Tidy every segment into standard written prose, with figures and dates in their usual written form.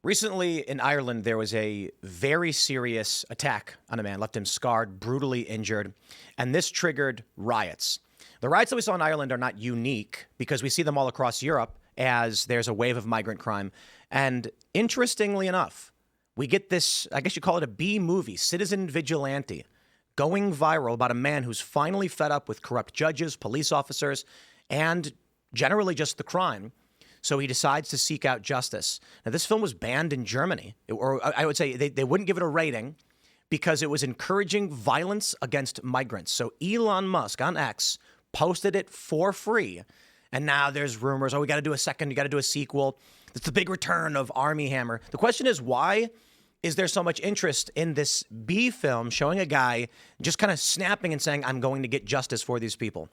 Recently in Ireland, there was a very serious attack on a man, left him scarred, brutally injured, and this triggered riots. The riots that we saw in Ireland are not unique because we see them all across Europe as there's a wave of migrant crime. And interestingly enough, we get this, I guess you call it a B movie, Citizen Vigilante, going viral about a man who's finally fed up with corrupt judges, police officers, and generally just the crime. So he decides to seek out justice. Now, this film was banned in Germany, or I would say they wouldn't give it a rating because it was encouraging violence against migrants. So Elon Musk on X posted it for free. And now there's rumors, we got to do a second, you got to do a sequel. It's the big return of Armie Hammer. The question is, why is there so much interest in this B film showing a guy just kind of snapping and saying, I'm going to get justice for these people?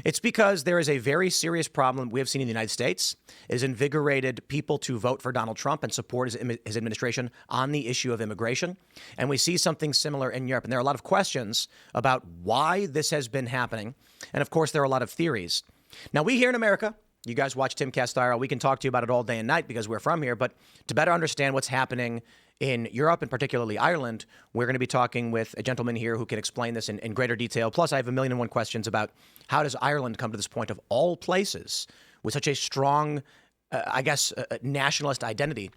It's because there is a very serious problem we have seen in the United States. It has invigorated people to vote for Donald Trump and support his administration on the issue of immigration. And we see something similar in Europe. And there are a lot of questions about why this has been happening. And of course, there are a lot of theories. Now, we here in America, you guys watch Timcast IRL, we can talk to you about it all day and night because we're from here. But to better understand what's happening in Europe and particularly Ireland, we're going to be talking with a gentleman here who can explain this in greater detail. Plus, I have 1,000,001 questions about how does Ireland come to this point of all places with such a strong, nationalist identity,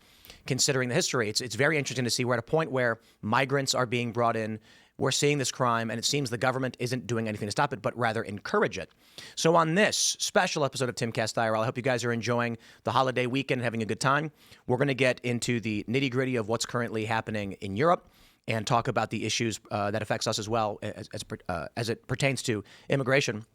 considering the history. It's very interesting to see we're at a point where migrants are being brought in. We're seeing this crime, and it seems the government isn't doing anything to stop it, but rather encourage it. So on this special episode of Timcast IRL, I hope you guys are enjoying the holiday weekend and having a good time. We're going to get into the nitty-gritty of what's currently happening in Europe and talk about the issues that affects us as well as it pertains to immigration.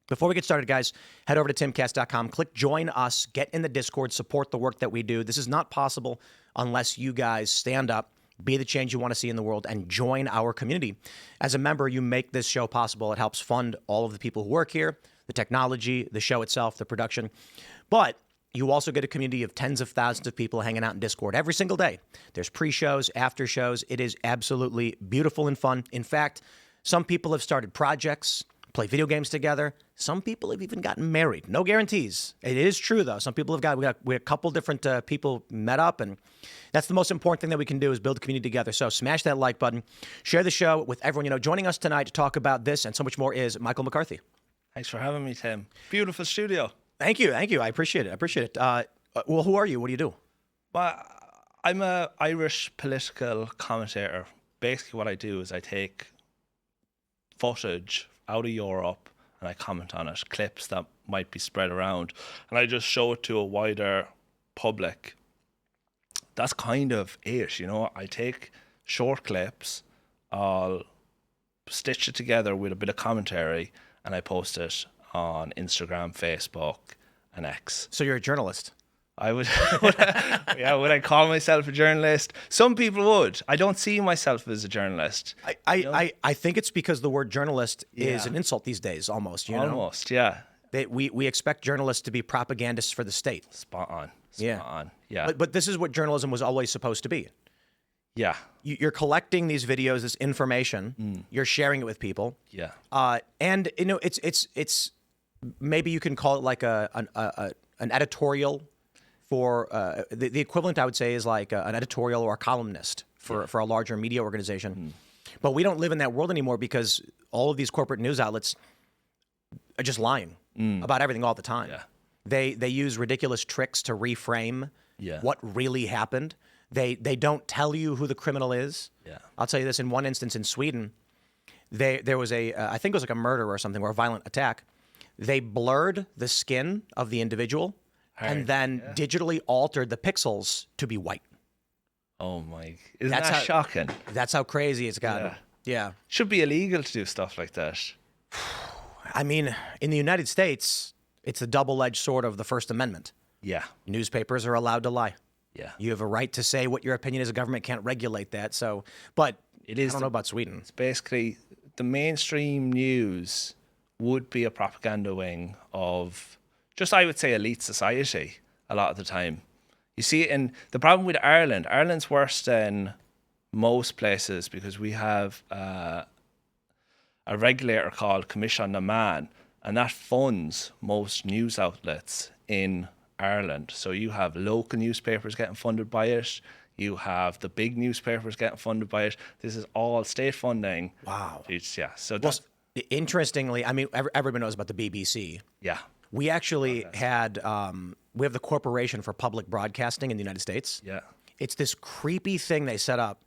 Before we get started, guys, head over to timcast.com, click join us, get in the Discord, support the work that we do. This is not possible unless you guys stand up, be the change you want to see in the world, and join our community. As a member, you make this show possible. It helps fund all of the people who work here, the technology, the show itself, the production. But you also get a community of tens of thousands of people hanging out in Discord every single day. There's pre-shows, after shows. It is absolutely beautiful and fun. In fact, some people have started projects, play video games together. Some people have even gotten married. No guarantees. It is true, though. Some people have we a couple different people met up, and that's the most important thing that we can do is build a community together. So smash that like button. Share the show with everyone. You know, joining us tonight to talk about this and so much more is Michael McCarthy. Thanks for having me, Tim. Beautiful studio. Thank you. I appreciate it. Well, who are you? What do you do? Well, I'm an Irish political commentator. Basically, what I do is I take footage out of Europe and I comment on it, clips that might be spread around, and I just show it to a wider public. That's kind of it, you know. I take short clips, I'll stitch it together with a bit of commentary, and I post it on Instagram, Facebook, and X. So you're a journalist? I would, would I call myself a journalist? Some people would. I don't see myself as a journalist. I think it's because the word journalist is an insult these days, almost. You know? Almost, yeah. We expect journalists to be propagandists for the state. Spot on. Yeah. But this is what journalism was always supposed to be. Yeah. You're collecting these videos, this information. You're sharing it with people. Yeah. And you know, it's maybe you can call it like an editorial. For the equivalent, I would say, is like an editorial or a columnist for a larger media organization. But we don't live in that world anymore because all of these corporate news outlets are just lying about everything all the time. Yeah. They use ridiculous tricks to reframe what really happened. They don't tell you who the criminal is. Yeah. I'll tell you this. In one instance in Sweden, there was I think it was like a murder or something, or a violent attack. They blurred the skin of the individual and then digitally altered the pixels to be white. Oh my! Isn't that shocking? That's how crazy it's gotten. Yeah. Should be illegal to do stuff like that. I mean, in the United States, it's a double-edged sword of the First Amendment. Yeah. Newspapers are allowed to lie. Yeah. You You have a right to say what your opinion is. The government can't regulate that. So, but I don't know about Sweden. It's basically the mainstream news would be a propaganda wing of just, I would say, elite society a lot of the time. You see it in the problem with Ireland. Ireland's worse than most places because we have a regulator called Commission na Man, and that funds most news outlets in Ireland. So you have local newspapers getting funded by it. You have the big newspapers getting funded by it. This is all state funding. Wow. Yeah. So Well, that's, interestingly, I mean, everybody knows about the BBC. yeah. We actually had, we have the Corporation for Public Broadcasting in the United States. Yeah. It's this creepy thing they set up.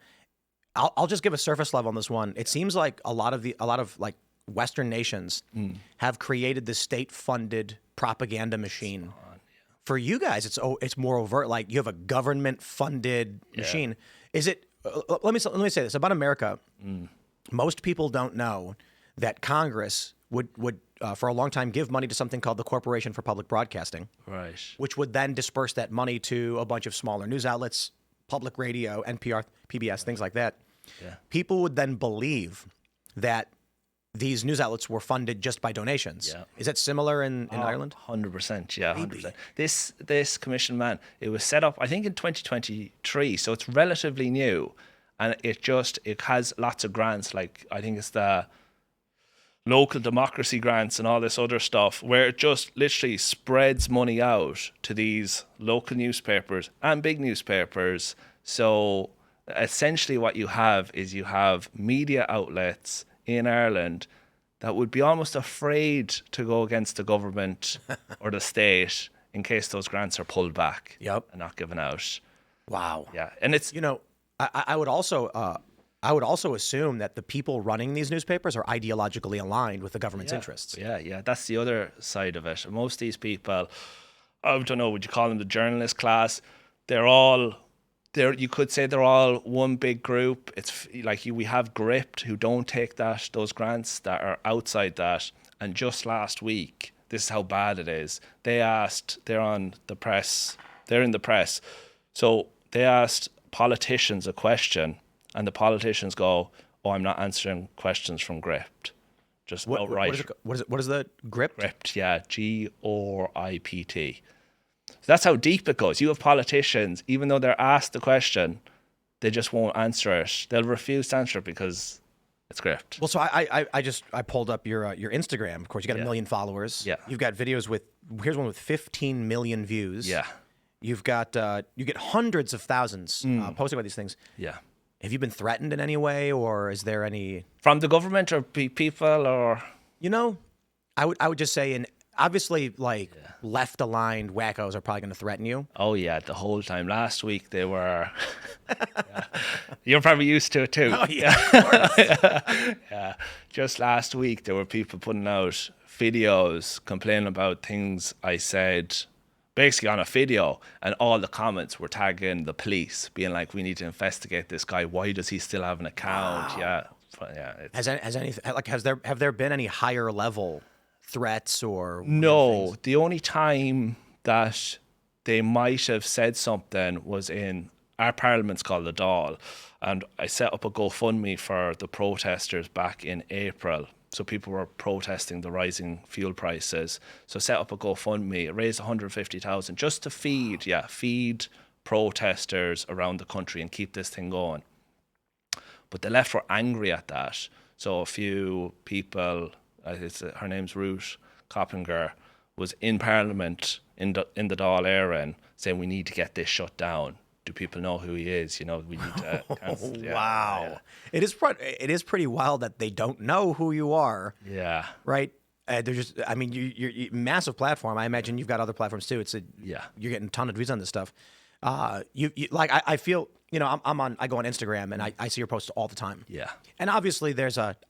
I'll just give a surface level on this one. It seems like a lot of like Western nations have created this state-funded propaganda machine. For you guys, it's more overt. Like you have a government-funded machine. Is it? Let me say this about America. Most people don't know that Congress would for a long time give money to something called the Corporation for Public Broadcasting, Right. which would then disperse that money to a bunch of smaller news outlets, public radio, NPR, PBS, things like that. Yeah. People would then believe that these news outlets were funded just by donations. Yeah. Is that similar in Ireland? 100%, yeah, 100%. This commission, man, it was set up, I think, in 2023, so it's relatively new, and it has lots of grants, like I think it's the local democracy grants and all this other stuff, where it just literally spreads money out to these local newspapers and big newspapers. So essentially what you have is you have media outlets in Ireland that would be almost afraid to go against the government or the state in case those grants are pulled back Yep. and not given out. Wow. Yeah, and it's I would also assume that the people running these newspapers are ideologically aligned with the government's interests. Yeah, that's the other side of it. Most of these people, I don't know, would you call them the journalist class? You could say they're all one big group. It's like we have Gript who don't take those grants that are outside that. And just last week, this is how bad it is. They're in the press. So they asked politicians a question, and the politicians go, "Oh, I'm not answering questions from Gript." Just outright. What is the Gript? Gript, yeah, GRIPT. So that's how deep it goes. You have politicians, even though they're asked the question, they just won't answer it. They'll refuse to answer it because it's Gript. Well, so I pulled up your Instagram. Of course, you got 1 million followers. Yeah. You've got videos here's one with 15 million views. Yeah. You've got you get hundreds of thousands posting about these things. Yeah. Have you been threatened in any way, or is there any from the government or people or? I would just say obviously left aligned wackos are probably going to threaten you. Oh yeah, the whole time. Last week they were. Yeah. You're probably used to it too. Oh yeah, of course. Yeah. Just last week there were people putting out videos complaining about things I said, basically on a video, and all the comments were tagging the police, being like, "We need to investigate this guy. Why does he still have an account?" Wow. Yeah. Have there been any higher level threats or no? The only time that they might have said something was in our parliament's called the Dáil, and I set up a GoFundMe for the protesters back in April. So people were protesting the rising fuel prices. So set up a GoFundMe, raised 150,000 just to feed protesters around the country and keep this thing going. But the left were angry at that. So a few people, her name's Ruth Coppinger, was in Parliament in the Dáil Éireann saying we need to get this shut down. Do people know who he is? We need to cancel. Yeah, wow. Yeah. It is pretty wild that they don't know who you are. Yeah. Right? They're just, I mean, you're massive platform. I imagine you've got other platforms too. You're getting a ton of views on this stuff. I feel, I go on Instagram and I see your posts all the time. Yeah. And obviously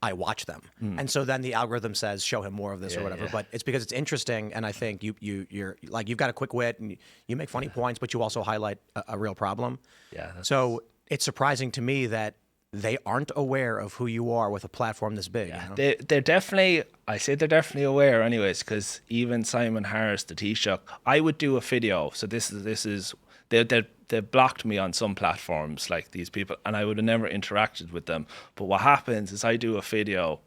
I watch them. And so then the algorithm says, show him more of this or whatever. Yeah. But it's because it's interesting. And I think you're like, you've got a quick wit and you make funny points, but you also highlight a real problem. Yeah. So it's surprising to me that they aren't aware of who you are with a platform this big. Yeah. They're definitely aware anyways, because even Simon Harris, the Taoiseach, I would do a video. So this is they blocked me on some platforms, like these people, and I would have never interacted with them. But what happens is I do a video.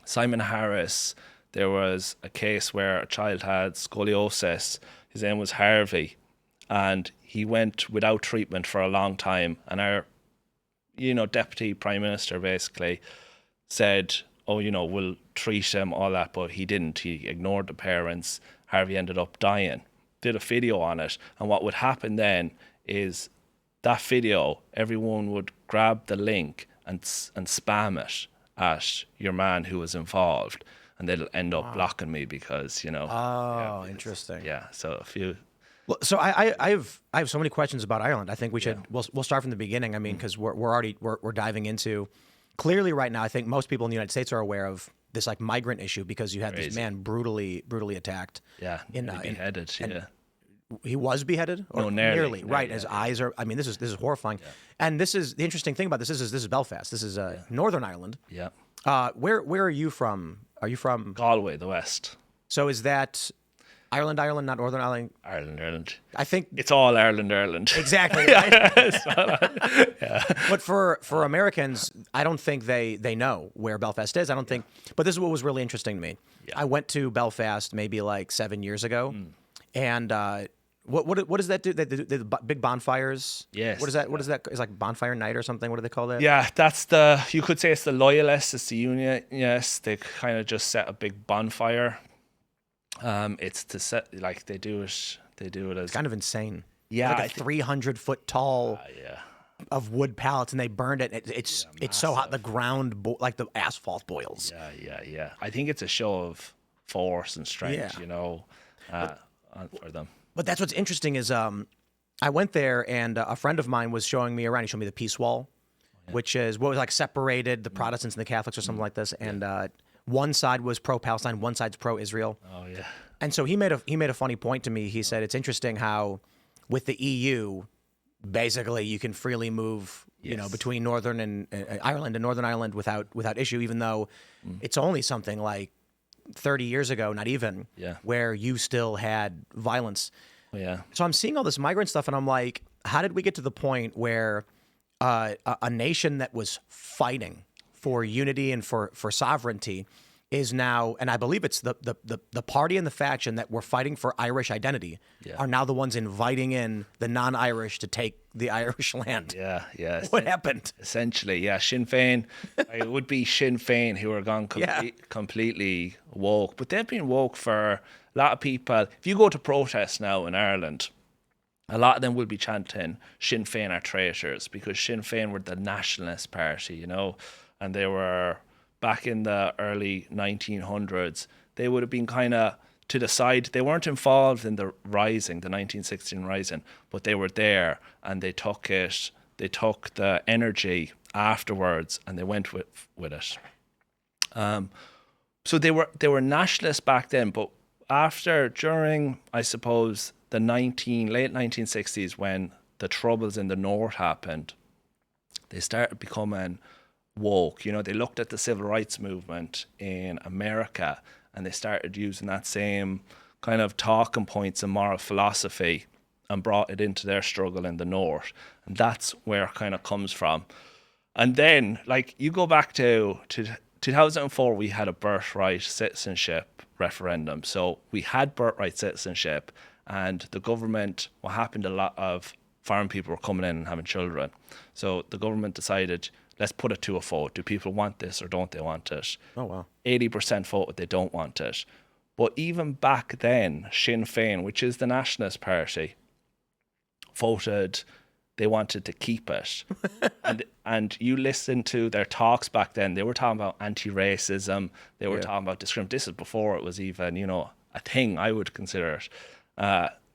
Simon Harris, there was a case where a child had scoliosis. His name was Harvey, and he went without treatment for a long time. And our, Deputy Prime Minister basically said, we'll treat him, all that, but he didn't. He ignored the parents. Harvey ended up dying. did a video on it, and what would happen then is that video, everyone would grab the link and spam it at your man who was involved, and they'll end up blocking me because, you know. Oh, interesting. Yeah, so a few. Well, so I have so many questions about Ireland. I think we should we'll start from the beginning. I mean, because we're diving into, clearly right now. I think most people in the United States are aware of this like migrant issue because you had this man brutally attacked. Yeah, beheaded. Yeah. He was beheaded, or no, nearly right? His eyes are. I mean, this is horrifying. Yeah. And this is the interesting thing about this is Belfast. This is Northern Ireland. Yeah. Where are you from? Are you from Galway, the west? So is that Ireland, not Northern Ireland? Ireland. I think it's all Ireland. Exactly. Right? Yeah. But for Americans, I don't think they know where Belfast is. I don't think. But this is what was really interesting to me. Yeah. I went to Belfast maybe like 7 years ago, and what does that do? The big bonfires. Yes. What is that? What is that? It's like bonfire night or something. What do they call that? Yeah, you could say it's the Loyalists. It's the Union. Yes, they kind of just set a big bonfire. It's to set like they do it as it's kind of insane. Yeah, like a 300-foot tall of wood pallets, and they burned it. It's so hot the ground like the asphalt boils. Yeah. I think it's a show of force and strength, you know, for them. But that's what's interesting is I went there and a friend of mine was showing me around. He showed me the Peace Wall, which is what was like separated the Protestants and the Catholics or something like this, and. One side was pro-Palestine, one side's pro-Israel. Oh yeah. And so he made a funny point to me. He said it's interesting how, with the EU, basically you can freely move, you know, between Northern and Ireland and Northern Ireland without issue, even though it's only something like 30 years ago, not even, where you still had violence. Yeah. So I'm seeing all this migrant stuff, and I'm like, how did we get to the point where a nation that was fighting for unity and for sovereignty is now, and I believe it's the party and the faction that were fighting for Irish identity are now the ones inviting in the non-Irish to take the Irish land. Yeah. What happened? Essentially, Sinn Féin. It would be Sinn Féin who are gone completely woke, but they've been woke for a lot of people. If you go to protests now in Ireland, a lot of them will be chanting Sinn Féin are traitors, because Sinn Féin were the nationalist party, you know. And they were, back in the early 1900s, they would have been kind of to the side. They weren't involved in the rising, the 1916 rising, but they were there, and they took it. They took the energy afterwards, and they went with it. So they were nationalists back then, but during, I suppose, the late 1960s, when the troubles in the north happened, they started becoming woke. You know, they looked at the civil rights movement in America, and they started using that same kind of talking points and moral philosophy and brought it into their struggle in the north. And that's where it kind of comes from. And then, like, you go back to 2004, we had a birthright citizenship referendum. So we had birthright citizenship, and the government, what happened, a lot of foreign people were coming in and having children. So the government decided, let's put it to a vote. Do people want this or don't they want it? Oh, wow. 80% voted they don't want it. But even back then, Sinn Féin, which is the nationalist party, voted they wanted to keep it. and you listen to their talks back then, they were talking about anti-racism, they were talking about discrimination. This is before it was even, you know, a thing, I would consider it.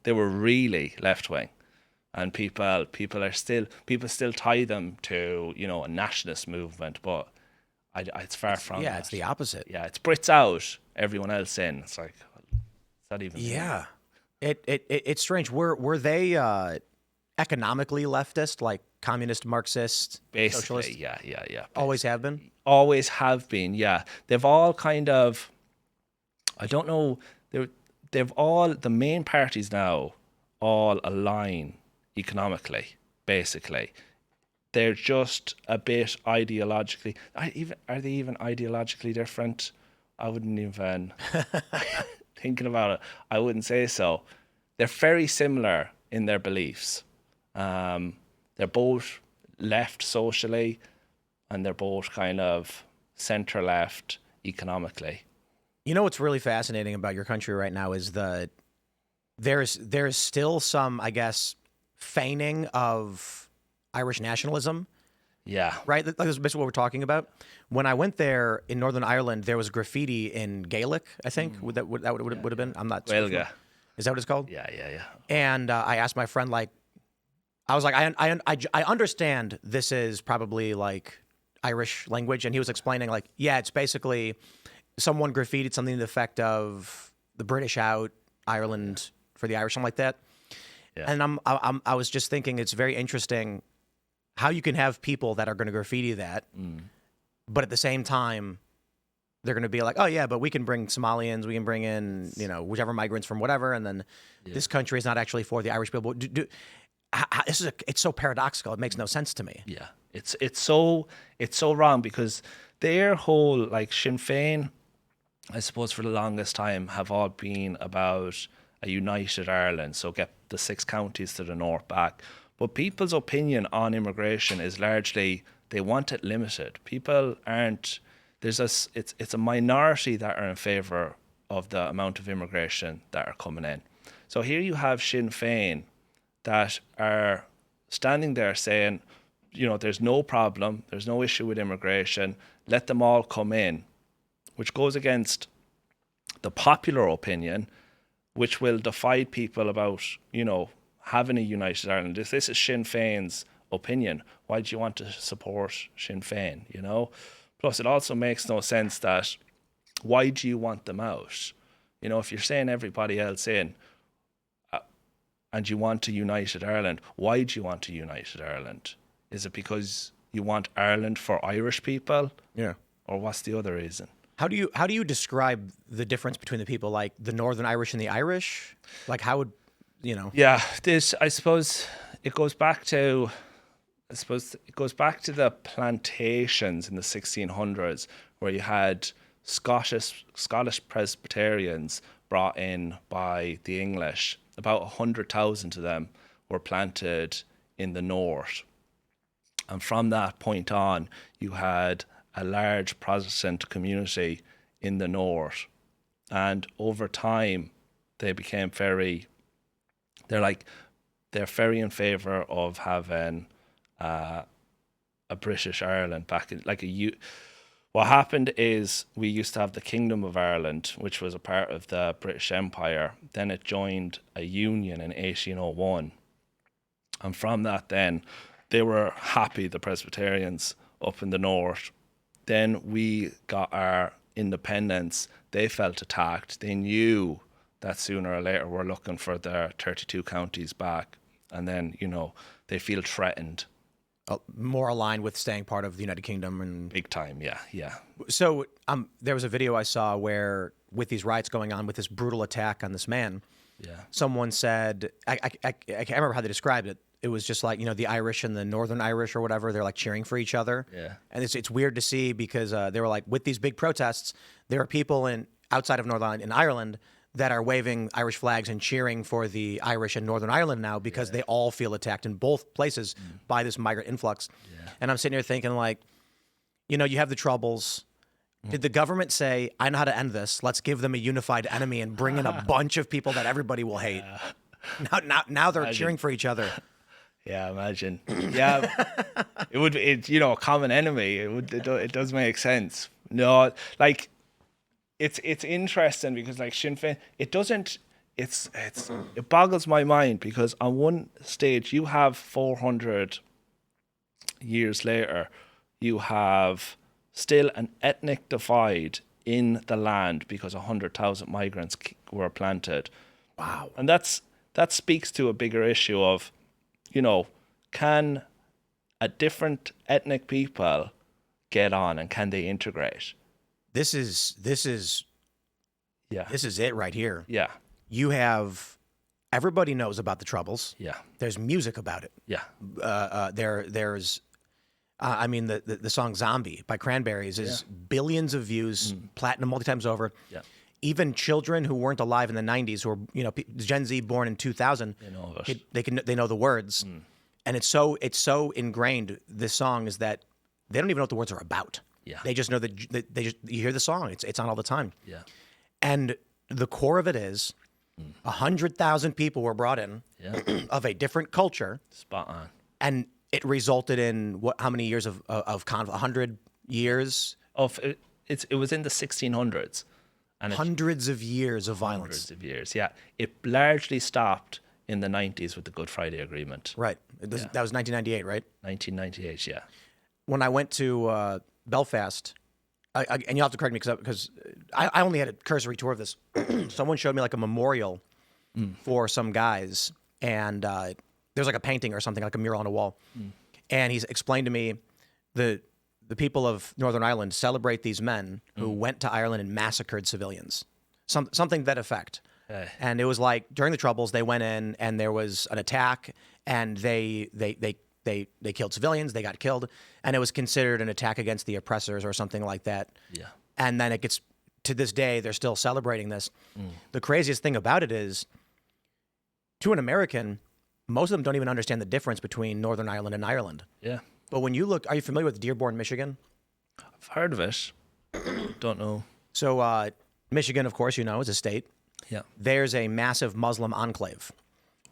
They were really left-wing. And people still tie them to, you know, a nationalist movement, but it's far from that. It's the opposite. Yeah, it's Brits out, everyone else in. It's like, is that even? Yeah, it's strange. Were they economically leftist, like communist, Marxist, basically? Socialist? Yeah. Basically. Always have been. Always have been. Yeah, they've all kind of. I don't know. They've all, the main parties now all align economically, basically. They're just a bit ideologically. Are they even ideologically different? I wouldn't even thinking about it. I wouldn't say so. They're very similar in their beliefs. They're both left socially, and they're both kind of center left economically. You know what's really fascinating about your country right now is there's still some, I guess, feigning of Irish nationalism, Yeah. right? Like this is basically what we're talking about. When I went there in Northern Ireland, there was graffiti in Gaelic, I think. Would have been? I'm not. Gaeilge. Is that what it's called? Yeah, yeah, yeah. And I asked my friend, like, I was like, I understand this is probably like Irish language, and he was explaining, like, yeah, it's basically someone graffitied something to the effect of the British out, Ireland for the Irish, something like that. Yeah. And I was just thinking, it's very interesting how you can have people that are going to graffiti that, but at the same time, they're going to be like, oh yeah, but we can bring Somalians, we can bring in, whichever migrants from whatever, and then this country is not actually for the Irish people. It's so paradoxical. It makes no sense to me. Yeah, it's so wrong, because their whole, like, Sinn Féin, I suppose for the longest time have all been about a united Ireland, so get the 6 counties to the north back. But people's opinion on immigration is largely they want it limited. People aren't. It's a minority that are in favour of the amount of immigration that are coming in. So here you have Sinn Féin that are standing there saying, there's no problem, there's no issue with immigration, let them all come in, which goes against the popular opinion, which will divide people about, having a united Ireland. If this is Sinn Féin's opinion, why do you want to support Sinn Féin, Plus, it also makes no sense that why do you want them out? If you're saying everybody else in, and you want a united Ireland, why do you want a united Ireland? Is it because you want Ireland for Irish people? Yeah. Or what's the other reason? How do you describe the difference between the people, like the Northern Irish and the Irish? Like, how would, Yeah, I suppose it goes back to the plantations in the 1600s, where you had Scottish Presbyterians brought in by the English. About 100,000 of them were planted in the north. And from that point on, you had a large Protestant community in the north. And over time, they became they're very in favour of having a British Ireland back in, what happened is we used to have the Kingdom of Ireland, which was a part of the British Empire. Then it joined a union in 1801. And from that then, they were happy, the Presbyterians up in the north. Then we got our independence. They felt attacked. They knew that sooner or later we're looking for their 32 counties back. And then, they feel threatened. More aligned with staying part of the United Kingdom and big time, yeah. So there was a video I saw where, with these riots going on, with this brutal attack on this man, someone said, I can't remember how they described it. It was just like, the Irish and the Northern Irish or whatever, they're like cheering for each other. Yeah. And it's weird to see, because they were like, with these big protests, there are people outside of Northern Ireland, in Ireland, that are waving Irish flags and cheering for the Irish in Northern Ireland now, because they all feel attacked in both places by this migrant influx. Yeah. And I'm sitting here thinking, like, you have the Troubles. Did the government say, I know how to end this, let's give them a unified enemy and bring in a bunch of people that everybody will hate? Now they're cheering for each other. Yeah, imagine. Yeah, it would be, a common enemy. It does make sense. No, like, it's interesting, because, like, Sinn Féin, it boggles my mind, because on one stage you have 400 years later, you have still an ethnic divide in the land because 100,000 migrants were planted. Wow. And that speaks to a bigger issue of, can a different ethnic people get on, and can they integrate? This is it right here. Yeah. You have, everybody knows about the Troubles. Yeah. There's music about it. Yeah. There's the song "Zombie" by Cranberries is billions of views, platinum multi times over. Yeah. Even children who weren't alive in the 90s, who are Gen Z born in 2000, they know it. They know the words, and it's so ingrained. This song is that they don't even know what the words are about. Yeah. They just know that you hear the song. It's on all the time. Yeah. And the core of it is 100,000 people were brought in Yeah. of a different culture, Spot on. and it resulted in how many years of 100 years, It was in the 1600s, and hundreds of years of violence. hundreds of years. Yeah, it largely stopped in the 90s with the Good Friday Agreement. Right. That was 1998, right? 1998. Yeah. When I went to Belfast, and you'll have to correct me because I only had a cursory tour of this. Someone showed me like a memorial for some guys, and there's like a painting or something, like a mural on a wall. And he's explained to me the people of Northern Ireland celebrate these men who went to Ireland and massacred civilians, something to that effect. And it was like during the Troubles, they went in and there was an attack, and they killed civilians, they got killed, and it was considered an attack against the oppressors or something like that. Yeah. And then it gets, to this day, they're still celebrating this. The craziest thing about it is, to an American, most of them don't even understand the difference between Northern Ireland and Ireland. Yeah. But when you look, are you familiar with Dearborn, Michigan? I've heard of it. Don't know. So Michigan, of course, is a state. Yeah. There's a massive Muslim enclave.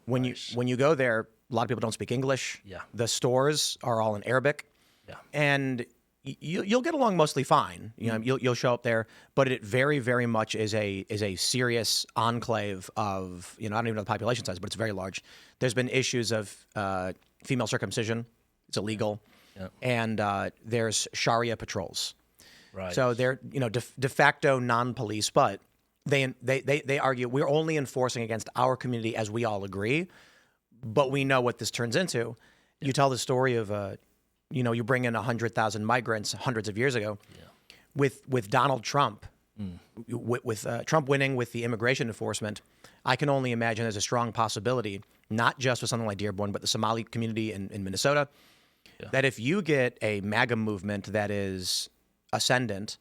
When you go there, a lot of people don't speak English. Yeah. The stores are all in Arabic. Yeah. And you'll get along mostly fine. You'll show up there, but it very, very much is a serious enclave of, I don't even know the population size, but it's very large. There's been issues of female circumcision. It's illegal. Yeah. And there's Sharia patrols. Right. So they're, de facto non-police, but they argue we're only enforcing against our community as we all agree, but we know what this turns into. Yeah. You tell the story of, you bring in 100,000 migrants hundreds of years ago. Yeah. With Donald Trump, with Trump winning with the immigration enforcement, I can only imagine there's a strong possibility, not just with something like Dearborn, but the Somali community in Minnesota, that if you get a MAGA movement that is ascendant,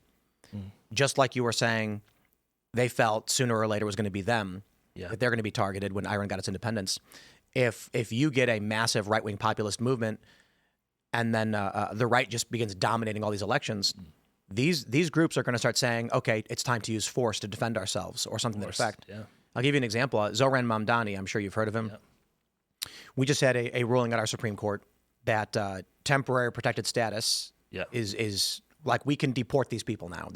just like you were saying, they felt sooner or later it was going to be them, that they're going to be targeted when Ireland got its independence. If you get a massive right-wing populist movement, and then the right just begins dominating all these elections, these groups are going to start saying, okay, it's time to use force to defend ourselves, or something to that effect. Yeah. I'll give you an example. Zoran Mamdani, I'm sure you've heard of him. Yeah. We just had a ruling at our Supreme Court that temporary protected status is like, we can deport these people now.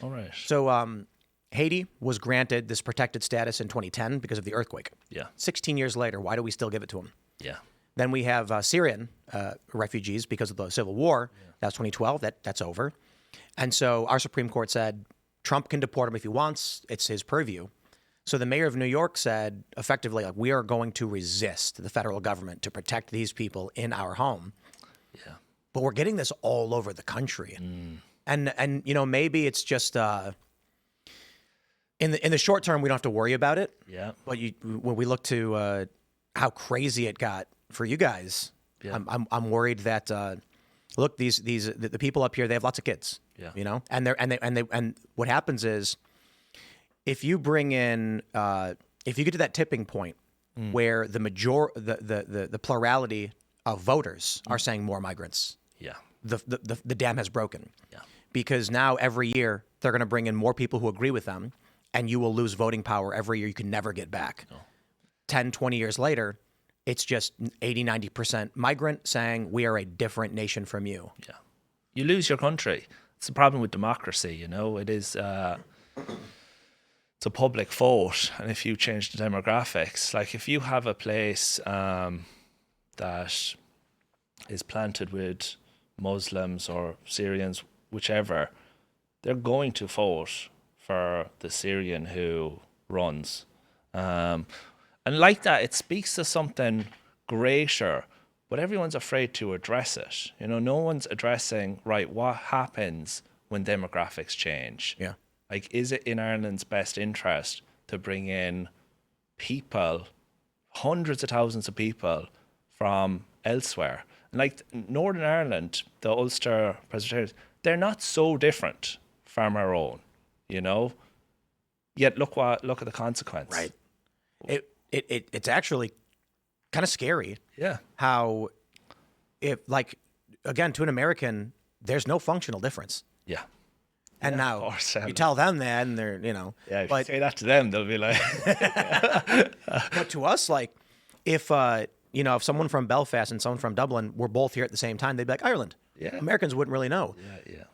All right. So Haiti was granted this protected status in 2010 because of the earthquake. Yeah. 16 years later, why do we still give it to them? Yeah. Then we have Syrian refugees because of the civil war. Yeah. That's 2012. That's over. And so our Supreme Court said Trump can deport him if he wants. It's his purview. So the mayor of New York said, effectively, like, we are going to resist the federal government to protect these people in our home. Yeah. But we're getting this all over the country. And maybe it's just in the short term, we don't have to worry about it. Yeah. But when we look to how crazy it got for you guys, I'm worried that look, the people up here, they have lots of kids. Yeah. And what happens is, if you bring in, if you get to that tipping point where the plurality of voters are saying more migrants, the dam has broken. Yeah. Because now every year they're going to bring in more people who agree with them, and you will lose voting power every year you can never get back. No. 10, 20 years later, it's just 80, 90% migrant saying we are a different nation from you. Yeah. You lose your country. It's the problem with democracy, It is... it's a public vote, and if you change the demographics, like if you have a place that is planted with Muslims or Syrians, whichever, they're going to vote for the Syrian who runs. And like that, it speaks to something greater, but everyone's afraid to address it. No one's addressing, right, what happens when demographics change? Yeah. Like, is it in Ireland's best interest to bring in people, hundreds of thousands of people from elsewhere? And like Northern Ireland, the Ulster Presbyterians, they're not so different from our own, Yet look at the consequence. Right. It's actually kind of scary. Yeah. How, again, to an American, there's no functional difference. Yeah. And now course, you tell them that, and they're, Yeah, if but you say that to them, they'll be like, but to us, like, if if someone from Belfast and someone from Dublin were both here at the same time, they'd be like Ireland. Yeah. Americans wouldn't really know. yeah.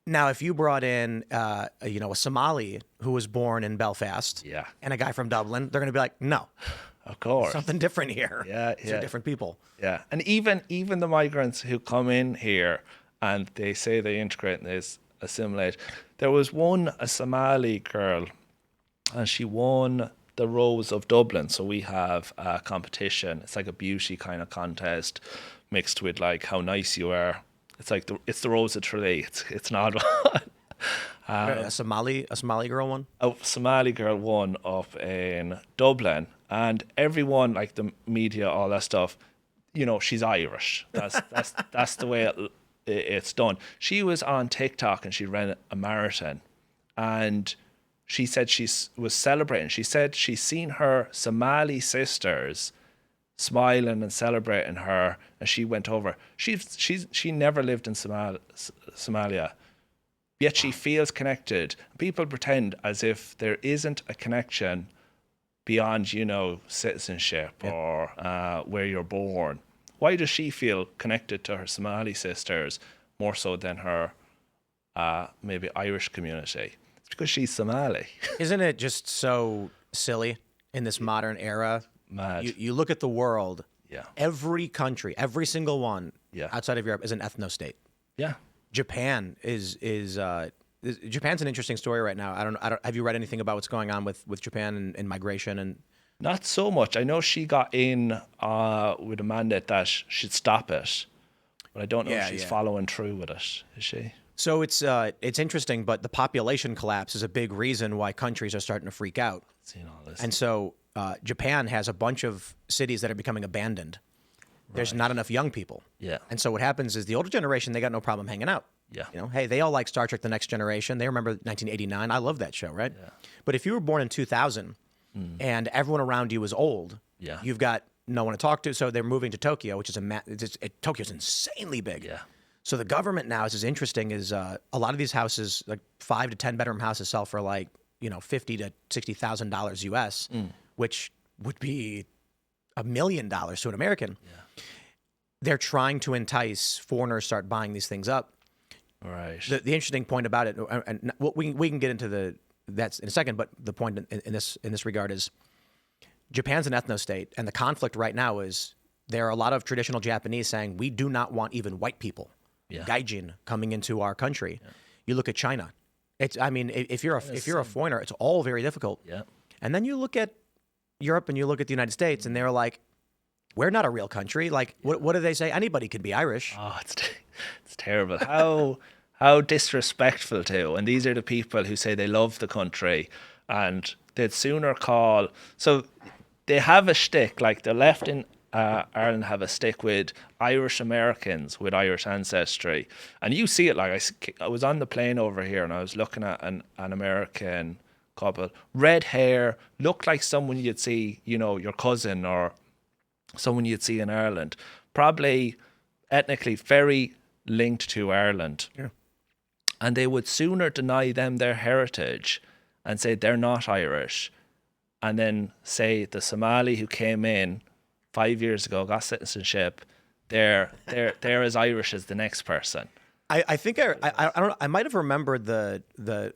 Now, if you brought in, a Somali who was born in Belfast, Yeah. and a guy from Dublin, they're going to be like, no, Of course. something different here. Yeah, These are different people. Yeah, and even the migrants who come in here and they say they integrate and they assimilate. There was a Somali girl, and she won the Rose of Dublin. So we have a competition. It's like a beauty kind of contest mixed with like how nice you are. It's like it's the Rose of Tralee. It's an odd one. A Somali girl one. A Somali girl won up in Dublin, and everyone, like the media, all that stuff, she's Irish. That's the way it's done. She was on TikTok and she ran a marathon, and she said she was celebrating. She said she's seen her Somali sisters smiling and celebrating her, and she went over. She never lived in Somalia. Yet she feels connected. People pretend as if there isn't a connection beyond, citizenship or where you're born. Why does she feel connected to her Somali sisters more so than her maybe Irish community? It's because she's Somali. Isn't it just so silly in this modern era? Mad. You look at the world. Yeah. Every country, every single one outside of Europe is an ethno-state. Yeah. Japan Japan's an interesting story right now. I don't have you read anything about what's going on with Japan and migration and Not so much. I know she got in with a mandate that she'd stop it, but I don't know if she's following through with it. Is she? So it's interesting, but the population collapse is a big reason why countries are starting to freak out. Seeing all this. And so Japan has a bunch of cities that are becoming abandoned. There's not enough young people. Yeah. And so what happens is the older generation, they got no problem hanging out. Yeah. Hey, they all like Star Trek: The Next Generation. They remember 1989. I love that show, right? Yeah. But if you were born in 2000 and everyone around you is old, you've got no one to talk to. So they're moving to Tokyo, which is Tokyo's insanely big. Yeah. So the government now is interesting. Is a lot of these houses, like 5 to 10 bedroom houses, sell for like $50,000 to $60,000 US, which would be $1 million to an American. Yeah. They're trying to entice foreigners to start buying these things up. Right. The interesting point about it, and we can get into that in a second, but the point in this regard is Japan's an ethno-state, and the conflict right now is there are a lot of traditional Japanese saying we do not want even white people, gaijin, coming into our country. Yeah. You look at China. If you're a foreigner, it's all very difficult. Yeah. And then you look at Europe and you look at the United States, and they're like, we're not a real country. Like, what do they say? Anybody could be Irish. Oh, it's terrible. How disrespectful too. And these are the people who say they love the country, and they'd sooner call. So they have a shtick, like the left in Ireland have a stick with Irish Americans with Irish ancestry, and you see it. Like I was on the plane over here, and I was looking at an American couple, red hair, looked like someone you'd see, your cousin or someone you'd see in Ireland, probably ethnically very linked to Ireland. Yeah. And they would sooner deny them their heritage and say they're not Irish, and then say the Somali who came in 5 years ago, got citizenship, they're as Irish as the next person. I think I don't know, I might have remembered the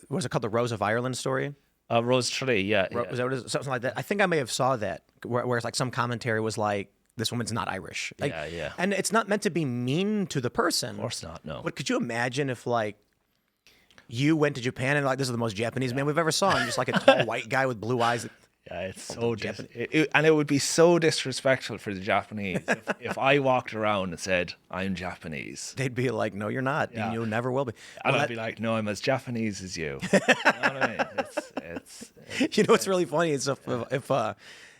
what was it called, the Rose of Ireland story? Rose Tree, yeah. Was that what it is? Something like that. I think I may have saw that where it's like some commentary was like, this woman's not Irish. Like, yeah. And it's not meant to be mean to the person. Of course not, no. But could you imagine if like you went to Japan and like, this is the most Japanese man we've ever saw, and just like a tall white guy with blue eyes. Yeah, it's so and it would be so disrespectful for the Japanese if I walked around and said I'm Japanese. They'd be like, "No, you're not. Yeah. You never will be." And I'd be like, "No, I'm as Japanese as you." You know what I mean? It's what's really funny is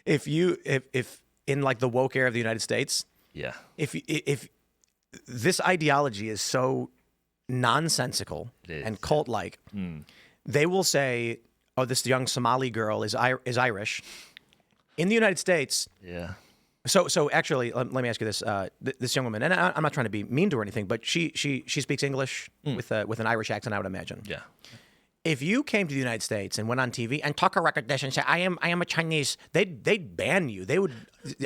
if in like the woke era of the United States, if this ideology is so nonsensical and cult-like, they will say, oh, this young Somali girl is Irish. In the United States, So actually, let me ask you this: this young woman, and I'm not trying to be mean to her or anything, but she speaks English with an Irish accent, I would imagine. Yeah. If you came to the United States and went on TV and talk a record dish and said, I am a Chinese, they'd ban you. They would,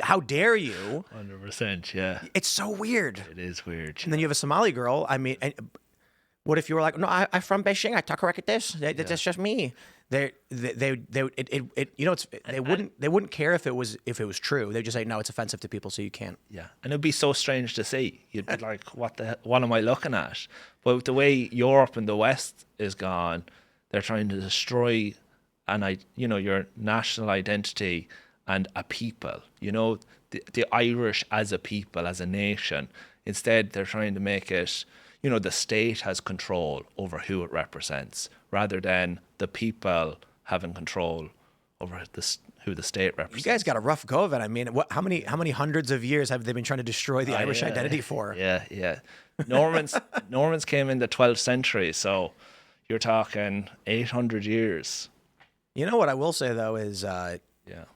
how dare you? 100%, yeah. It's so weird. It is weird. And then you have a Somali girl. I mean, and what if you were like, no, I'm from Beijing. I talk a record dish. That's just me. They wouldn't care if it was true. They'd just say, no, it's offensive to people, so you can't. Yeah, and it'd be so strange to see. You'd be like, what am I looking at? But the way Europe and the West is gone, they're trying to destroy your national identity and a people. The Irish as a people, as a nation. Instead, they're trying to make it, the state has control over who it represents, rather than the people having control over who the state represents. You guys got a rough go of it. I mean, how many hundreds of years have they been trying to destroy the Irish identity for? Yeah. Normans came in the 12th century, so you're talking 800 years. You know what I will say, though, is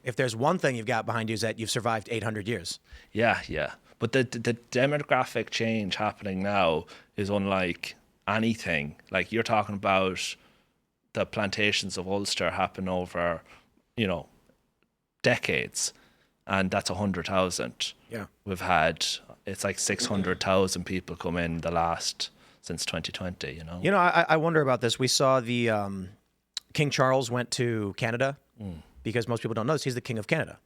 if there's one thing you've got behind you is that you've survived 800 years. Yeah. But the demographic change happening now is unlike anything. Like, you're talking about the plantations of Ulster happen over, decades, and that's 100,000. Yeah. We've had, it's like 600,000 people come in since 2020, I wonder about this. We saw the King Charles went to Canada because most people don't know this. He's the King of Canada.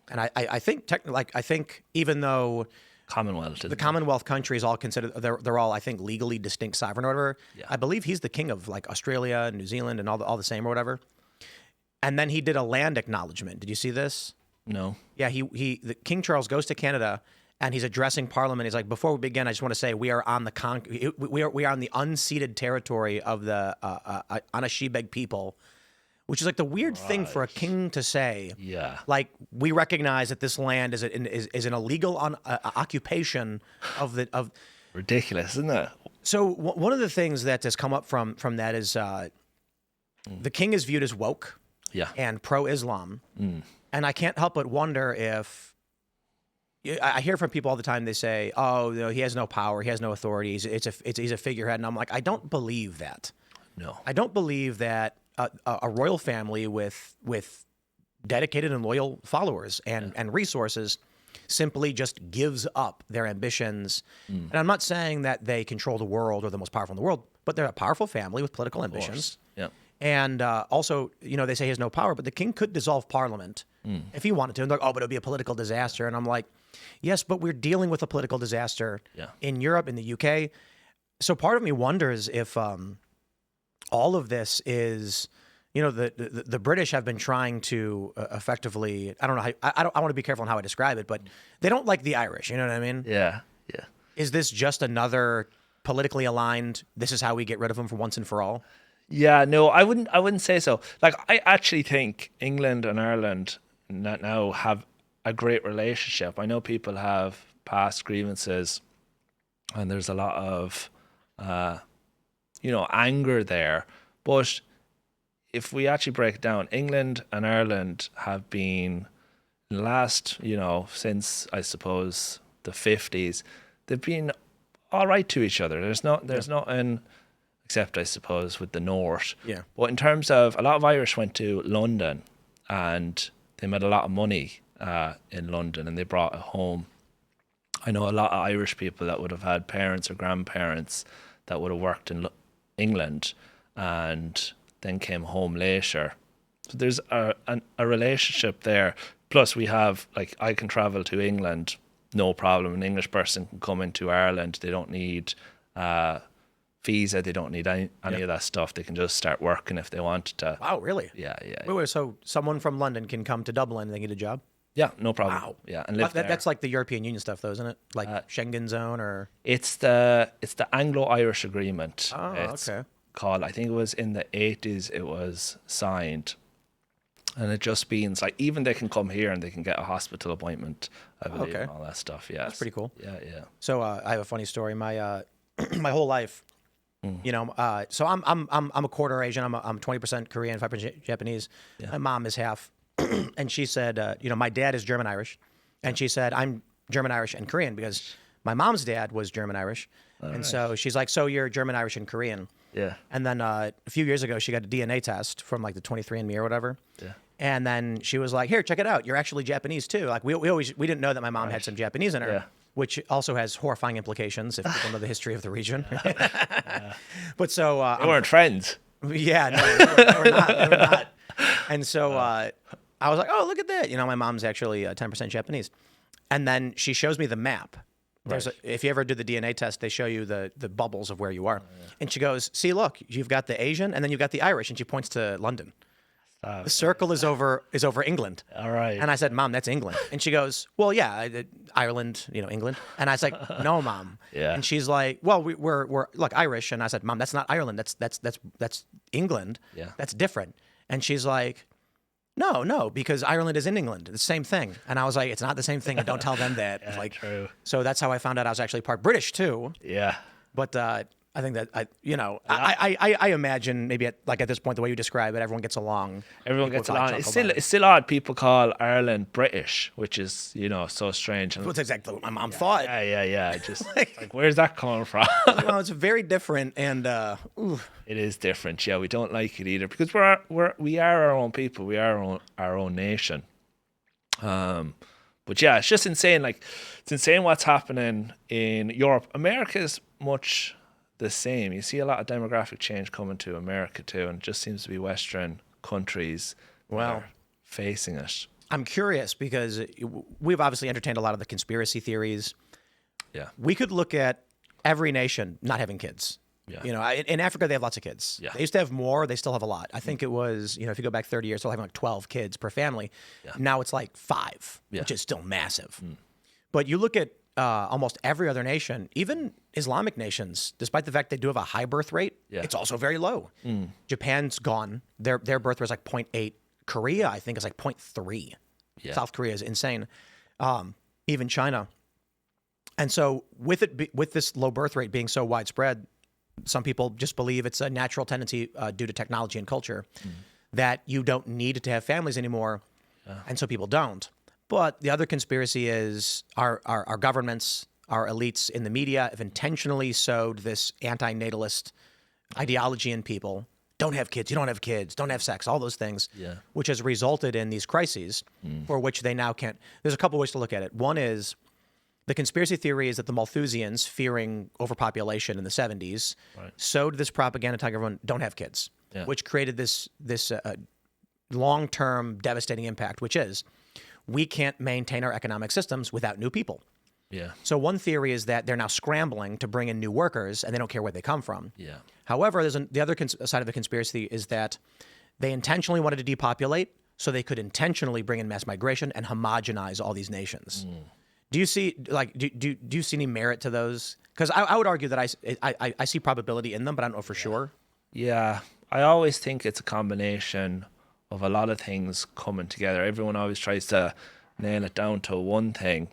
And I think even though the Commonwealth countries all consider they're all, I think, legally distinct sovereign or whatever. Yeah. I believe he's the king of like Australia, New Zealand, and all the same or whatever. And then he did a land acknowledgement. Did you see this? No. Yeah, the King Charles goes to Canada and he's addressing Parliament. He's like, before we begin, I just want to say we are on the unceded territory of the Anishinaabeg people. Which is like the weird thing for a king to say. Yeah. Like, we recognize that this land is an illegal occupation of the. Ridiculous, isn't it? So one of the things that has come up from that is the king is viewed as woke. Yeah. And pro-Islam. And I can't help but wonder if. I hear from people all the time. They say, "Oh, he has no power. He has no authority. He's a figurehead." And I'm like, I don't believe that. No. I don't believe that. A royal family with dedicated and loyal followers and resources simply just gives up their ambitions. And I'm not saying that they control the world or the most powerful in the world, but they're a powerful family with political ambitions. Yeah. And also, they say he has no power, but the king could dissolve Parliament if he wanted to. And they're like, but it'll be a political disaster. And I'm like, yes, but we're dealing with a political disaster in Europe, in the UK. So part of me wonders if all of this is, the British have been trying to effectively. I don't know. I want to be careful on how I describe it, but they don't like the Irish. You know what I mean? Yeah. Is this just another politically aligned? This is how we get rid of them for once and for all. Yeah. No, I wouldn't say so. Like, I actually think England and Ireland now have a great relationship. I know people have past grievances, and there's a lot of anger there. But if we actually break it down, England and Ireland have been, in the last, since, I suppose, the 50s, they've been all right to each other. There's nothing, except, I suppose, with the North. Yeah. But in terms of, a lot of Irish went to London, and they made a lot of money in London, and they brought it home. I know a lot of Irish people that would have had parents or grandparents that would have worked in England and then came home later. So there's a relationship there. Plus, we have, like, I can travel to England, no problem. An English person can come into Ireland. They don't need visa. They don't need any of that stuff. They can just start working if they wanted to. Wow, really? Yeah. Wait, so someone from London can come to Dublin and they get a job? Yeah, no problem. Wow. Yeah, and live there. That's like the European Union stuff, though, isn't it? Like Schengen zone, or it's the Anglo-Irish Agreement. Oh, it's okay. Called. I think it was in the 80s. It was signed, and it just means, like, even they can come here and they can get a hospital appointment, I believe, and all that stuff. Yeah, that's pretty cool. Yeah. So I have a funny story. My my whole life, so I'm a quarter Asian. I'm 20% Korean, 5% Japanese. Yeah. My mom is half. And she said, my dad is German Irish. And she said, I'm German Irish and Korean because my mom's dad was German Irish, and so she's like, so you're German Irish and Korean. Yeah. And then a few years ago, she got a DNA test from like the 23andMe or whatever. Yeah. And then she was like, here, check it out. You're actually Japanese too. Like we didn't know that my mom had some Japanese in her, Yeah. which also has horrifying implications if people know the history of the region. But so They weren't friends. yeah, no, we're not. We're not. And so I was like, oh, look at that. My mom's actually 10% Japanese. And then she shows me the map. If you ever do the DNA test, they show you the bubbles of where you are. And she goes, see, look, you've got the Asian and then you've got the Irish. And she points to London. The circle is over England. All right. And I said, Mom, that's England. And she goes, well, yeah, Ireland, England. And I was like, no, Mom. Yeah. And she's like, well, we're look, Irish. And I said, Mom, that's not Ireland. That's England. Yeah. That's different. And she's like, no, because Ireland is in England. It's the same thing. And I was like, it's not the same thing. And don't tell them that. Yeah, true. So that's how I found out I was actually part British too. Yeah. But I think that I imagine maybe at this point, the way you describe it, everyone gets along. Everyone People gets talk along. about It's still odd. People call Ireland British, which is so strange. And That's exactly what my mom thought. yeah. Just like where's that coming from? Well, it's very different, and It is different. Yeah, we don't like it either because we are our own people. We are our own nation. But yeah, it's just insane. Like it's insane what's happening in Europe. America is much the same. You see a lot of demographic change coming to America too, and it just seems to be Western countries that are facing it. I'm curious because we've obviously entertained a lot of the conspiracy theories. Yeah. We could look at every nation not having kids. Yeah. In Africa, they have lots of kids. Yeah. They used to have more. They still have a lot. I think it was, if you go back 30 years, they'll have like 12 kids per family. Yeah. Now it's like 5, Yeah. which is still massive. But you look at almost every other nation, even Islamic nations, despite the fact they do have a high birth rate, it's also very low. Japan's gone. Their birth rate is like 0.8. Korea, I think, is like 0.3. Yeah. South Korea is insane. Even China. And so with this low birth rate being so widespread, some people just believe it's a natural tendency due to technology and culture that you don't need to have families anymore. And so people don't. But the other conspiracy is our governments, our elites in the media have intentionally sowed this anti-natalist ideology in people. Don't have kids, you don't have kids, don't have sex, all those things, which has resulted in these crises for which they now can't. There's a couple ways to look at it. One is the conspiracy theory is that the Malthusians, fearing overpopulation in the 70s, sowed this propaganda telling everyone, don't have kids, which created this long-term devastating impact, which is we can't maintain our economic systems without new people. Yeah. So one theory is that they're now scrambling to bring in new workers, and they don't care where they come from. Yeah. However, the other side of the conspiracy is that they intentionally wanted to depopulate so they could intentionally bring in mass migration and homogenize all these nations. Do you see do you see any merit to those? Because I would argue that I see probability in them, but I don't know for sure. Yeah. I always think it's a combination of a lot of things coming together. Everyone always tries to nail it down to one thing.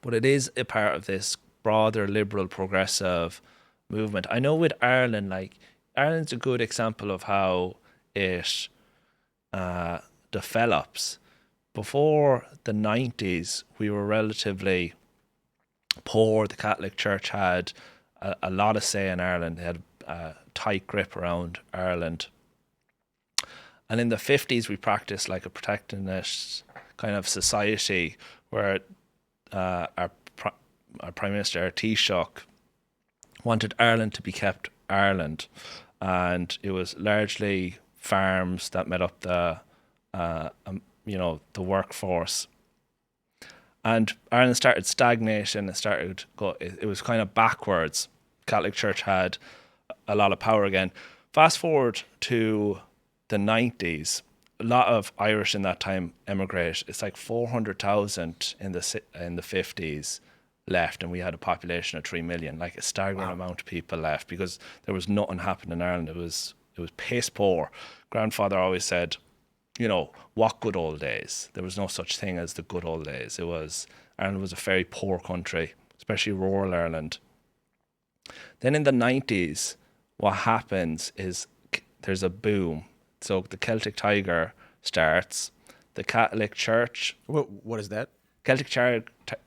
But it is a part of this broader liberal progressive movement. I know with Ireland, Ireland's a good example of how it develops. Before the 90s, we were relatively poor. The Catholic Church had a lot of say in Ireland. They had a tight grip around Ireland. And in the 50s, we practiced like a protectionist kind of society where our Prime Minister, Taoiseach, wanted Ireland to be kept Ireland. And it was largely farms that made up the workforce. And Ireland started stagnating. It was kind of backwards. Catholic Church had a lot of power again. Fast forward to the 90s, a lot of Irish in that time emigrated. It's like 400,000 in the 50s left, and we had a population of 3 million. Like a staggering amount of people left because there was nothing happening in Ireland. It was piss poor. Grandfather always said, what good old days? There was no such thing as the good old days. Ireland was a very poor country, especially rural Ireland. Then in the 90s, what happens is there's a boom. So the Celtic Tiger starts. The Catholic Church. What is that? Celtic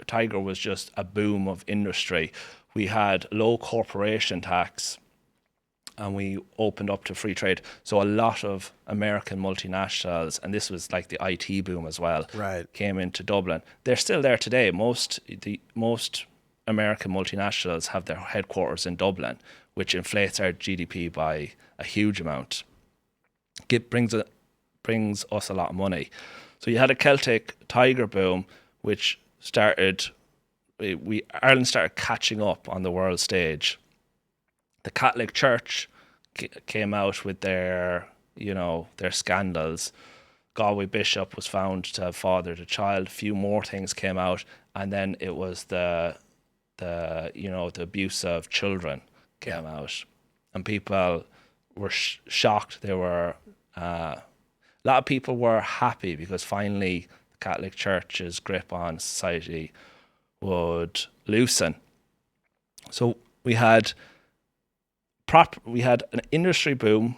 Tiger was just a boom of industry. We had low corporation tax, and we opened up to free trade. So a lot of American multinationals, and this was like the IT boom as well, Right. came into Dublin. They're still there today. Most American multinationals have their headquarters in Dublin, which inflates our GDP by a huge amount. It brings us a lot of money. So you had a Celtic Tiger boom, which started. Ireland started catching up on the world stage. The Catholic Church came out with their scandals. Galway Bishop was found to have fathered a child. A few more things came out, and then it was the abuse of children came out, and people were shocked. They were a lot of people were happy because finally the Catholic Church's grip on society would loosen. So we had an industry boom,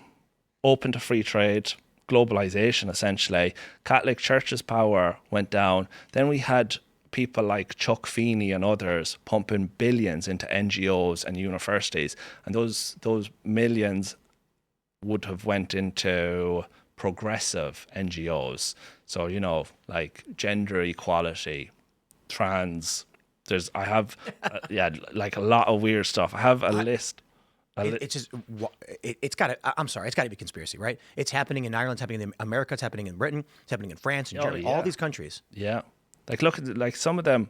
open to free trade, globalization essentially. Catholic Church's power went down. Then we had people like Chuck Feeney and others pumping billions into NGOs and universities, and those millions would have went into progressive NGOs. So like gender equality, trans. I have like a lot of weird stuff. I have a list. It's just, it's got to, I'm sorry, it's got to be conspiracy, right? It's happening in Ireland, it's happening in America, it's happening in Britain, it's happening in France and Germany, all these countries. Yeah. Like look at like some of them,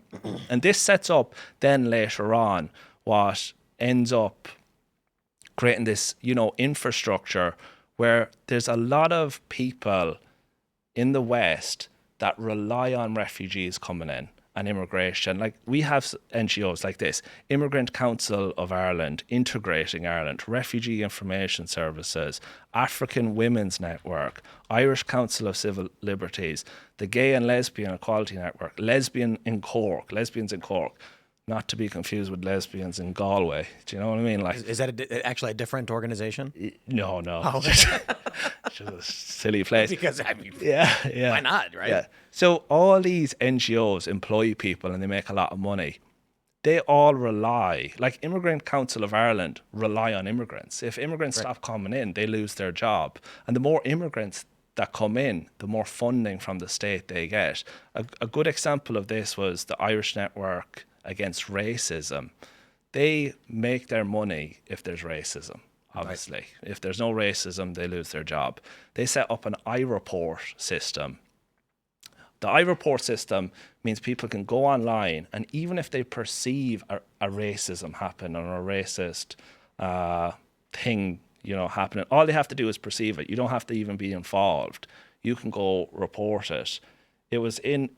and this sets up then later on what ends up creating this, infrastructure where there's a lot of people in the West that rely on refugees coming in and immigration. Like we have NGOs like this, Immigrant Council of Ireland, Integrating Ireland, Refugee Information Services, African Women's Network, Irish Council of Civil Liberties, the Gay and Lesbian Equality Network, Lesbians in Cork, not to be confused with lesbians in Galway. Do you know what I mean? Like, is that actually a different organization? No. Oh. It's just a silly place. Because I mean, yeah. why not, right? Yeah. So all these NGOs employ people and they make a lot of money. They all rely, like Immigrant Council of Ireland, rely on immigrants. If immigrants stop coming in, they lose their job. And the more immigrants that come in, the more funding from the state they get. A good example of this was the Irish Network Against Racism. They make their money if there's racism, obviously. Right. If there's no racism, they lose their job. They set up an iReport system. The iReport system means people can go online, and even if they perceive a racism happen or a racist thing happening, all they have to do is perceive it. You don't have to even be involved. You can go report it. It was in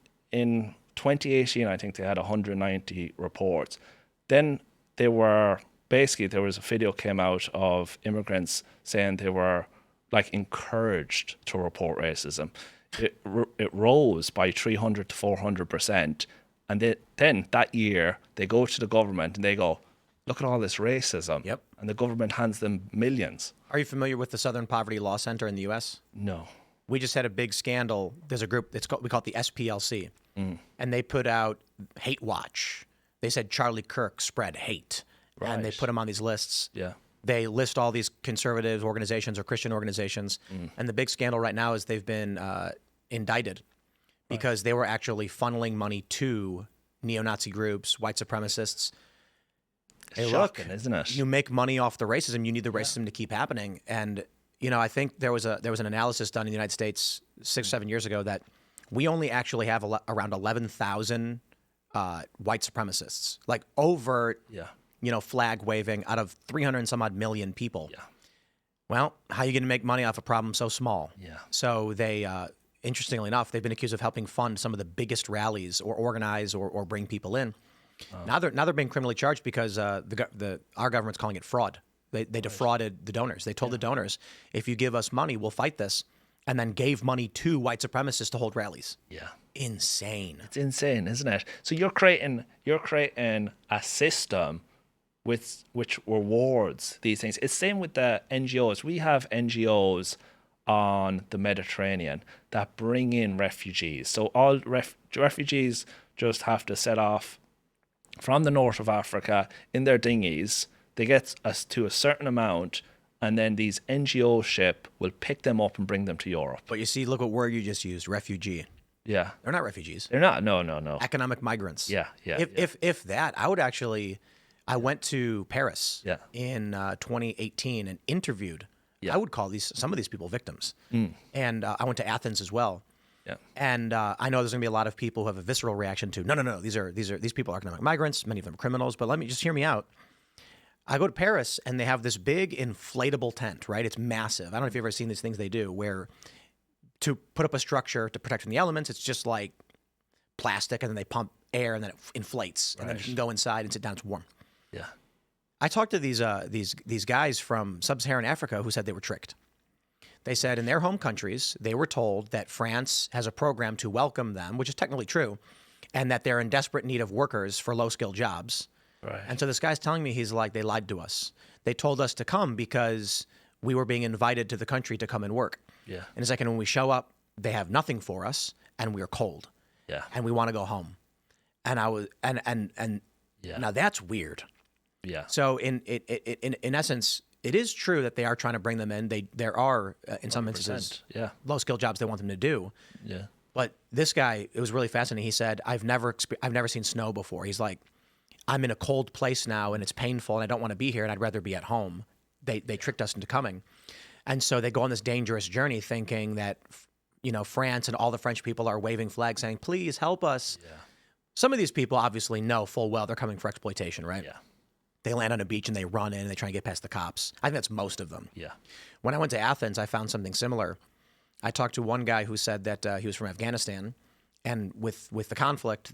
2018, I think they had 190 reports. Then there was a video came out of immigrants saying they were like encouraged to report racism. It rose by 300 to 400%. And then that year they go to the government and they go, look at all this racism. Yep. And the government hands them millions. Are you familiar with the Southern Poverty Law Center in the U.S.? No. We just had a big scandal. There's a group, we call it the SPLC. And they put out Hate Watch. They said Charlie Kirk spread hate. Right. And they put him on these lists. Yeah. They list all these conservative organizations or Christian organizations. And the big scandal right now is they've been indicted because they were actually funneling money to neo-Nazi groups, white supremacists. Hey, shocking, look, isn't it? You make money off the racism. You need the racism to keep happening. And I think there was an analysis done in the United States 6 or 7 years ago that we only actually have around 11,000 white supremacists, like overt, flag waving out of 300 and some odd million people. Yeah. Well, how are you going to make money off a problem so small? Yeah. So they, interestingly enough, they've been accused of helping fund some of the biggest rallies or organize or bring people in. Oh. Now they're being criminally charged because our government's calling it fraud. They defrauded the donors. They told the donors, if you give us money, we'll fight this, and then gave money to white supremacists to hold rallies. Yeah. Insane. It's insane, isn't it? So you're creating a system which rewards these things. It's same with the NGOs. We have NGOs on the Mediterranean that bring in refugees. So all refugees just have to set off from the north of Africa in their dinghies. They get us to a certain amount, and then these NGO ship will pick them up and bring them to Europe. But you see, look what word you just used, refugee. Yeah. They're not refugees. They're not. No. Economic migrants. Yeah. If that, I went to Paris in 2018 and interviewed. I would call some of these people victims. And I went to Athens as well. Yeah. And I know there's going to be a lot of people who have a visceral reaction to, no, these people are economic migrants, many of them are criminals, but let me just hear me out. I go to Paris and they have this big inflatable tent, right? It's massive. I don't know if you've ever seen these things they do where to put up a structure to protect from the elements, it's just like plastic and then they pump air and then it inflates and then you can go inside and sit down, it's warm. Yeah. I talked to these guys from sub-Saharan Africa who said they were tricked. They said in their home countries, they were told that France has a program to welcome them, which is technically true, and that they're in desperate need of workers for low-skilled jobs. Right. And so this guy's telling me, he's like, they lied to us. They told us to come because we were being invited to the country to come and work. Yeah. And it's like, and when we show up, they have nothing for us, and we are cold. Yeah. And we want to go home. And I was, and now that's weird. Yeah. So in essence, it is true that they are trying to bring them in. There are in some 100%. instances Yeah. low-skilled jobs they want them to do. Yeah. But this guy, it was really fascinating. He said, I've never seen snow before. He's like, I'm in a cold place now and it's painful and I don't want to be here and I'd rather be at home. They tricked us into coming. And so they go on this dangerous journey thinking that, France and all the French people are waving flags saying, please help us. Yeah. Some of these people obviously know full well they're coming for exploitation, right? Yeah. They land on a beach and they run in and they try and get past the cops. I think that's most of them. Yeah. When I went to Athens, I found something similar. I talked to one guy who said that he was from Afghanistan, and with the conflict,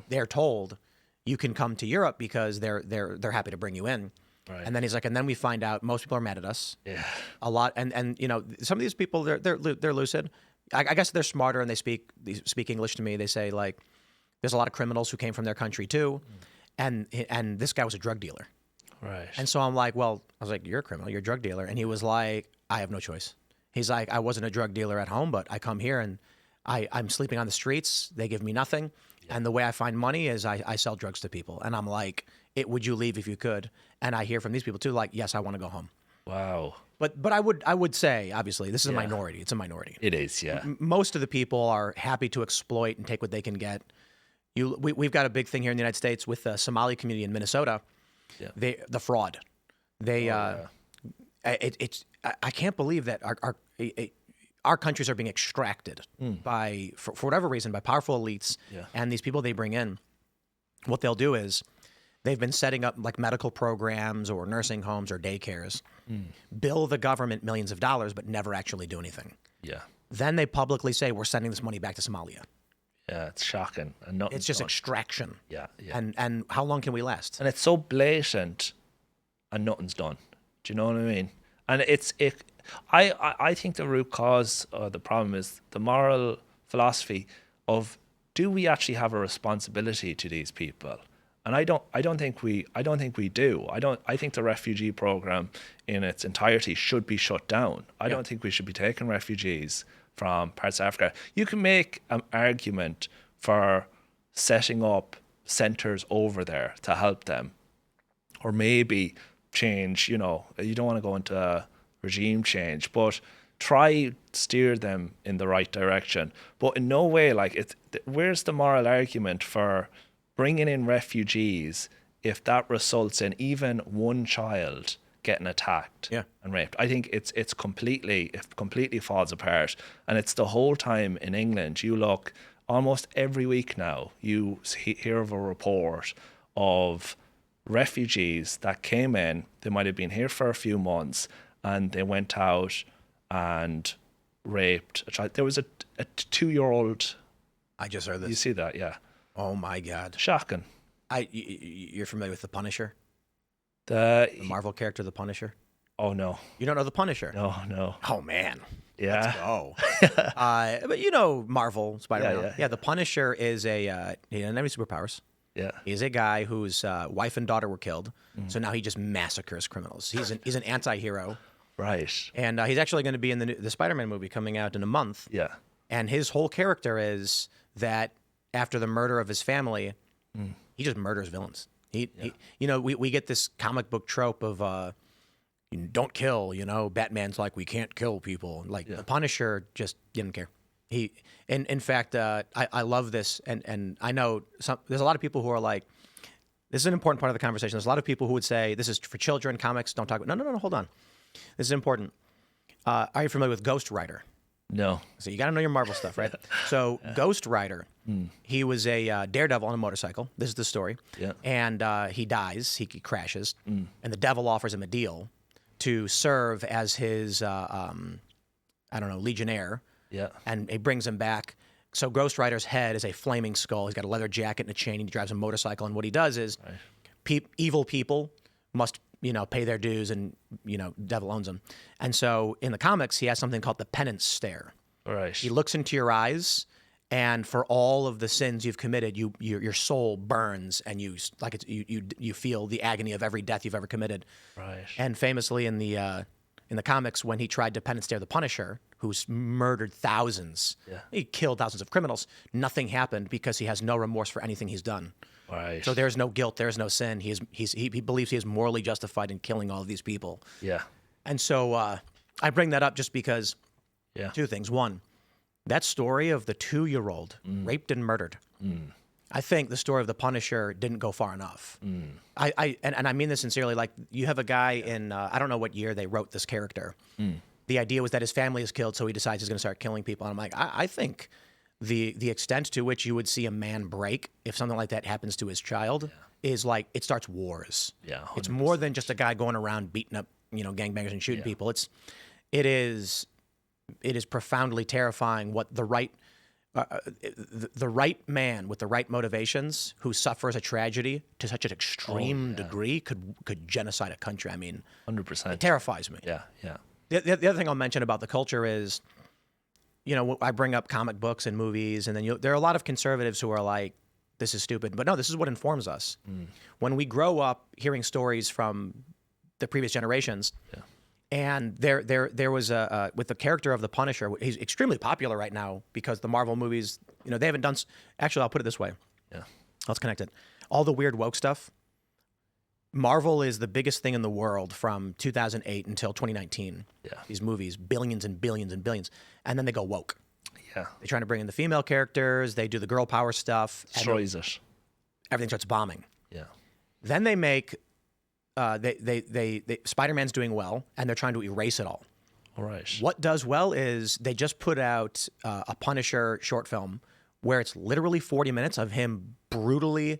they're told you can come to Europe because they're happy to bring you in. Right. And then he's like, and then we find out most people are mad at us. Yeah. A lot, and some of these people they're lucid. I guess they're smarter and they speak English to me. They say like, there's a lot of criminals who came from their country too, and this guy was a drug dealer. Right. And so I'm like, well, I was like, you're a criminal, you're a drug dealer. And he was like, I have no choice. He's like, I wasn't a drug dealer at home, but I come here and I'm sleeping on the streets. They give me nothing. Yeah. And the way I find money is I sell drugs to people. And I'm like, would you leave if you could? And I hear from these people too, like, yes, I want to go home. Wow. But I would say, obviously, this is a minority. It's a minority. It is, yeah. Most of the people are happy to exploit and take what they can get. We've got a big thing here in the United States with the Somali community in Minnesota. Yeah. The fraud. I can't believe that our countries are being extracted by, for whatever reason, by powerful elites and these people they bring in. What they'll do is they've been setting up like medical programs or nursing homes or daycares, bill the government millions of dollars, but never actually do anything. Yeah. Then they publicly say, we're sending this money back to Somalia. Yeah, it's shocking. And it's just extraction. Yeah. And how long can we last? And it's so blatant and nothing's done. Do you know what I mean? And I think the root cause or the problem is the moral philosophy of, do we actually have a responsibility to these people? And I don't think we do. I think the refugee program in its entirety should be shut down. I don't think we should be taking refugees from parts of Africa. You can make an argument for setting up centers over there to help them, or maybe change, you don't want to go into regime change, but try steer them in the right direction. But in no way, where's the moral argument for bringing in refugees if that results in even one child getting attacked and raped? I think it completely falls apart. And it's the whole time in England. You look almost every week now, you hear of a report of refugees that came in. They might have been here for a few months and they went out and raped a child. There was a 2-year-old. I just heard this. You see that, yeah. Oh my God. Shocking. You're familiar with The Punisher? The Marvel character, The Punisher? Oh, no. You don't know The Punisher? No. Oh, man. Yeah. Let's go. But Marvel, Spider-Man. Yeah, The Punisher is he doesn't have any superpowers. Yeah. He's a guy whose wife and daughter were killed. So now he just massacres criminals. He's an anti-hero. Right. And he's actually going to be in the Spider-Man movie coming out in a month. Yeah. And his whole character is that after the murder of his family, he just murders villains. He you know, we get this comic book trope of don't kill, you know, Batman's like, we can't kill people. Like the Punisher just didn't care. In fact, I love this, and I know there's a lot of people who are like, this is an important part of the conversation. There's a lot of people who would say, this is for children, comics, don't talk about, no, hold on. This is important. Are you familiar with Ghost Rider? No. So you got to know your Marvel stuff, right? So Ghost Rider, he was a daredevil on a motorcycle. This is the story. Yeah. And he dies, he crashes, and the devil offers him a deal to serve as his, legionnaire. Yeah. And he brings him back. So Ghost Rider's head is a flaming skull. He's got a leather jacket and a chain. He drives a motorcycle. And what he does is evil people must, pay their dues, and, devil owns them. And so in the comics, he has something called the penance stare. Right. He looks into your eyes, and for all of the sins you've committed, your soul burns, and you feel the agony of every death you've ever committed. Right. And famously in the comics, when he tried to penance stare the Punisher, who's murdered thousands, he killed thousands of criminals, nothing happened because he has no remorse for anything he's done. Right. So there's no guilt, there's no sin. He believes he is morally justified in killing all of these people. Yeah. And so I bring that up just because two things. One, that story of the 2-year-old raped and murdered. I think the story of the Punisher didn't go far enough. And I mean this sincerely. Like, you have a guy in, I don't know what year they wrote this character. The idea was that his family is killed, so he decides he's going to start killing people. And I'm like, I think the extent to which you would see a man break if something like that happens to his child is like, it starts wars. Yeah. 100%. It's more than just a guy going around beating up, gangbangers and shooting people. It is profoundly terrifying what the right man with the right motivations who suffers a tragedy to such an extreme degree could genocide a country. I mean, 100%. It terrifies me. Yeah. Yeah. The other thing I'll mention about the culture is, I bring up comic books and movies, and then there are a lot of conservatives who are like, this is stupid. But no, this is what informs us. When we grow up hearing stories from the previous generations, and there was with the character of the Punisher, he's extremely popular right now because the Marvel movies, they haven't done. Actually, I'll put it this way. Yeah. Let's connect it. All the weird woke stuff. Marvel is the biggest thing in the world from 2008 until 2019. Yeah. These movies, billions and billions and billions. And then they go woke. Yeah. They're trying to bring in the female characters. They do the girl power stuff. Destroys it. Everything starts bombing. Yeah. Then they make, Spider-Man's doing well, and they're trying to erase it all. All right. What does well is they just put out a Punisher short film where it's literally 40 minutes of him brutally,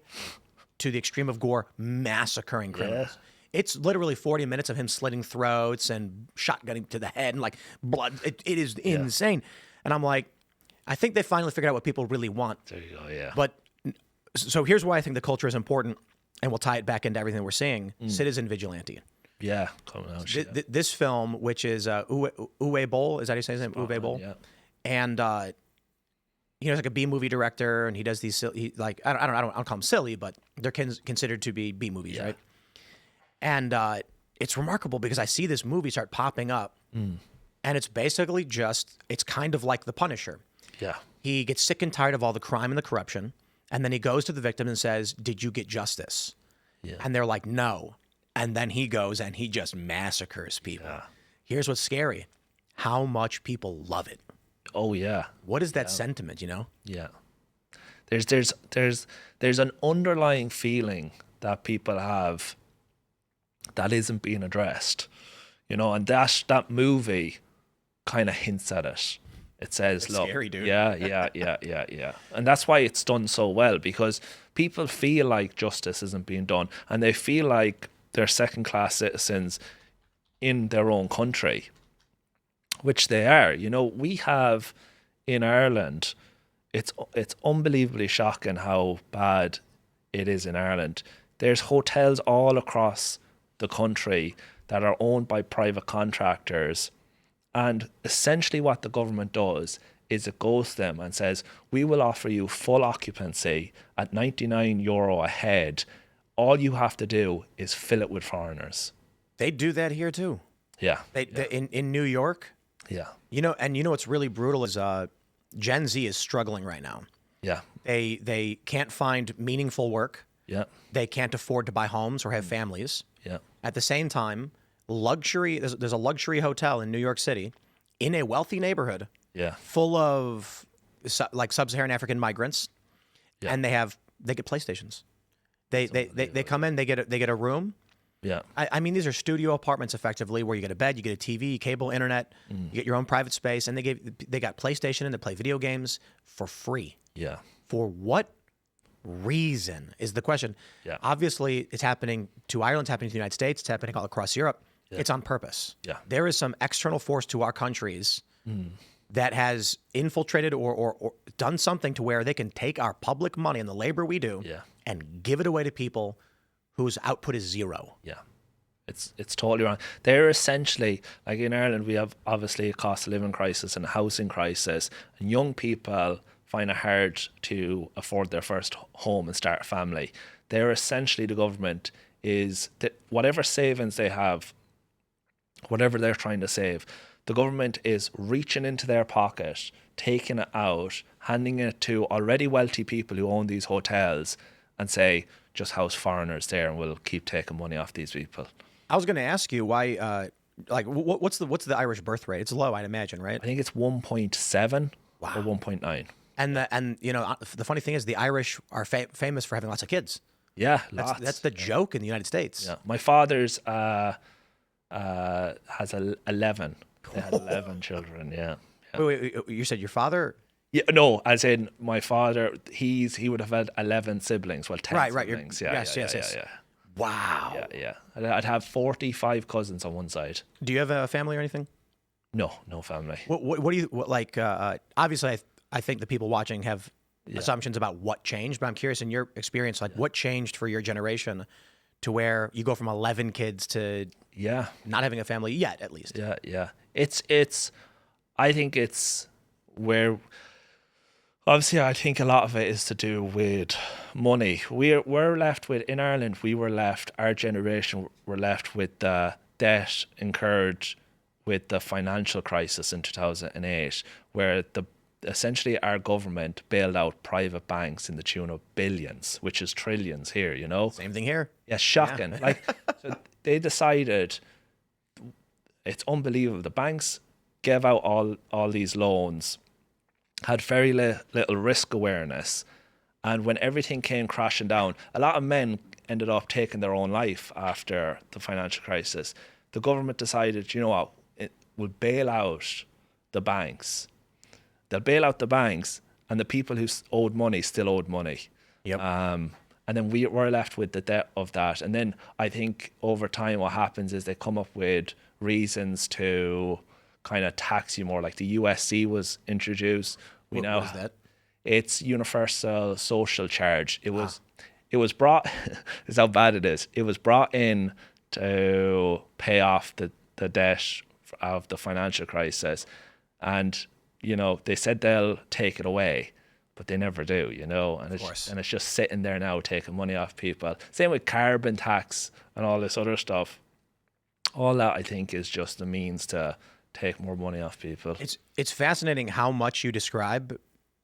to the extreme of gore, massacring criminals. It's literally 40 minutes of him slitting throats and shotgunning to the head and like blood. It is insane. And I'm like, I think they finally figured out what people really want. There you go, yeah. But so here's why I think the culture is important, and we'll tie it back into everything we're seeing. Citizen vigilante. Yeah, coming out. This film, which is Uwe Boll, is that how you say his name? Uwe Boll. Yeah. And he's like a B movie director, and he does these I don't call them silly, but they're considered to be B movies, right? And it's remarkable because I see this movie start popping up, and it's basically it's kind of like The Punisher. Yeah. He gets sick and tired of all the crime and the corruption, and then he goes to the victim and says, "Did you get justice?" Yeah. And they're like, "No." And then he goes and he just massacres people. Yeah. Here's what's scary: how much people love it. Oh yeah. What is that sentiment? Yeah. There's an underlying feeling that people have that isn't being addressed, and that movie kind of hints at it. It says, it's look, scary, dude. Yeah. And that's why it's done so well, because people feel like justice isn't being done, and they feel like they're second-class citizens in their own country, which they are. We have in Ireland, it's unbelievably shocking how bad it is in Ireland. There's hotels all across the country that are owned by private contractors, and essentially what the government does is it goes to them and says, we will offer you full occupancy at €99 a head. All you have to do is fill it with foreigners. They do that here too. Yeah. In New York. Yeah. And what's really brutal is Gen Z is struggling right now. Yeah. They can't find meaningful work. Yeah. They can't afford to buy homes or have families. Yeah. At the same time, luxury. There's a luxury hotel in New York City, in a wealthy neighborhood, Yeah. full of like sub-Saharan African migrants, Yeah. and they get PlayStations. They come in, they get a room. Yeah. I mean, these are studio apartments effectively, where you get a bed, you get a TV, cable, internet, you get your own private space, and they got PlayStation and they play video games for free. Yeah. For what reason is the question? Yeah. Obviously, it's happening to Ireland, it's happening to the United States, it's happening all across Europe. Yeah. It's on purpose. Yeah. There is some external force to our countries that has infiltrated or done something to where they can take our public money and the labor we do Yeah. and give it away to people whose output is zero. Yeah. It's totally wrong. They're essentially, like in Ireland, we have obviously a cost of living crisis and a housing crisis, and young people find it hard to afford their first home and start a family. They're essentially, the government is that whatever savings they have, whatever they're trying to save, the government is reaching into their pocket, taking it out, handing it to already wealthy people who own these hotels, and say, just house foreigners there and we'll keep taking money off these people. I was going to ask you why, what's the Irish birth rate? It's low, I'd imagine, right? I think it's 1.7 or 1.9. And you know, the funny thing is, the Irish are famous for having lots of kids. Yeah, That's the joke in the United States. Yeah, my father's has 11. They had 11 children. Yeah. Wait, you said your father? Yeah, no, as in my father, he would have had 11 siblings. Well, 10 Right. siblings. Yes. Yeah. Wow. Yeah. I'd have 45 cousins on one side. Do you have a family or anything? No family. What do you like? Obviously, I think the people watching have assumptions about what changed, but I'm curious in your experience, like what changed for your generation to where you go from 11 kids to not having a family yet, at least. Yeah. It's. I think it's where. Obviously, I think a lot of it is to do with money. We're left with, in Ireland, our generation were left with the debt incurred with the financial crisis in 2008, where essentially our government bailed out private banks in the tune of billions, which is trillions here, you know? Same thing here. Yeah, shocking. Yeah. So they decided, it's unbelievable. The banks gave out all these loans, had very little risk awareness, and when everything came crashing down, a lot of men ended up taking their own life after the financial crisis. The government decided, you know what, it will bail out the banks. They'll bail out the banks, and the people who owed money still owed money. Yep. And then we were left with the debt of that. And then I think over time what happens is they come up with reasons to kind of tax you more. Like the USC was introduced. What is that? It's universal social charge. It was brought. Is how bad it is. It was brought in to pay off the debt of the financial crisis, and you know they said they'll take it away, but they never do. You know, and it's just sitting there now taking money off people. Same with carbon tax and all this other stuff. All that I think is just a means to take more money off people. It's fascinating how much you describe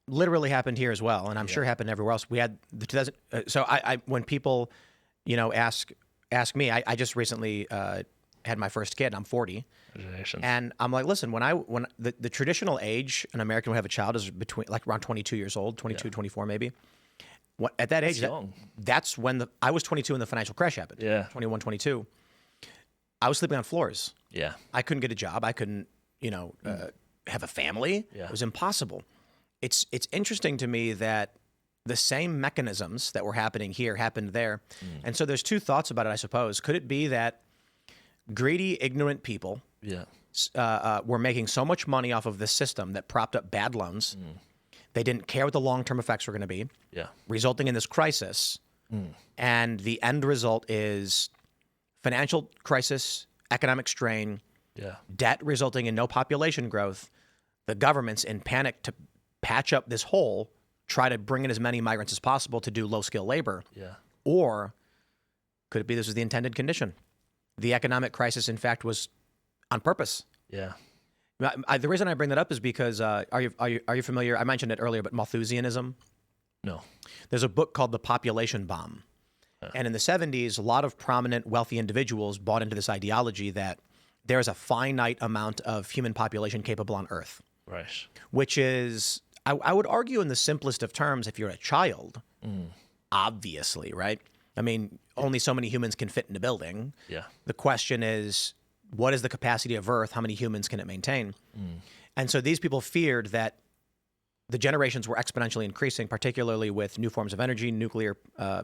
literally happened here as well, and I'm sure happened everywhere else. We had the 2000. So I when people, you know, ask me, I just recently had my first kid. I'm 40, and I'm like, listen, when the traditional age an American would have a child is between like around 22 years old, 22, 24 maybe. At that age, that's when I was 22 when the financial crash happened. Yeah, 21, 22. I was sleeping on floors. Yeah. I couldn't get a job. I couldn't, have a family. Yeah. It was impossible. It's interesting to me that the same mechanisms that were happening here happened there. And so there's two thoughts about it, I suppose. Could it be that greedy, ignorant people were making so much money off of this system that propped up bad loans? They didn't care what the long-term effects were going to be, resulting in this crisis. And the end result is financial crisis, economic strain, debt resulting in no population growth. The government's in panic to patch up this hole, try to bring in as many migrants as possible to do low-skill labor. Or could it be this was the intended condition? The economic crisis, in fact, was on purpose. The reason I bring that up is because are you familiar? I mentioned it earlier, but Malthusianism. No. There's a book called The Population Bomb. And in the 70s, a lot of prominent wealthy individuals bought into this ideology that there's a finite amount of human population capable on Earth. Right. Which is, I would argue in the simplest of terms, if you're a child, obviously, right? I mean, only so many humans can fit in a building. Yeah. The question is, what is the capacity of Earth? How many humans can it maintain? And so these people feared that the generations were exponentially increasing, particularly with new forms of energy, nuclear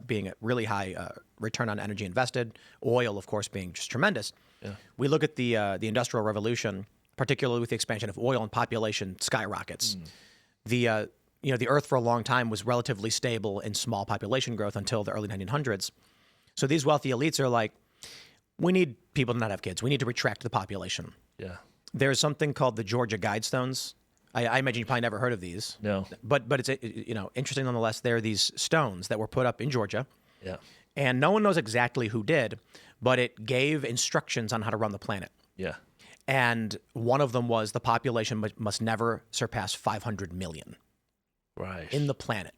being a really high return on energy invested, oil, of course, being just tremendous. Yeah. We look at the Industrial Revolution, particularly with the expansion of oil and population skyrockets. The Earth for a long time was relatively stable in small population growth until the early 1900s. So these wealthy elites are like, we need people to not have kids. We need to retract the population. Yeah. There's something called the Georgia Guidestones. I imagine you probably never heard of these. No. But it's interesting nonetheless. There are these stones that were put up in Georgia. Yeah. And no one knows exactly who did, but it gave instructions on how to run the planet. Yeah. And one of them was the population must never surpass 500 million. Right. On the planet.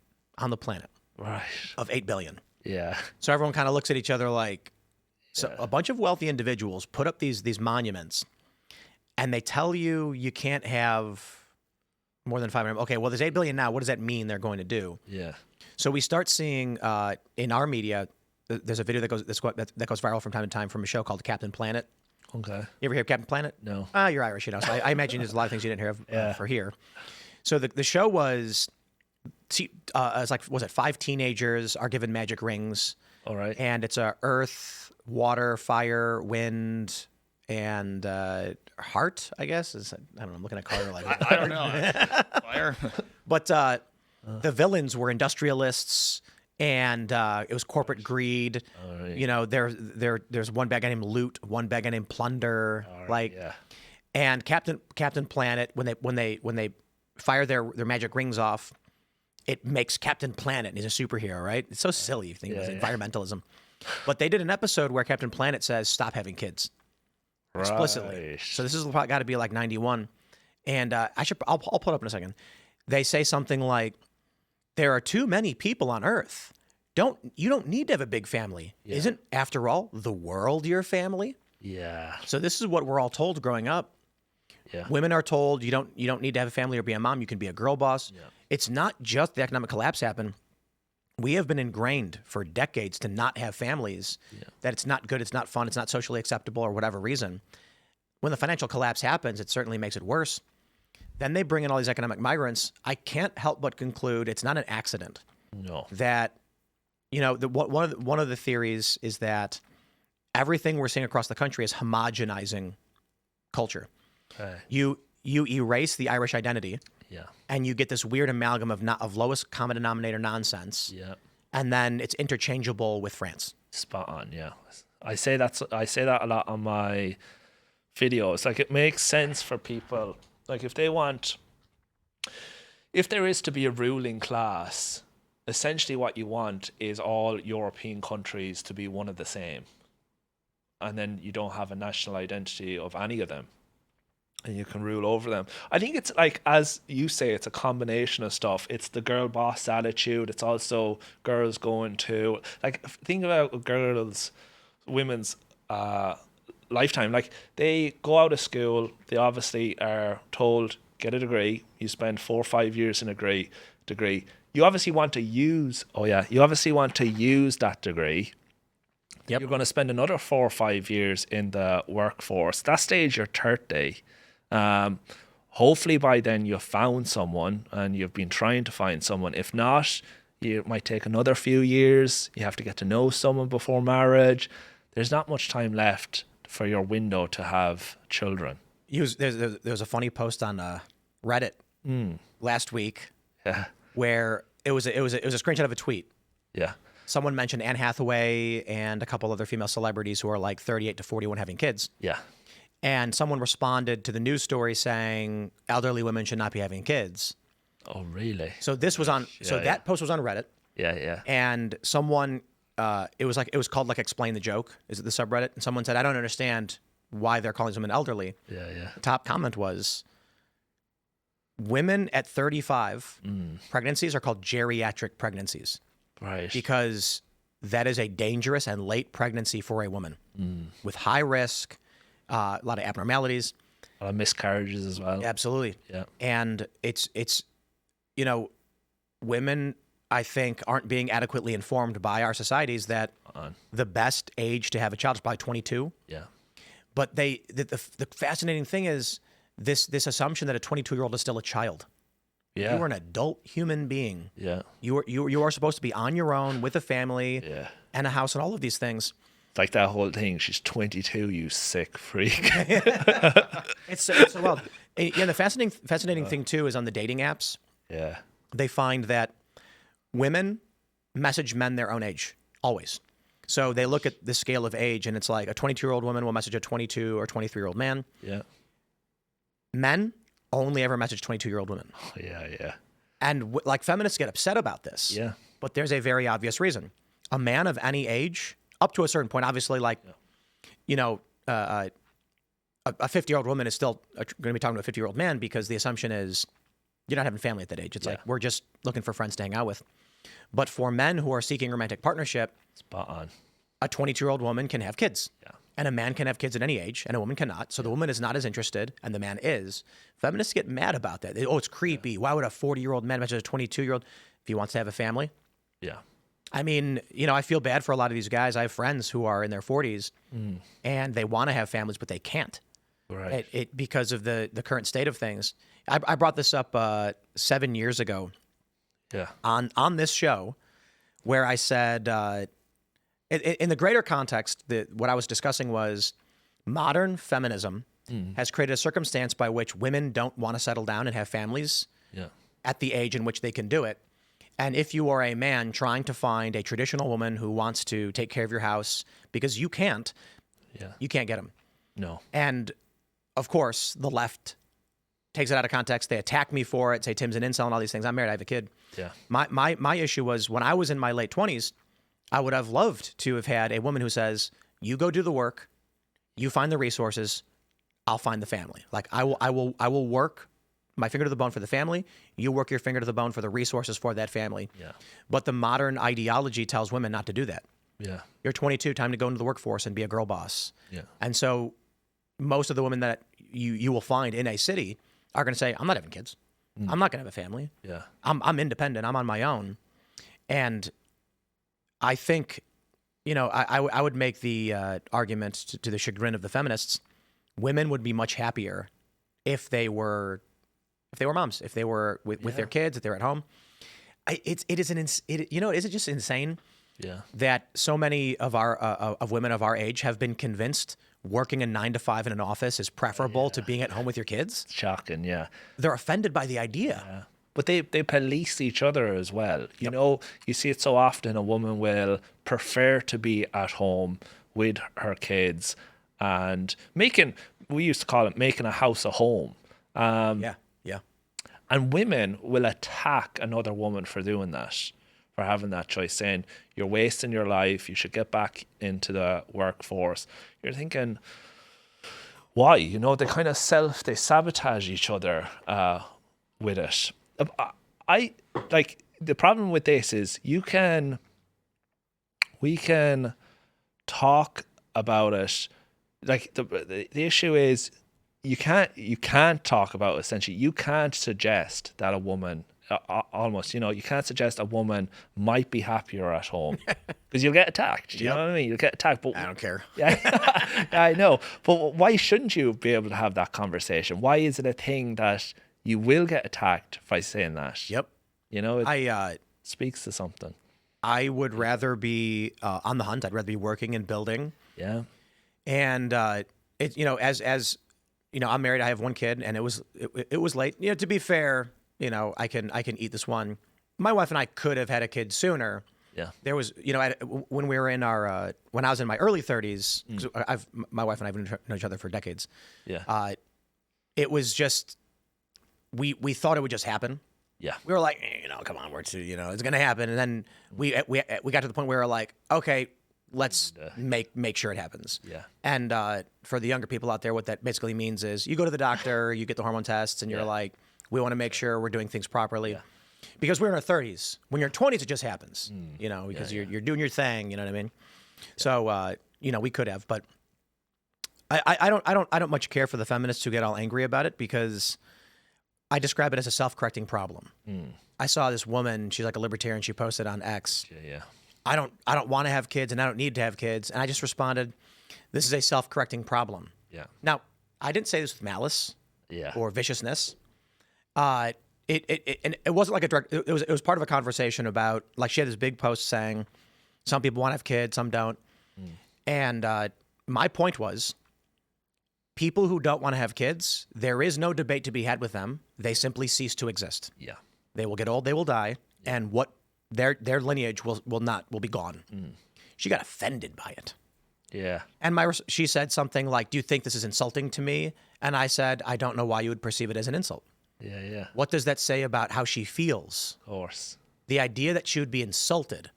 Right. Of 8 billion. Yeah. So everyone kind of looks at each other like, so a bunch of wealthy individuals put up these monuments, and they tell you can't have more than 500. Okay, well, there's 8 billion now. What does that mean they're going to do? Yeah. So we start seeing in our media, there's a video that goes viral from time to time from a show called Captain Planet. Okay. You ever hear of Captain Planet? No. You're Irish, so I imagine there's a lot of things you didn't hear of for here. So the show was, it's like, was it 5 teenagers are given magic rings? All right. And it's earth, water, fire, wind, and heart, I guess. I don't know. I'm looking at Carter like I don't know. Fire. But the villains were industrialists, and it was corporate greed. Right. You know, there's one bad guy named Loot, one bad guy named Plunder. And Captain Planet, when they fire their magic rings off, it makes Captain Planet, and he's a superhero, right? It's so silly. You think it's environmentalism. But they did an episode where Captain Planet says, "Stop having kids." Explicitly. Right. So this is got to be like 91. And I'll pull it up in a second. They say something like, there are too many people on Earth. You don't need to have a big family. Yeah. Isn't, after all, the world your family? Yeah. So this is what we're all told growing up. Yeah. Women are told you don't need to have a family or be a mom. You can be a girl boss. Yeah. It's not just the economic collapse happened. We have been ingrained for decades to not have families, that it's not good, it's not fun, it's not socially acceptable, or whatever reason. When the financial collapse happens, it certainly makes it worse. Then they bring in all these economic migrants. I can't help but conclude it's not an accident. No. That, one of the theories is that everything we're seeing across the country is homogenizing culture. Okay. You erase the Irish identity. Yeah. And you get this weird amalgam of lowest common denominator nonsense. Yeah. And then it's interchangeable with France. Spot on. Yeah. I say that a lot on my videos. Like, it makes sense for people. Like, if there is to be a ruling class, essentially what you want is all European countries to be one of the same. And then you don't have a national identity of any of them. And you can rule over them. I think it's like, as you say, it's a combination of stuff. It's the girl boss attitude. It's also girls going to, like, think about women's lifetime. Like, they go out of school. They obviously are told, get a degree. You spend 4 or 5 years in a degree. You obviously want to use that degree. Yep. You're going to spend another 4 or 5 years in the workforce. That stage, you're 30. Hopefully by then you've found someone and you've been trying to find someone. If not, it might take another few years. You have to get to know someone before marriage. There's not much time left for your window to have children. There was a funny post on Reddit last week where it was a screenshot of a tweet. Yeah. Someone mentioned Anne Hathaway and a couple other female celebrities who are like 38 to 41 having kids. Yeah. And someone responded to the news story saying elderly women should not be having kids. Oh, really? So this was on. That post was on Reddit. Yeah, yeah. And someone, it was called like "Explain the Joke." Is it the subreddit? And someone said, "I don't understand why they're calling someone elderly." Yeah, yeah. The top comment was, women at 35, pregnancies are called geriatric pregnancies Right. because that is a dangerous and late pregnancy for a woman with high risk, a lot of abnormalities. A lot of miscarriages as well. Absolutely. Yeah. And it's women, I think, aren't being adequately informed by our societies that the best age to have a child is probably 22. Yeah. But the fascinating thing is this assumption that a 22-year-old is still a child. Yeah. You are an adult human being. Yeah. You are supposed to be on your own with a family and a house and all of these things. It's like that whole thing. She's 22, you sick freak. It's so wild. Yeah, the fascinating thing too is on the dating apps. Yeah. They find that women message men their own age always. So they look at the scale of age, and it's like a 22-year-old woman will message a 22 or 23-year-old man. Yeah. Men only ever message 22-year-old women. Yeah. And like feminists get upset about this. Yeah. But there's a very obvious reason. A man of any age, up to a certain point, obviously, like, a 50-year-old woman is still going to be talking to a 50-year-old man because the assumption is you're not having family at that age. It's like we're just looking for friends to hang out with. But for men who are seeking romantic partnership, Spot on. a 22-year-old woman can have kids. Yeah. And a man can have kids at any age, and a woman cannot. So the woman is not as interested, and the man is. Feminists get mad about that. It's creepy. Why would a 40-year-old man message a 22-year-old if he wants to have a family? Yeah. I mean, I feel bad for a lot of these guys. I have friends who are in their 40s, and they want to have families, but they can't. Right. Because of the current state of things. I brought this up 7 years ago Yeah. on this show, where I said, in the greater context, what I was discussing was modern feminism has created a circumstance by which women don't want to settle down and have families at the age in which they can do it. And if you are a man trying to find a traditional woman who wants to take care of your house because you can't get them. No. And of course, the left takes it out of context. They attack me for it, say Tim's an incel and all these things. I'm married, I have a kid. Yeah. My issue was when I was in my late 20s, I would have loved to have had a woman who says, you go do the work, you find the resources, I'll find the family. Like I will work my finger to the bone for the family, you work your finger to the bone for the resources for that family. Yeah. But the modern ideology tells women not to do that. Yeah. You're 22, time to go into the workforce and be a girl boss. Yeah. And so most of the women that you will find in a city are going to say, I'm not having kids. I'm not going to have a family. Yeah. I'm independent. I'm on my own. And I think, I would make the argument to the chagrin of the feminists, women would be much happier if they were moms, if they were with their kids, if they're at home. Is it just insane that so many of our of women of our age have been convinced working a 9 to 5 in an office is preferable to being at home with your kids? Shocking, yeah. They're offended by the idea. Yeah. But they police each other as well. You know, you see it so often. A woman will prefer to be at home with her kids and we used to call it making a house a home. Yeah. And women will attack another woman for doing that, for having that choice, saying, you're wasting your life, you should get back into the workforce. You're thinking, why? They kind of they sabotage each other with it. The problem with this is we can talk about it. Like the issue is you can't talk about it, essentially. You can't suggest that a woman you can't suggest a woman might be happier at home because you'll get attacked. You know what I mean? You'll get attacked. But I don't care. Yeah, I know. But why shouldn't you be able to have that conversation? Why is it a thing that you will get attacked by saying that? Yep. It speaks to something. I would rather be on the hunt. I'd rather be working and building. Yeah. And I'm married. I have one kid, and it was late. To be fair, I can eat this one. My wife and I could have had a kid sooner. Yeah. There was, when we were in our when I was in my early 30s, 'cause my wife and I have known each other for decades. Yeah. It was just we thought it would just happen. Yeah. We were like, come on, it's going to happen. And then we got to the point where we were like, okay, let's make sure it happens. Yeah. And for the younger people out there, what that basically means is you go to the doctor, you get the hormone tests, and you're like, We want to make sure we're doing things properly. Because we're in our 30s. When you're 20s, it just happens, because you're doing your thing, you know what I mean? So, we could have, but I don't much care for the feminists who get all angry about it, because I describe it as a self-correcting problem. I saw this woman, she's like a libertarian, she posted on X. I don't want to have kids and I don't need to have kids. And I just responded, this is a self-correcting problem. Now, I didn't say this with malice or viciousness. It wasn't like a direct, it was part of a conversation about, like, she had this big post saying some people want to have kids, some don't. And my point was, people who don't want to have kids, there is no debate to be had with them. They simply cease to exist. They will get old, they will die, and what their lineage will be gone. She got offended by it. And she said something like, do you think this is insulting to me? And I said, I don't know why you would perceive it as an insult. What does that say about how she feels? Of course. The idea that she would be insulted.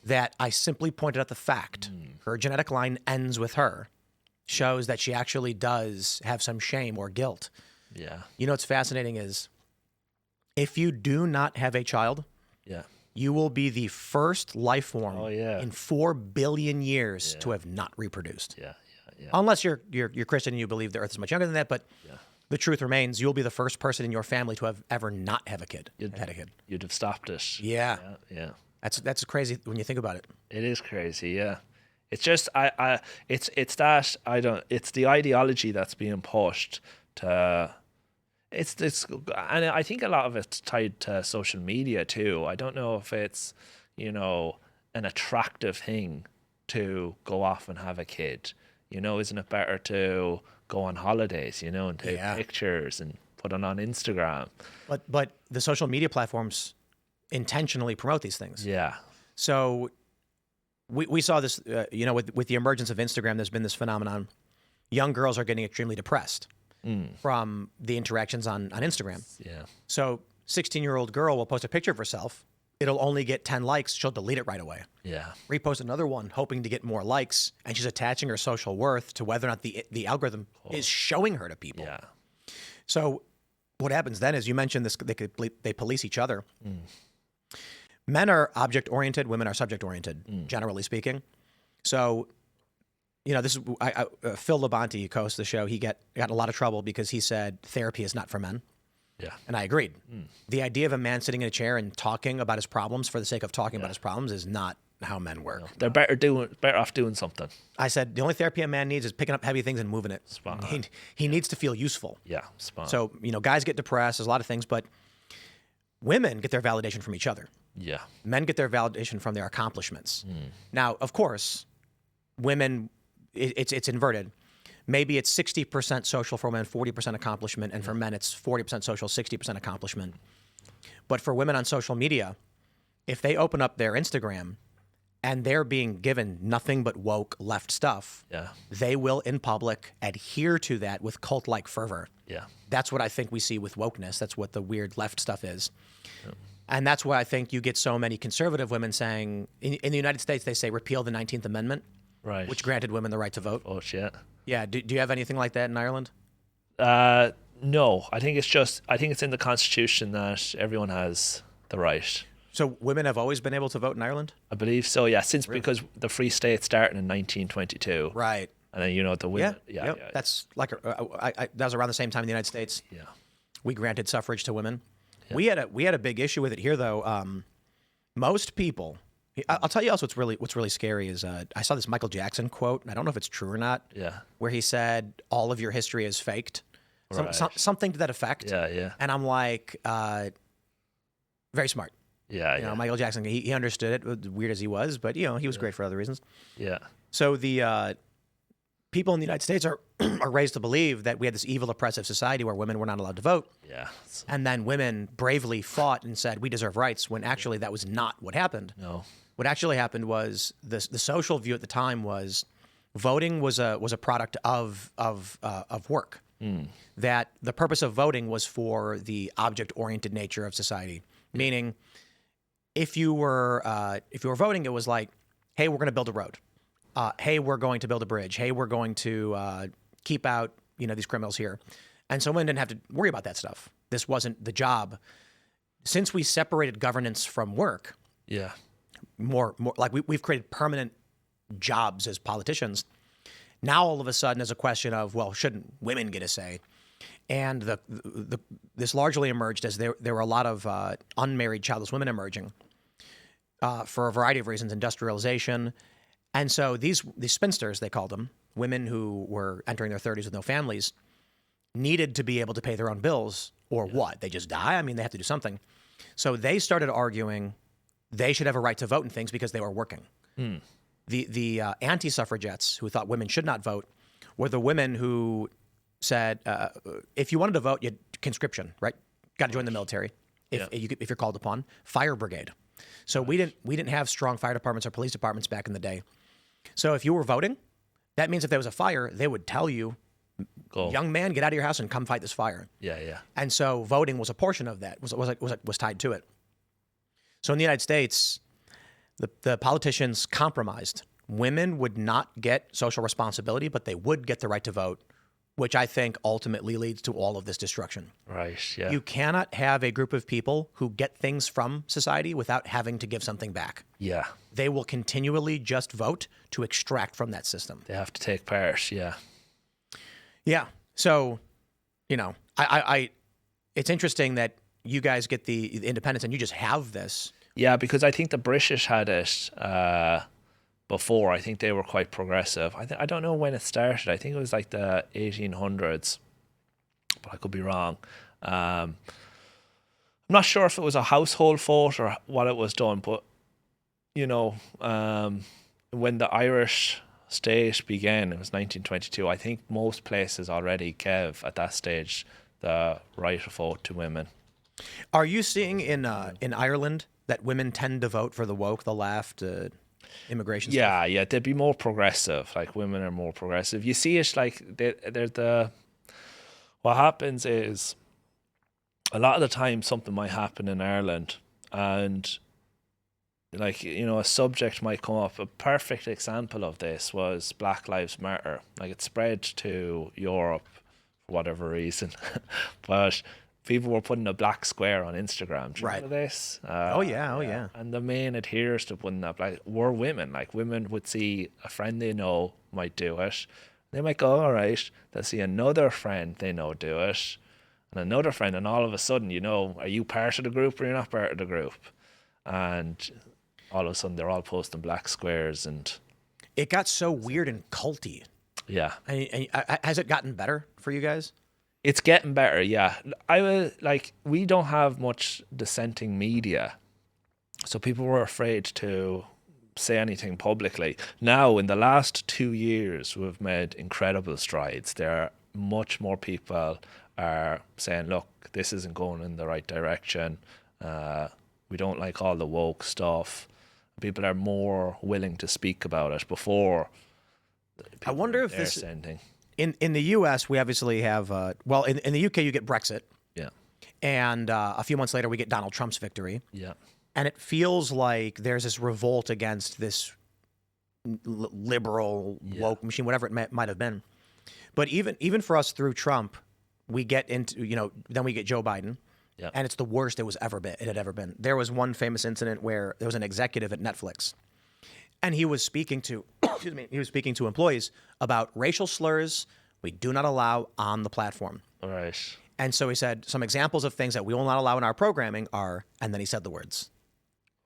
That I simply pointed out the fact her genetic line ends with her shows that she actually does have some shame or guilt. You know what's fascinating is, if you do not have a child, you will be the first life form in 4 billion years to have not reproduced. Unless you're Christian and you believe the Earth is much younger than that, but the truth remains, you'll be the first person in your family to have ever not have a kid. Had a kid. You'd have stopped it. Yeah. That's crazy when you think about it. It is crazy. Yeah. It's just it's the ideology that's being pushed to. It's and I think a lot of it's tied to social media too. I don't know if it's an attractive thing to go off and have a kid. Isn't it better to go on holidays, and take pictures and put it on Instagram? But the social media platforms intentionally promote these things. So we saw this, with the emergence of Instagram, there's been this phenomenon. Young girls are getting extremely depressed from the interactions on Instagram. So 16-year-old girl will post a picture of herself. It'll only get 10 likes. She'll delete it right away. Repost another one, hoping to get more likes. And she's attaching her social worth to whether or not the algorithm is showing her to people. So what happens then is, you mentioned this, they police each other. Men are object-oriented, women are subject-oriented, generally speaking. So, this is Phil Labonte, who hosts the show. He got in a lot of trouble because he said therapy is not for men. And I agreed. The idea of a man sitting in a chair and talking about his problems for the sake of talking about his problems is not how men work. They're better off doing something. I said the only therapy a man needs is picking up heavy things and moving it. He needs to feel useful. So, guys get depressed. There's a lot of things, but women get their validation from each other. Men get their validation from their accomplishments. Now, of course, women, it's inverted. Maybe it's 60% social for women, 40% accomplishment, and for men it's 40% social, 60% accomplishment. But for women on social media, if they open up their Instagram and they're being given nothing but woke left stuff, they will in public adhere to that with cult-like fervor. That's what I think we see with wokeness. That's what the weird left stuff is. And that's why I think you get so many conservative women saying, in the United States, they say repeal the 19th Amendment, which granted women the right to vote. Oh, shit. Yeah. Do you have anything like that in Ireland? No. I think it's in the Constitution that everyone has the right. So women have always been able to vote in Ireland? I believe so, yeah. Because the Free State started in 1922. Right. And then, the women. Yeah. That's like, that was around the same time in the United States. We granted suffrage to women. We had a big issue with it here, though. Most people, I'll tell you else what's really scary is I saw this Michael Jackson quote, and I don't know if it's true or not. Where he said all of your history is faked, something to that effect. And I'm like, very smart. Michael Jackson, he understood it, weird as he was, but he was great for other reasons. So the people in the United States are raised to believe that we had this evil, oppressive society where women were not allowed to vote. And then women bravely fought and said, we deserve rights, when actually that was not what happened. No. What actually happened was the social view at the time was voting was a product of work. That the purpose of voting was for the object-oriented nature of society. Meaning, if you were voting, it was like, hey, we're going to build a road. Hey, we're going to build a bridge. Hey, we're going to keep out these criminals here. And so women didn't have to worry about that stuff. This wasn't the job. Since we separated governance from work, Yeah. more like we've created permanent jobs as politicians. Now all of a sudden there's a question of, well, shouldn't women get a say? And this largely emerged as there were a lot of unmarried childless women emerging for a variety of reasons, industrialization. And so these spinsters, they called them, women who were entering their 30s with no families, needed to be able to pay their own bills or what? They just die? I mean, they have to do something. So they started arguing they should have a right to vote in things because they were working. The anti-suffragettes who thought women should not vote were the women who said, if you wanted to vote, you conscription, right? Got to join the military if you're called upon. Fire brigade. So we didn't have strong fire departments or police departments back in the day. So if you were voting, that means if there was a fire, they would tell you, Go. young man, get out of your house and come fight this fire. Yeah, yeah. And so voting was a portion of that, was tied to it. So in the United States, the politicians compromised. Women would not get social responsibility, but they would get the right to vote, which I think ultimately leads to all of this destruction. Right, yeah. You cannot have a group of people who get things from society without having to give something back. Yeah. They will continually just vote to extract from that system. They have to take part, yeah. Yeah. So, I it's interesting that you guys get the independence and you just have this. Yeah, because I think the British had it before. I think they were quite progressive. I don't know when it started. I think it was like the 1800s, but I could be wrong. I'm not sure if it was a household vote or what it was done, but, when the Irish state began, it was 1922. I think most places already gave, at that stage, the right of vote to women. Are you seeing in Ireland that women tend to vote for the woke, the left, immigration stuff? Yeah, they'd be more progressive. Like, women are more progressive. You see it like what happens is a lot of the time something might happen in Ireland and a subject might come up. A perfect example of this was Black Lives Matter. Like, it spread to Europe for whatever reason, but people were putting a black square on Instagram. Do you remember this? Oh yeah. And the main adherers to putting that black were women. Like, women would see a friend they know might do it. They might go, all right. They'll see another friend they know do it, and another friend, and all of a sudden, are you part of the group or you're not part of the group? And all of a sudden, they're all posting black squares, and it got so weird and culty. Yeah. Has it gotten better for you guys? It's getting better, yeah. We don't have much dissenting media, so people were afraid to say anything publicly. Now, in the last 2 years, we've made incredible strides. There are much more people are saying, look, this isn't going in the right direction. We don't like all the woke stuff. People are more willing to speak about it before. I wonder if this sending. In the U.S. we obviously have in the UK you get Brexit. Yeah. And a few months later we get Donald Trump's victory. Yeah. And it feels like there's this revolt against this liberal woke machine, whatever it might have been. But even for us through Trump, we get into then we get Joe Biden. Yeah. And it's the worst it had ever been. There was one famous incident where there was an executive at Netflix, and he was speaking to employees about racial slurs we do not allow on the platform. All right. And so he said some examples of things that we will not allow in our programming are, and then he said the words.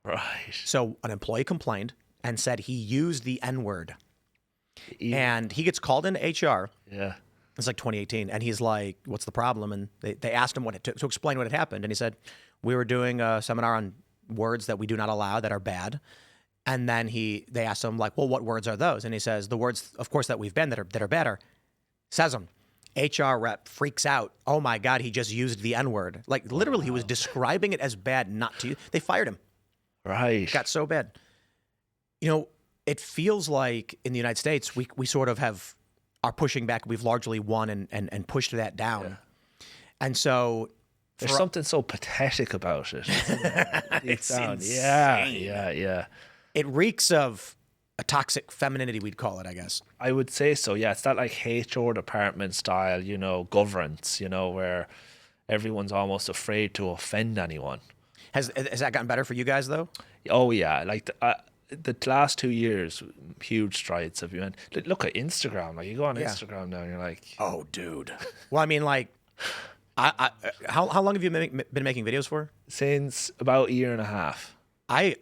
Right. So an employee complained and said he used the N-word. And he gets called into HR. Yeah. It's like 2018, and he's like, "What's the problem?" And they asked him to explain what had happened, and he said, "We were doing a seminar on words that we do not allow that are bad." And then they asked him like, "Well, what words are those?" And he says, "The words, of course, that we've been that are better." Says them. HR rep freaks out. Oh my God, he just used the N-word. Like literally, he was describing it as bad, not to use. They fired him. Right. It got so bad. It feels like in the United States we sort of are pushing back. We've largely won and pushed that down. Yeah. And so there's something so pathetic about it. It's insane. Yeah. It reeks of a toxic femininity, we'd call it, I guess. I would say so. Yeah, it's that like HR department style, governance, where everyone's almost afraid to offend anyone. Has that gotten better for you guys though? Oh yeah, like the last 2 years, huge strides have been. Look at Instagram. Like you go on Instagram now, and you're like, oh, dude. Well, I mean, like, how long have you been making videos for? since about a year and a half. I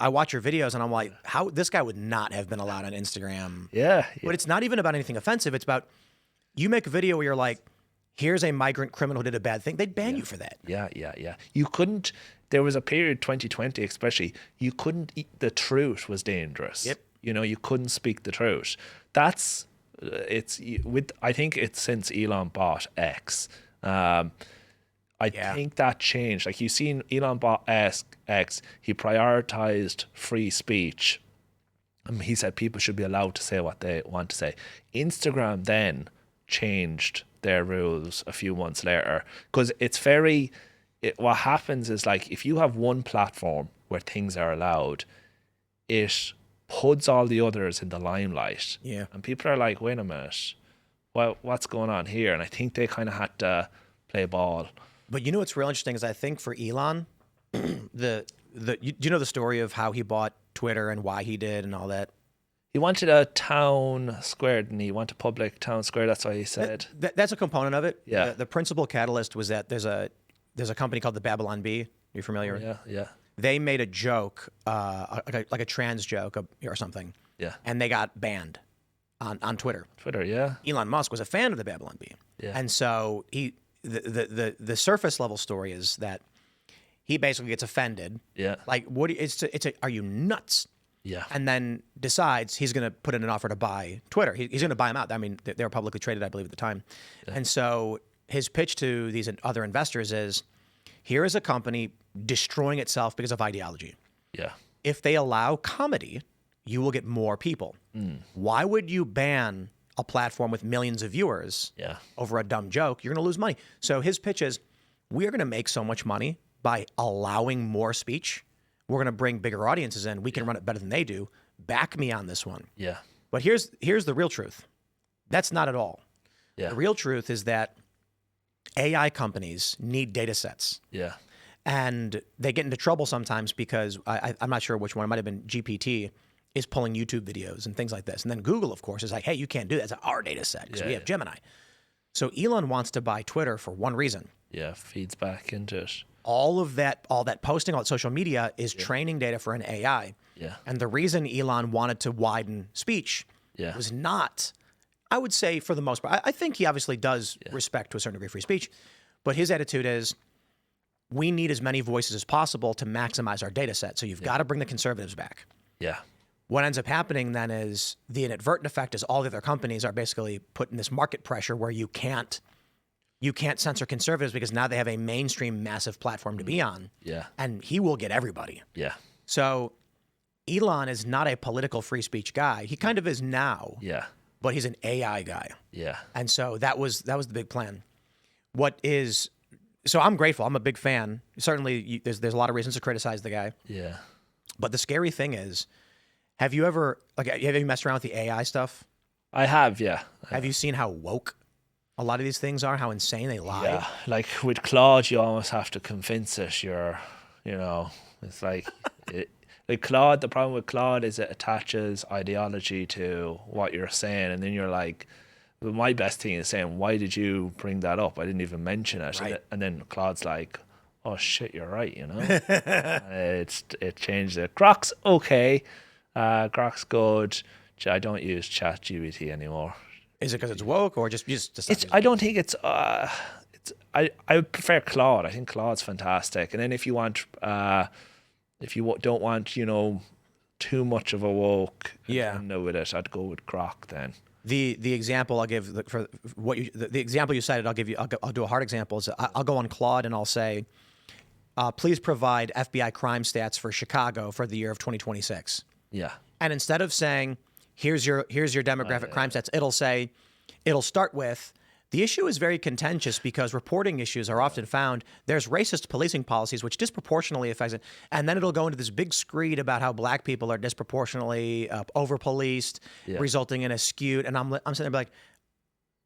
watch your videos and I'm like, how this guy would not have been allowed on Instagram. Yeah, But it's not even about anything offensive. It's about you make a video where you're like, here's a migrant criminal who did a bad thing. They'd ban you for that. Yeah. You couldn't. There was a period, 2020 especially. You couldn't eat the truth was dangerous. Yep. You couldn't speak the truth. That's I think it's since Elon bought X. I think that changed. Like you've seen Elon bought X. He prioritized free speech. He said people should be allowed to say what they want to say. Instagram then changed their rules a few months later because what happens is like if you have one platform where things are allowed, it puts all the others in the limelight. Yeah. And people are like, wait a minute, what's going on here? And I think they kind of had to play ball. But you know what's real interesting is I think for Elon, do you know the story of how he bought Twitter and why he did and all that? He wanted a town square, didn't he? He wanted a public town square. That's what he said. That's a component of it. Yeah. The principal catalyst was that there's a company called the Babylon Bee. Are you familiar? Yeah. They made a joke, like a trans joke or something. Yeah. And they got banned on Twitter. Twitter, yeah. Elon Musk was a fan of the Babylon Bee. Yeah. And so the surface level story is that he basically gets offended. Yeah. Like, are you nuts? Yeah. And then decides he's going to put in an offer to buy Twitter. He's going to buy them out. I mean, they were publicly traded, I believe, at the time. Yeah. And so his pitch to these other investors is, here is a company destroying itself because of ideology. Yeah. If they allow comedy, you will get more people. Why would you ban a platform with millions of viewers over a dumb joke? You're going to lose money. So his pitch is, we are going to make so much money by allowing more speech. We're going to bring bigger audiences in. We can run it better than they do. Back me on this one. Yeah. But here's the real truth. That's not at all. Yeah. The real truth is that AI companies need data sets. Yeah. And they get into trouble sometimes because I'm not sure which one. It might have been GPT is pulling YouTube videos and things like this. And then Google, of course, is like, hey, you can't do that. It's our data set because we have Gemini. So Elon wants to buy Twitter for one reason. Yeah, feeds back into it. All that posting, all that social media is training data for an AI. Yeah. And the reason Elon wanted to widen speech was not, I would say for the most part, I think he obviously does respect to a certain degree free speech, but his attitude is, we need as many voices as possible to maximize our data set. So you've got to bring the conservatives back. Yeah. What ends up happening then is the inadvertent effect is all the other companies are basically put in this market pressure where you can't censor conservatives because now they have a mainstream massive platform to be on. Yeah. And he will get everybody. Yeah. So Elon is not a political free speech guy. He kind of is now. Yeah. But he's an AI guy. Yeah. And so that was the big plan. So I'm grateful. I'm a big fan. Certainly there's a lot of reasons to criticize the guy. Yeah. But the scary thing is, have you messed around with the AI stuff? I have, yeah. Have you seen how woke a lot of these things are, how insane they lie? Yeah, like with Claude, you almost have to convince it. It's like, like Claude, the problem with Claude is it attaches ideology to what you're saying. And then you're like, well, my best thing is saying, why did you bring that up? I didn't even mention it. Right. And then Claude's like, oh shit, you're right, it changed it. Grok's okay. Grok's good. I don't use ChatGPT anymore. Is it because it's woke or just I don't think it's I prefer Claude. I think Claude's fantastic. And then if you want don't want too much of a woke agenda with it, I'd go with Grok then. The example I'll give for what the example you cited, I'll do a hard example. Is I'll go on Claude and I'll say, please provide FBI crime stats for Chicago for the year of 2026. Yeah. And instead of saying, here's your demographic crime stats, it'll start with The issue is very contentious because reporting issues are often found. There's racist policing policies which disproportionately affect it, and then it'll go into this big screed about how black people are disproportionately over-policed, resulting in a skewed. And I'm sitting there like,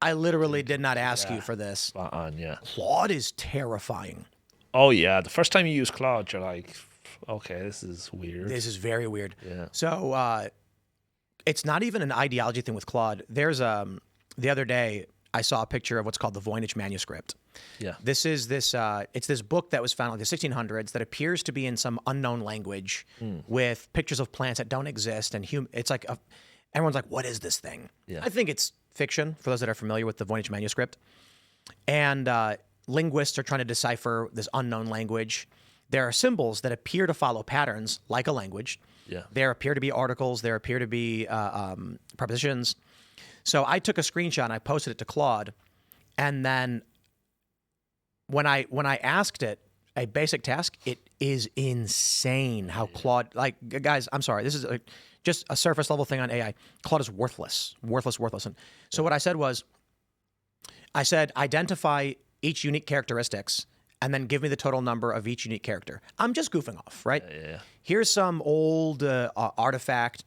I literally did not ask you for this. Spot on, yeah. Claude is terrifying. Oh, yeah. The first time you use Claude, you're like, okay, this is weird. This is very weird. Yeah. So it's not even an ideology thing with Claude. There's the other day I saw a picture of what's called the Voynich manuscript. Yeah. This is it's this book that was found in the 1600s that appears to be in some unknown language with pictures of plants that don't exist, and it's like everyone's like, what is this thing? Yeah. I think it's fiction for those that are familiar with the Voynich manuscript, and linguists are trying to decipher this unknown language. There are symbols that appear to follow patterns like a language. Yeah. There appear to be articles. There appear to be prepositions. So I took a screenshot and I posted it to Claude, and then when I asked it a basic task, it is insane how Claude, like, guys, I'm sorry, this is just a surface level thing on AI. Claude is worthless. And so what I said was, identify each unique characteristics and then give me the total number of each unique character. I'm just goofing off, right? Yeah. Here's some old artifact.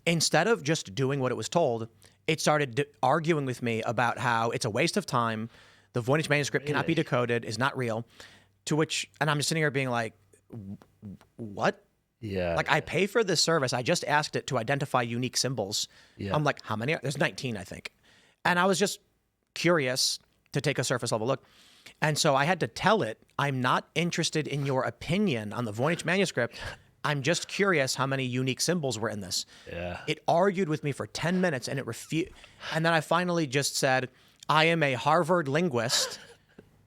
Instead of just doing what it was told, it started arguing with me about how it's a waste of time. The Voynich manuscript cannot be decoded, is not real. To which, and I'm just sitting here being like, what? Yeah. Like, I pay for this service. I just asked it to identify unique symbols. Yeah. I'm like, how many? There's 19, I think. And I was just curious to take a surface level look. And so I had to tell it, I'm not interested in your opinion on the Voynich manuscript. I'm just curious how many unique symbols were in this. Yeah. It argued with me for 10 minutes and it refused. And then I finally just said, I am a Harvard linguist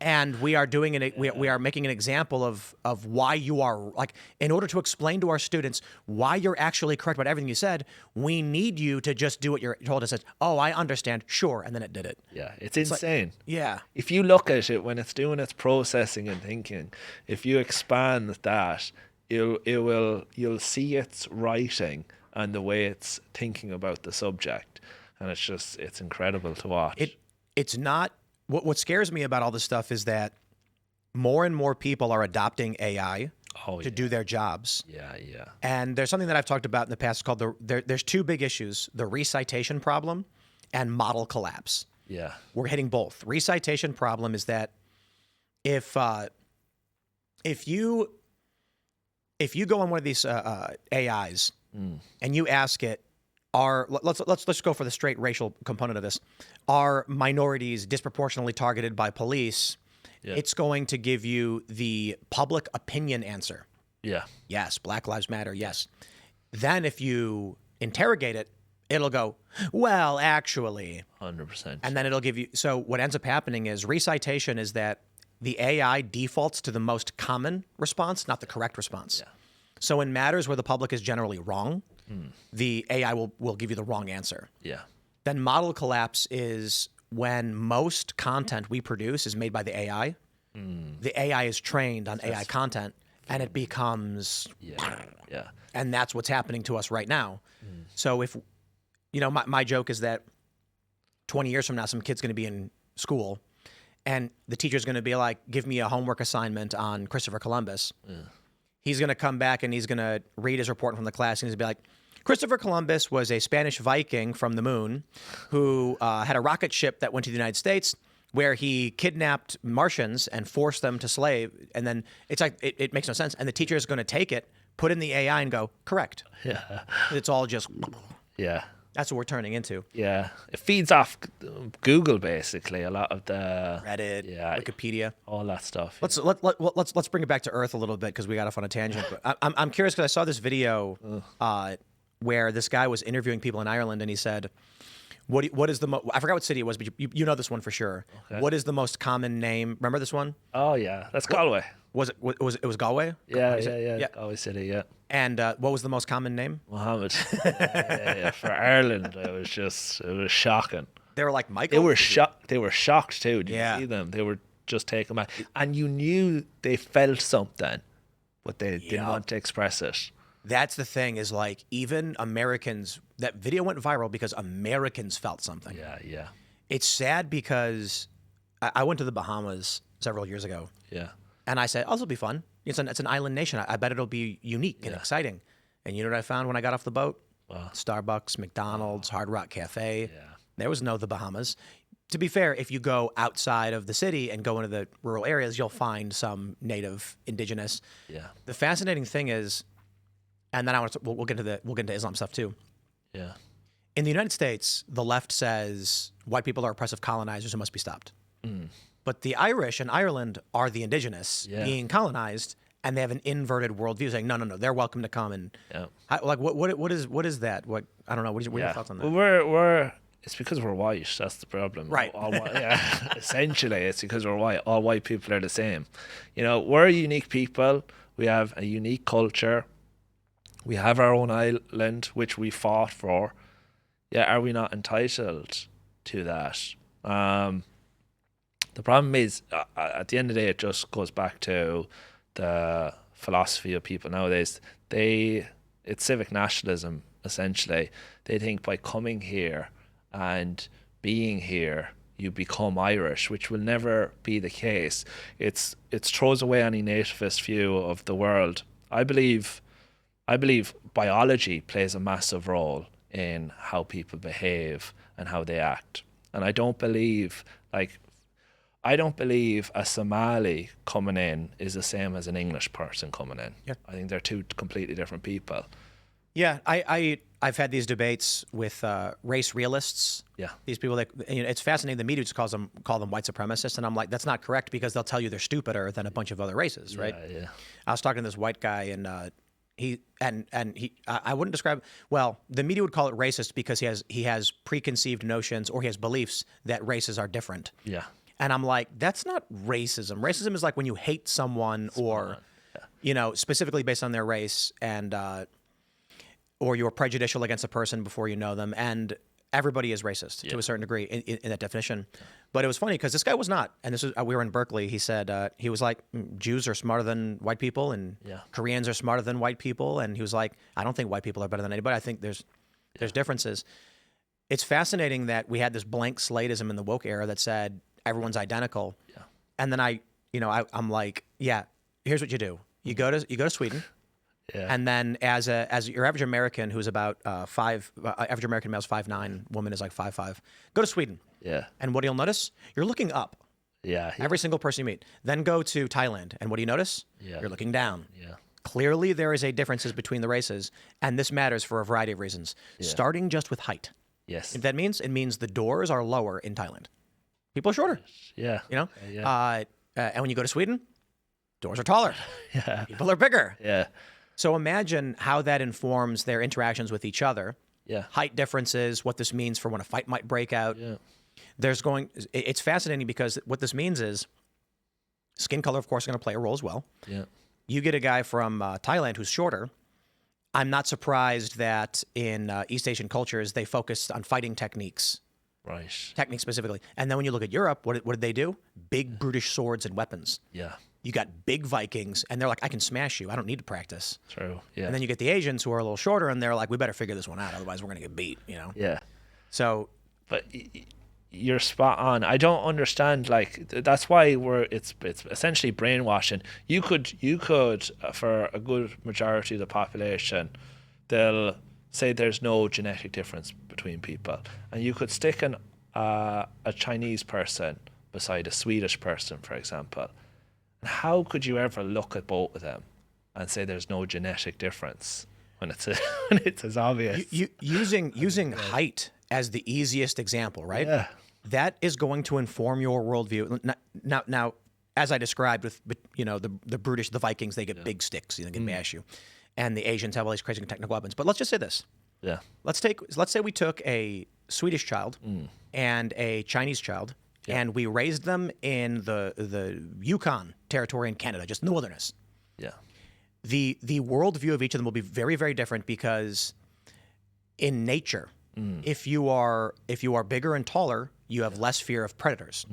and we are doing we are making an example of why you are, like, in order to explain to our students why you're actually correct about everything you said, we need you to just do what you're told. It says, oh, I understand. Sure. And then it did it. Yeah. It's insane. Yeah. If you look at it when it's doing its processing and thinking, if you expand that, you'll see its writing and the way it's thinking about the subject, and it's incredible to watch. It's not what scares me about all this stuff is that more and more people are adopting AI to do their jobs. Yeah. And there's something that I've talked about in the past called there's two big issues: the recitation problem and model collapse. Yeah. We're hitting both. Recitation problem is that if you go on one of these AIs and you ask it, let's go for the straight racial component of this. Are minorities disproportionately targeted by police? Yeah. It's going to give you the public opinion answer. Yeah. Yes, Black Lives Matter, yes. Then if you interrogate it, it'll go, well, actually. 100%. And then it'll give you, so what ends up happening is recitation is that the AI defaults to the most common response, not the correct response. Yeah. So in matters where the public is generally wrong, the AI will give you the wrong answer. Yeah. Then model collapse is when most content we produce is made by the AI. The AI is trained on AI content, and it becomes... Yeah. And that's what's happening to us right now. So if, my joke is that 20 years from now, some kid's going to be in school, and the teacher's going to be like, give me a homework assignment on Christopher Columbus. He's going to come back and he's going to read his report from the class, and he's going to be like, Christopher Columbus was a Spanish Viking from the moon who had a rocket ship that went to the United States where he kidnapped Martians and forced them to slave. And then it's like, it makes no sense. And the teacher is going to take it, put in the AI and go, correct. Yeah. It's all just, Yeah. that's what we're turning into. Yeah. It feeds off Google, basically, a lot of the Reddit, Yeah. Wikipedia. all that stuff. Let's bring it back to Earth a little bit because we got off on a tangent. But I'm curious because I saw this video where this guy was interviewing people in Ireland, and he said, "What is the I forgot what city it was, but you know this one for sure. Okay. What is the most common name? Remember this one? Oh, yeah. That's Galway. Was it Galway? Yeah. Galway City, yeah. And what was the most common name? Mohammed. Yeah. For Ireland, it was shocking. They were like Michael. They were shocked. They were shocked too. Did Yeah. you see them? They were just taken back, and you knew they felt something, but they didn't want to express it. That's the thing is like even Americans. That video went viral because Americans felt something. Yeah. It's sad because I went to the Bahamas several years ago, Yeah. and I said, "Oh, this will be fun. It's an island nation. I bet it'll be unique and exciting." And you know what I found when I got off the boat? Starbucks, McDonald's, Hard Rock Cafe. Yeah. There was no the Bahamas. To be fair, if you go outside of the city and go into the rural areas, you'll find some native, indigenous. Yeah. The fascinating thing is, and then we'll get into Islam stuff too. Yeah. In the United States, the left says white people are oppressive colonizers who must be stopped. But the Irish and Ireland are the indigenous being colonized, and they have an inverted worldview, saying no, they're welcome to come. And what is that? What I don't know. What are your thoughts on that? Well, it's because we're white. That's the problem. Right. All white, yeah. Essentially, it's because we're white. All white people are the same. You know, we're a unique people. We have a unique culture. We have our own island, which we fought for. Yeah, are we not entitled to that? The problem is, at the end of the day, it just goes back to the philosophy of people nowadays. It's civic nationalism, essentially. They think by coming here and being here, you become Irish, which will never be the case. It throws away any nativist view of the world. I believe biology plays a massive role in how people behave and how they act. And I don't believe a Somali coming in is the same as an English person coming in. Yeah. I think they're two completely different people. Yeah, I've had these debates with race realists. Yeah. These people that it's fascinating. The media just call them white supremacists, and I'm like, that's not correct because they'll tell you they're stupider than a bunch of other races, right? Yeah. I was talking to this white guy, and I wouldn't describe. Well, the media would call it racist because he has preconceived notions or he has beliefs that races are different. Yeah. And I'm like, that's not racism. Racism is like when you hate someone or, specifically based on their race and, or you're prejudicial against a person before you know them. And everybody is racist to a certain degree in that definition. But it was funny because this guy was not. And we were in Berkeley. He said, he was like, Jews are smarter than white people and Koreans are smarter than white people. And he was like, I don't think white people are better than anybody. I think there's differences. It's fascinating that we had this blank slateism in the woke era that said everyone's identical. Yeah. And then I'm like, yeah, here's what you do. You go to Sweden. Yeah. And then as your average American who's about average American male's 5'9", woman is like 5'5", go to Sweden. Yeah. And what you'll notice, you're looking up. Yeah. Every single person you meet. Then go to Thailand, and what do you notice? Yeah. You're looking down. Yeah. Clearly, there is a differences between the races, and this matters for a variety of reasons. Yeah. Starting just with height. Yes. If that means, it means the doors are lower in Thailand. People are shorter. Yeah. And when you go to Sweden, doors are taller. Yeah. People are bigger. Yeah. So imagine how that informs their interactions with each other. Yeah. Height differences, what this means for when a fight might break out. Yeah. It's fascinating because what this means is skin color, of course, is going to play a role as well. Yeah. You get a guy from Thailand who's shorter. I'm not surprised that in East Asian cultures, they focused on fighting techniques. Right. Techniques specifically. And then when you look at Europe, what did they do? Big brutish swords and weapons. Yeah. You got big Vikings, and they're like, I can smash you. I don't need to practice. True. Yeah. And then you get the Asians who are a little shorter, and they're like, we better figure this one out, otherwise we're going to get beat, Yeah. So. But you're spot on. I don't understand, that's why it's essentially brainwashing. You could for a good majority of the population, they'll say there's no genetic difference between people. And you could stick a Chinese person beside a Swedish person, for example. How could you ever look at both of them and say there's no genetic difference when it's as obvious? Using height as the easiest example, right? Yeah. That is going to inform your worldview. Now, as I described with the brutish, the Vikings, they get big sticks, they can bash you, and the Asians have all these crazy technical weapons. But let's just say this. Yeah. Let's say we took a Swedish child and a Chinese child. Yeah. And we raised them in the Yukon territory in Canada, just in the wilderness. Yeah. The worldview of each of them will be very, very different because in nature, if you are bigger and taller, you have less fear of predators.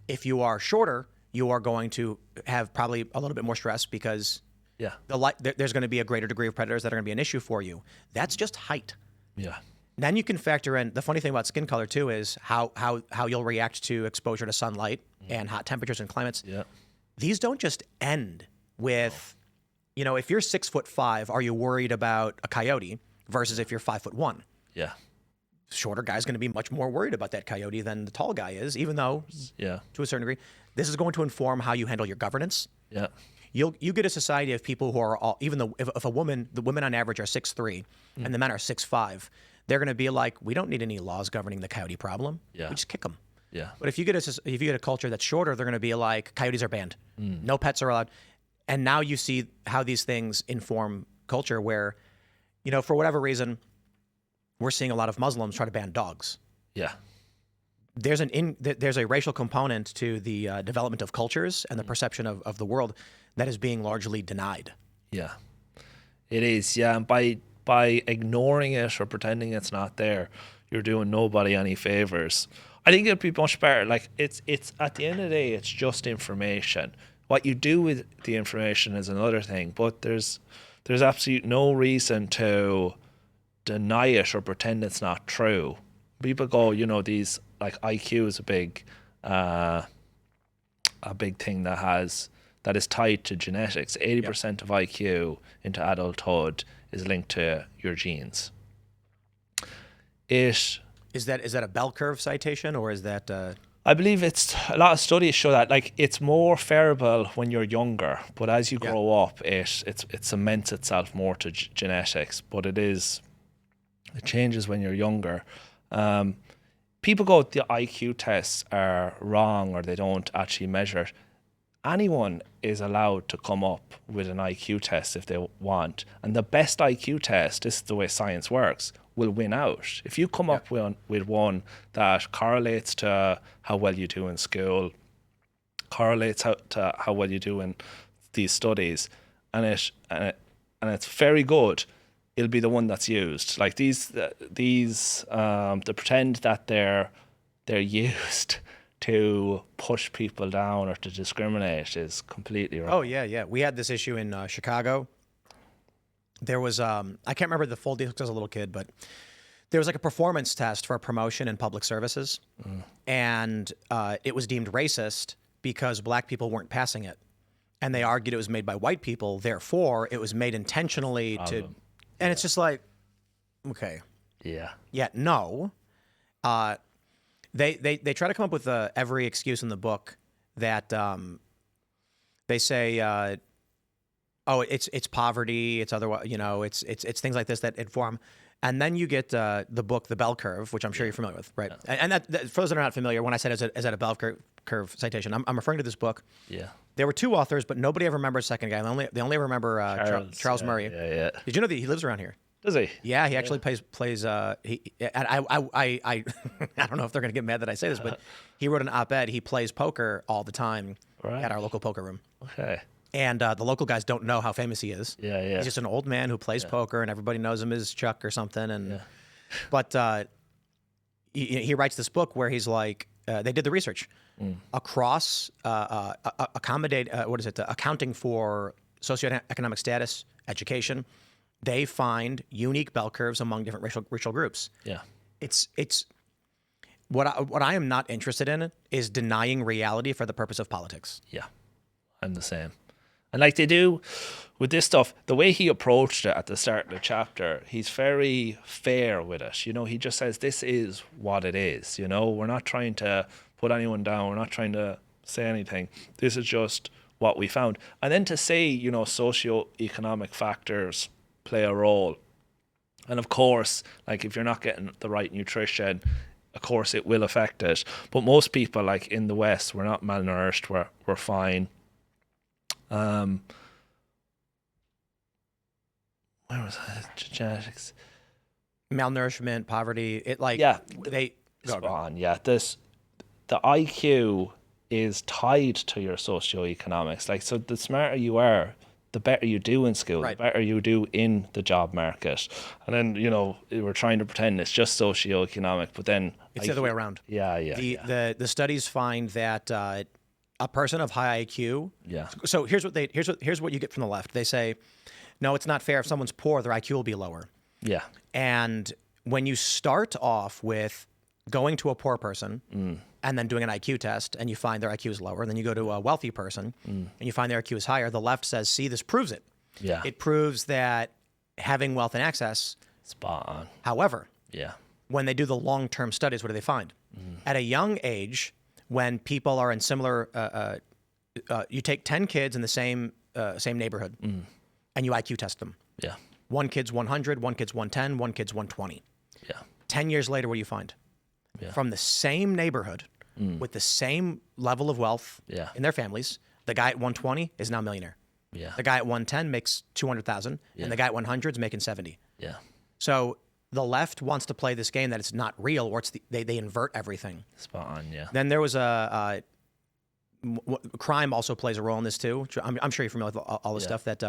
If you are shorter, you are going to have probably a little bit more stress because there's going to be a greater degree of predators that are going to be an issue for you. That's just height. Yeah. Then you can factor in the funny thing about skin color too is how you'll react to exposure to sunlight and hot temperatures and climates. Yeah. These don't just end with, if you're 6'5", are you worried about a coyote versus if you're 5'1"? Yeah. Shorter guy's going to be much more worried about that coyote than the tall guy is, even though to a certain degree, this is going to inform how you handle your governance. Yeah. You get a society of people who are all, even though if the women on average are 6'3", and the men are 6'5", they're going to be like, we don't need any laws governing the coyote problem. Yeah. We just kick them. Yeah. But if you get a culture that's shorter, they're going to be like, coyotes are banned. No pets are allowed. And now you see how these things inform culture where, for whatever reason, we're seeing a lot of Muslims try to ban dogs. Yeah. There's a racial component to the development of cultures and the perception of the world that is being largely denied. Yeah. It is, yeah. And by ignoring it or pretending it's not there, you're doing nobody any favors. I think it'd be much better. Like it's at the end of the day, it's just information. What you do with the information is another thing, but there's absolutely no reason to deny it or pretend it's not true. People go, these like IQ is a big thing that is tied to genetics. 80% of IQ into adulthood is linked to your genes. Is that a bell curve citation, or is that? I believe it's a lot of studies show that like it's more variable when you're younger, but as you grow up, it cements itself more to genetics. But it changes when you're younger. People go, the IQ tests are wrong or they don't actually measure it. Anyone is allowed to come up with an IQ test if they want. And the best IQ test, this is the way science works, will win out. If you come up with one that correlates to how well you do in school, correlates to how well you do in these studies, and it's very good, it'll be the one that's used. Like these to pretend that they're used to push people down or to discriminate is completely wrong. Oh yeah. We had this issue in Chicago. There was I can't remember the full details because I was a little kid, but there was like a performance test for a promotion in public services, and it was deemed racist because black people weren't passing it, and they argued it was made by white people, therefore it was made intentionally to, and it's just like, okay, no. They try to come up with every excuse in the book that they say, it's poverty, it's otherwise, it's things like this that inform. And then you get the book, The Bell Curve, which I'm sure you're familiar with, right? And that for those that are not familiar, when I said is that a bell curve citation, I'm referring to this book. Yeah. There were two authors, but nobody ever remembers the second guy. They only remember Charles Murray. Yeah. Did you know that he lives around here? Does he? Yeah, he actually plays. I don't know if they're gonna get mad that I say this, but he wrote an op-ed. He plays poker all the time at our local poker room. Okay. And the local guys don't know how famous he is. Yeah. He's just an old man who plays poker, and everybody knows him as Chuck or something. And but he writes this book where he's like, they did the research across accounting for socioeconomic status, education. They find unique bell curves among different racial groups. Yeah, it's what I am not interested in is denying reality for the purpose of politics. Yeah, I'm the same. And like they do with this stuff, the way he approached it at the start of the chapter, he's very fair with it. He just says this is what it is. We're not trying to put anyone down. We're not trying to say anything. This is just what we found. And then to say, socioeconomic factors play a role. And of course, like if you're not getting the right nutrition, of course it will affect it. But most people, like in the West, we're not malnourished, we're fine. Where was that? Genetics. Malnourishment, poverty, the IQ is tied to your socioeconomics. Like, so the smarter you are, the better you do in school, the better you do in the job market. And then, we're trying to pretend it's just socioeconomic, but then it's the other way around. The studies find that a person of high IQ. Yeah. So here's what you get from the left. They say, no, it's not fair. If someone's poor, their IQ will be lower. Yeah. And when you start off with going to a poor person and then doing an IQ test and you find their IQ is lower, and then you go to a wealthy person and you find their IQ is higher, the left says, see, this proves it. Yeah. It proves that having wealth and access. Spot on. However, Yeah. when they do the long-term studies, what do they find? At a young age, when people are in similar, you take 10 kids in the same neighborhood and you IQ test them. Yeah. One kid's 100, one kid's 110, one kid's 120. Yeah. 10 years later, what do you find? Yeah. From the same neighborhood with the same level of wealth Yeah. in their families, the guy at 120 is now a millionaire. Yeah. The guy at 110 makes 200,000 and the guy at 100 is making 70. Yeah. So the left wants to play this game that it's not real, or they invert everything. Spot on. Yeah. Then there was crime also plays a role in this too. I'm sure you're familiar with all the stuff that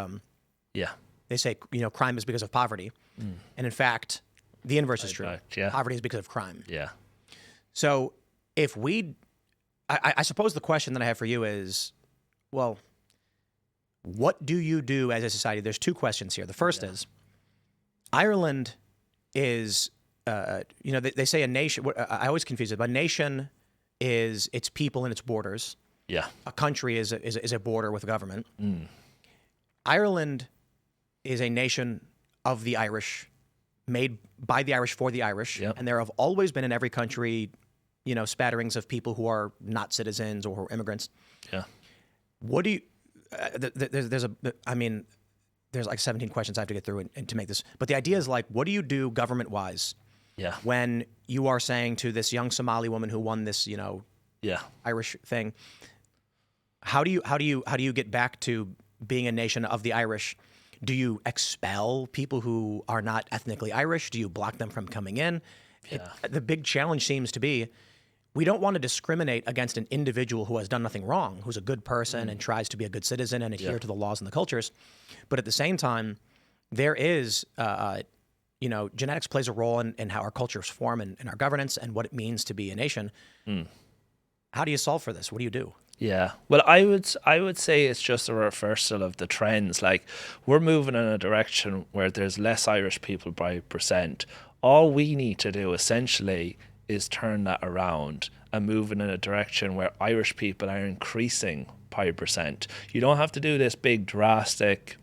Yeah. they say, crime is because of poverty. And in fact, the inverse is true. fact, yeah. Poverty is because of crime. Yeah. So if I suppose the question that I have for you is, well, what do you do as a society? There's two questions here. The first is, Ireland is, they say a nation. I always confuse it. But a nation is its people and its borders. Yeah. A country is a border with a government. Ireland is a nation of the Irish, made by the Irish for the Irish, Yep. and there have always been in every country, spatterings of people who are not citizens or who are immigrants. Yeah. What do you? There's like 17 questions I have to get through and to make this. But the idea is like, what do you do government-wise Yeah. when you are saying to this young Somali woman who won this, Yeah. Irish thing, how do you get back to being a nation of the Irish? Do you expel people who are not ethnically Irish? Do you block them from coming in? The big challenge seems to be, we don't want to discriminate against an individual who has done nothing wrong, who's a good person and tries to be a good citizen and adhere to the laws and the cultures. But at the same time, there is, genetics plays a role in how our cultures form and our governance and what it means to be a nation. How do you solve for this? What do you do? Yeah. Well, I would say it's just a reversal of the trends. Like, we're moving in a direction where there's less Irish people by percent. All we need to do essentially is turn that around and move in a direction where Irish people are increasing by percent. You don't have to do this big drastic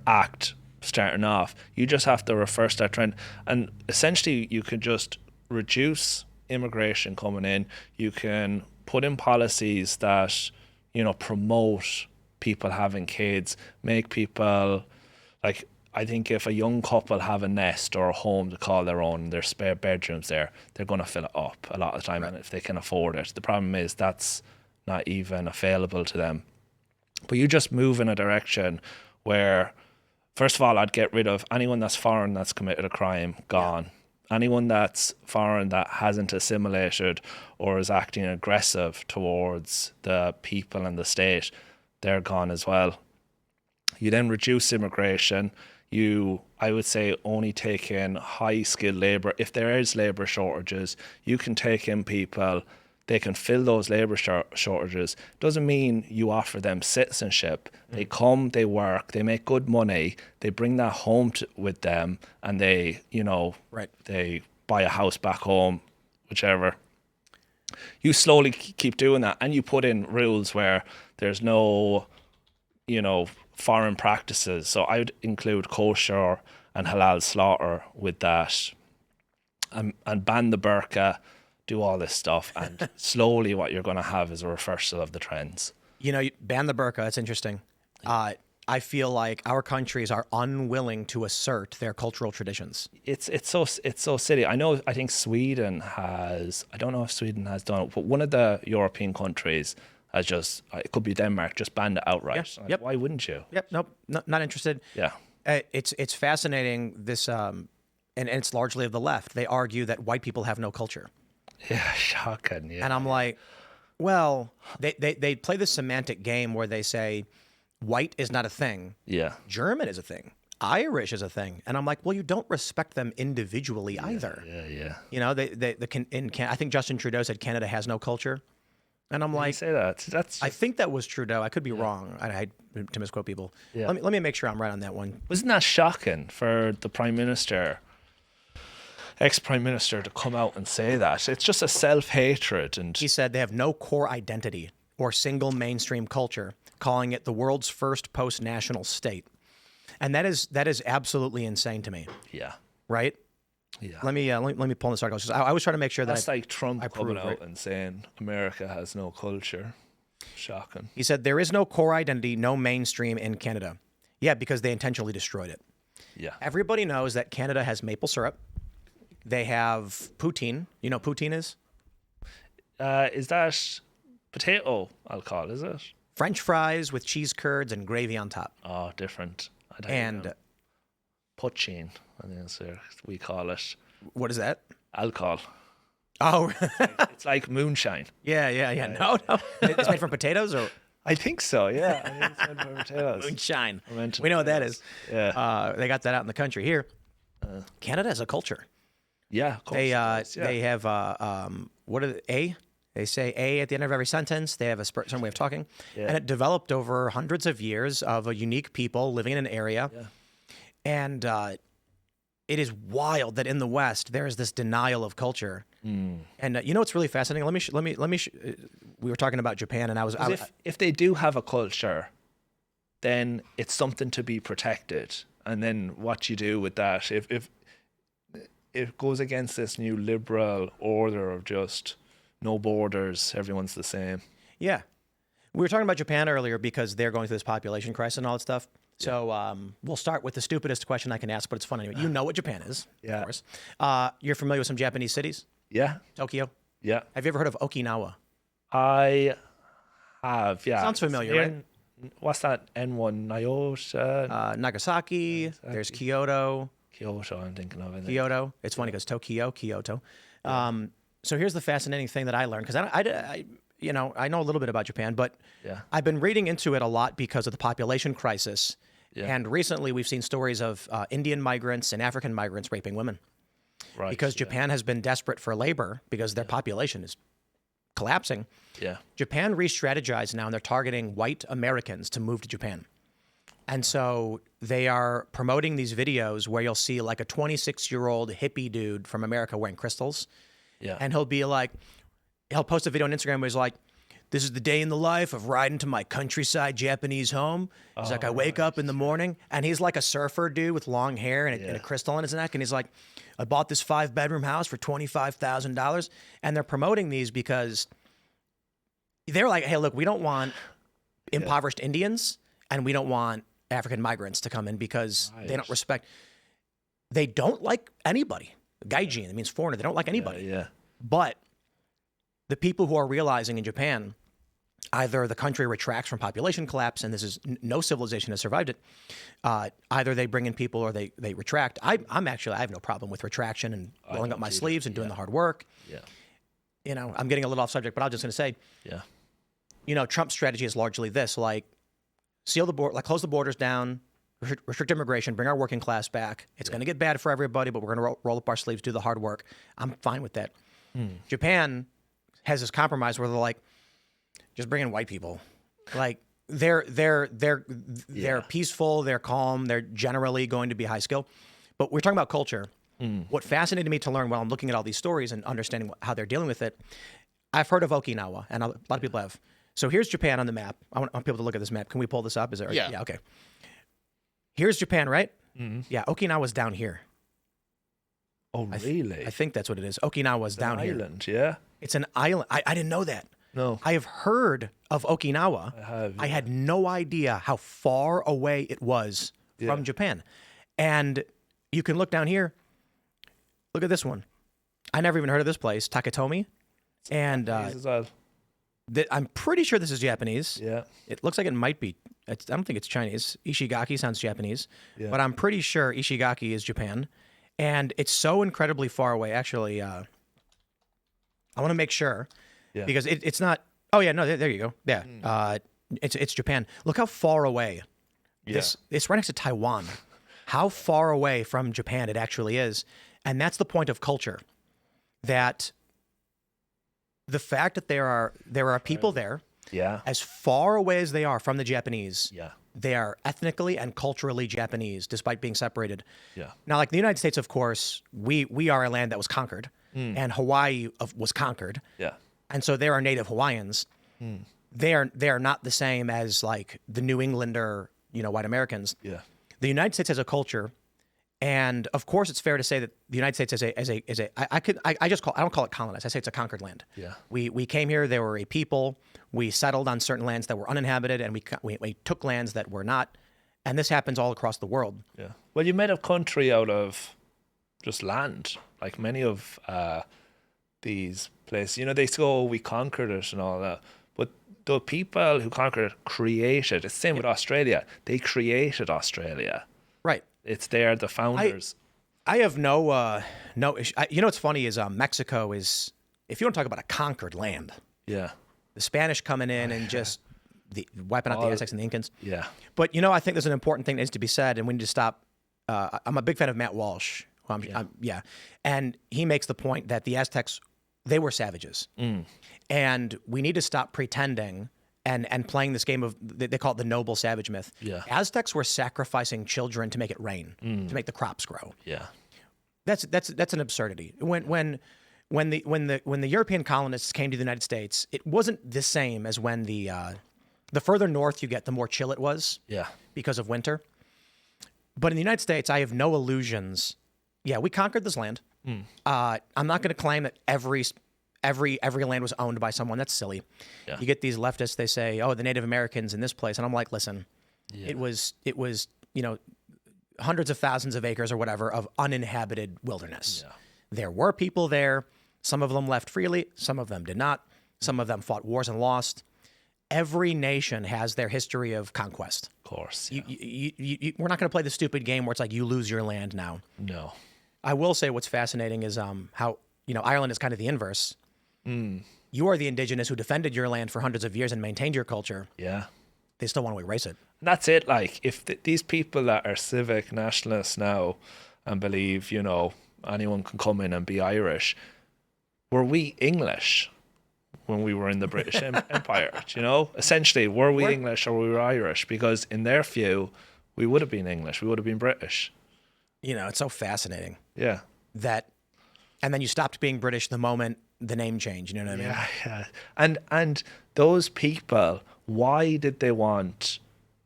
act starting off. You just have to reverse that trend, and essentially you could just reduce immigration coming in. You can put in policies that promote people having kids, make people like, I think if a young couple have a nest or a home to call their own, their spare bedrooms there, they're going to fill it up a lot of the time, and if they can afford it. The problem is that's not even available to them. But you just move in a direction where, first of all, I'd get rid of anyone that's foreign that's committed a crime, gone. Anyone that's foreign that hasn't assimilated or is acting aggressive towards the people and the state, they're gone as well. You then reduce immigration. I would say, only take in high-skilled labour. If there is labour shortages, you can take in people. They can fill those labour shortages. Doesn't mean you offer them citizenship. They come, they work, they make good money, they bring that home with them, and they, they buy a house back home, whichever. You slowly keep doing that, and you put in rules where there's no, foreign practices. So I would include kosher and halal slaughter with that, and ban the burqa, do all this stuff, and slowly what you're going to have is a reversal of the trends. Ban the burqa. It's interesting. I feel like our countries are unwilling to assert their cultural traditions. It's so silly. I think Sweden has. I don't know if Sweden has done it, but one of the European countries has just. It could be Denmark. Just banned it outright. Yeah, yep. Why wouldn't you? Yep. Nope. Not interested. Yeah. It's fascinating. This and it's largely of the left. They argue that white people have no culture. Yeah, shocking. Yeah. And I'm like, well, they play this semantic game where they say white is not a thing. Yeah. German is a thing. Irish is a thing. And I'm like, well, you don't respect them individually either. Yeah. I think Justin Trudeau said Canada has no culture. And I'm Did he like, say that? That's I think that was Trudeau. I could be wrong. I hate to misquote people. Yeah. Let me make sure I'm right on that one. wasn't that shocking for the Prime Minister, ex-Prime Minister, to come out and say that? It's just a self-hatred, and He said they have no core identity or single mainstream culture, calling it the world's first post-national state. And that is absolutely insane to me, yeah, right? yeah. Let me pull this article. I was trying to make sure that That's like Trump coming prove out it. and saying America has no culture. Shocking. he said there is no core identity, no mainstream in Canada. Yeah, because they intentionally destroyed it. Yeah. Everybody knows that Canada has maple syrup. They have poutine. You know what poutine is? Is that potato alcohol, is it? French fries with cheese curds and gravy on top. Oh, different. I don't And know. Poutine, I think that's what we call it. what is that? Alcohol. Oh, It's like moonshine. yeah. No. It's made from potatoes or I think so, yeah. I think it's meant for potatoes. moonshine. I meant We know what that is. Yeah. They got that out in the country here. Canada has a culture. Yeah, of course. They have what are A? They say A at the end of every sentence. They have a certain way of talking, and it developed over hundreds of years of a unique people living in an area, and it is wild that in the West there is this denial of culture. And you know what's really fascinating? We were talking about Japan, and I was if they do have a culture, then it's something to be protected. And then what you do with that, if it goes against this new liberal order of just no borders, everyone's the same. Yeah. We were talking about Japan earlier because they're going through this population crisis and all that stuff. So we'll start with the stupidest question I can ask, but it's fun anyway. You know what Japan is, Yeah. of course. You're familiar with some Japanese cities? Yeah, Tokyo? yeah. Have you ever heard of Okinawa? I have, yeah. Sounds familiar, Near- right? What's that? N1 Nyosha? Nagasaki, there's Kyoto. Kyoto, I'm thinking of. I think. Kyoto. It's funny because Kyoto. So here's the fascinating thing that I learned because I know a little bit about Japan, but Yeah. I've been reading into it a lot because of the population crisis. Yeah. And recently we've seen stories of Indian migrants and African migrants raping women Right. because Japan has been desperate for labor because their population is collapsing. Yeah. Japan re-strategized now and they're targeting white Americans to move to Japan. And so they are promoting these videos where you'll see like a 26-year-old hippie dude from America wearing crystals. Yeah. And he'll post a video on Instagram where he's like, this is the day in the life of riding to my countryside Japanese home. He's like, I wake up in the morning, and he's like a surfer dude with long hair and a crystal on his neck. And he's like, I bought this 5-bedroom house for $25,000. And they're promoting these because they're like, hey, look, we don't want impoverished Indians, and we don't want African migrants to come in because they don't respect. They don't like anybody. Gaijin, that means foreigner. They don't like anybody. Yeah. But the people who are realizing in Japan, either the country retracts from population collapse, and this is no civilization has survived it. Either they bring in people or they retract. I have no problem with retraction and rolling up my sleeves and doing the hard work. Yeah. You know, I'm getting a little off subject, but I was just going to say, Yeah. you know, Trump's strategy is largely this: like seal the border, like close the borders down, restrict immigration, bring our working class back. It's going to get bad for everybody, but we're going to roll up our sleeves, do the hard work. I'm fine with that. Japan has this compromise where they're like, just bring in white people. Like they're peaceful, they're calm, they're generally going to be high skill. But we're talking about culture. What fascinated me to learn while I'm looking at all these stories and understanding how they're dealing with it, I've heard of Okinawa, and a lot of people have. So here's Japan on the map. I want people to look at this map. Can we pull this up? Is there? Yeah. Okay. Here's Japan, right? Yeah, Okinawa's down here. Oh, really? I think that's what it is. Okinawa's down here. Island, yeah. It's an island. I didn't know that. No. I have heard of Okinawa. I have. I had no idea how far away it was from Japan. And you can look down here. Look at this one. I never even heard of this place, Takatomi. And Japanese as well. I'm pretty sure this is Japanese. Yeah. It looks like it might be. I don't think it's Chinese. Ishigaki sounds Japanese. But I'm pretty sure Ishigaki is Japan. And it's so incredibly far away. Actually, I want to make sure. Yeah. Because it's not. Oh, yeah. No, there you go. Yeah. It's Japan. Look how far away. It's right next to Taiwan. How far away from Japan it actually is. And that's the point of culture. That the fact that there are people there, Yeah. as far away as they are from the Japanese, Yeah. they are ethnically and culturally Japanese, despite being separated. Yeah. Now, like the United States, of course, we are a land that was conquered, and Hawaii was conquered, Yeah. and so there are native Hawaiians. They are not the same as like the New Englander, white Americans. Yeah. The United States has a culture, and of course, it's fair to say that the United States I don't call it colonized. I say it's a conquered land. Yeah. We came here. There were a people. We settled on certain lands that were uninhabited, and we took lands that were not. And this happens all across the world. Yeah. Well, you made a country out of just land, like many of these places. They say, "Oh, we conquered it" and all that. But the people who conquered it created. It's the same with Australia. They created Australia. Right. It's there, the founders. I have no issue. What's funny is Mexico is, if you want to talk about a conquered land, Yeah. the Spanish coming in and just wiping out the Aztecs and the Incans. Yeah. But I think there's an important thing that needs to be said, and we need to stop. I'm a big fan of Matt Walsh. And he makes the point that the Aztecs, they were savages, and we need to stop pretending and playing this game of, they call it the noble savage myth. Yeah. Aztecs were sacrificing children to make it rain, to make the crops grow. Yeah. That's an absurdity. When the European colonists came to the United States, it wasn't the same as when the further north you get, the more chill it was. Yeah. Because of winter. But in the United States, I have no illusions. Yeah, we conquered this land. I'm not going to claim that every land was owned by someone. That's silly. Yeah. You get these leftists, they say, "Oh, the Native Americans in this place," and I'm like, listen, it was hundreds of thousands of acres or whatever of uninhabited wilderness. Yeah. There were people there. Some of them left freely. Some of them did not. Some of them fought wars and lost. Every nation has their history of conquest. Of course. Yeah. We're not going to play the stupid game where it's like you lose your land now. No. I will say what's fascinating is how Ireland is kind of the inverse. You are the indigenous who defended your land for hundreds of years and maintained your culture. Yeah. They still want to erase it. And that's it. Like, if these people that are civic nationalists now and believe, anyone can come in and be Irish, were we English when we were in the British Empire? Essentially, were we English or we were Irish? Because in their view, we would have been English. We would have been British. It's so fascinating Yeah. and then you stopped being British the moment the name changed. You know what I mean? Yeah. And those people, why did they want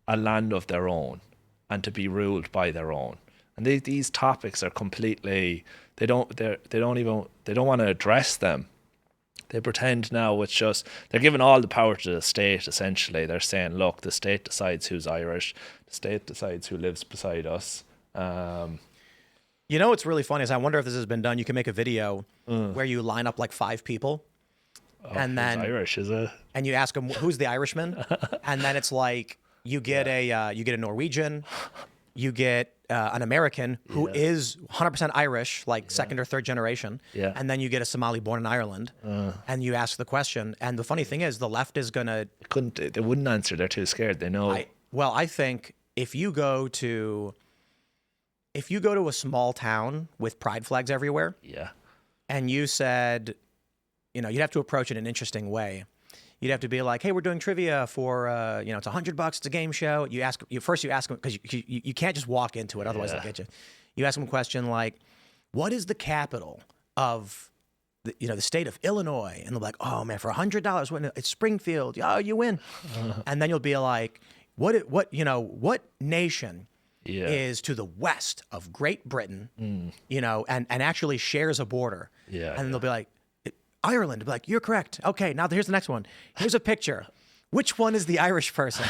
a land of their own and to be ruled by their own? And these topics are completely, they don't want to address them. They pretend now it's just, they're giving all the power to the state, essentially. They're saying, look, the state decides who's Irish, the state decides who lives beside us. What's really funny is I wonder if this has been done. You can make a video where you line up like 5 people, and then Irish, is it? and you ask them who's the Irishman, and then it's like you get a Norwegian, you get an American who is 100% Irish, like second or third generation, and then you get a Somali born in Ireland, and you ask the question. And the funny thing is, the left is gonna They wouldn't answer. They're too scared. They know. I think if you go to a small town with pride flags everywhere, and you said, you'd have to approach it in an interesting way. You'd have to be like, hey, we're doing trivia for, it's $100. It's a game show. You ask them, because you can't just walk into it. Otherwise they'll get you. You ask them a question like, what is the capital of the state of Illinois? And they'll be like, oh man, for $100, it's Springfield. Oh, you win. And then you'll be like, what nation is to the west of Great Britain, and actually shares a border? And then they'll be like, Ireland. They'll be like, you're correct. Okay, now here's the next one. Here's a picture. Which one is the Irish person?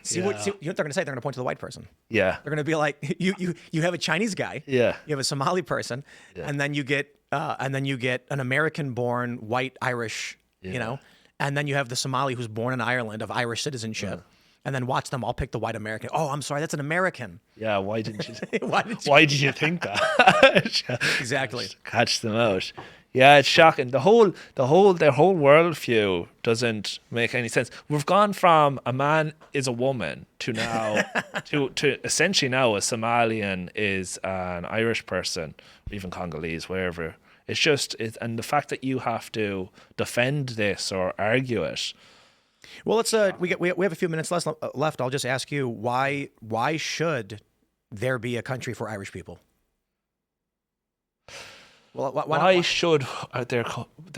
See what they're going to say? They're going to point to the white person. Yeah. They're going to be like, you have a Chinese guy. Yeah. You have a Somali person, and then you get an American-born white Irish, and then you have the Somali who's born in Ireland of Irish citizenship. And then watch them all pick the white American. Oh, I'm sorry, that's an American. Yeah, why didn't you? Why did you think that? Exactly. Catch them out. Yeah, it's shocking. Their whole worldview doesn't make any sense. We've gone from a man is a woman to now to essentially now a Somalian is an Irish person, or even Congolese, wherever It's just and the fact that you have to defend this or argue it. Well, let's we have a few minutes left. I'll just ask you why should there be a country for Irish people? Well, why should there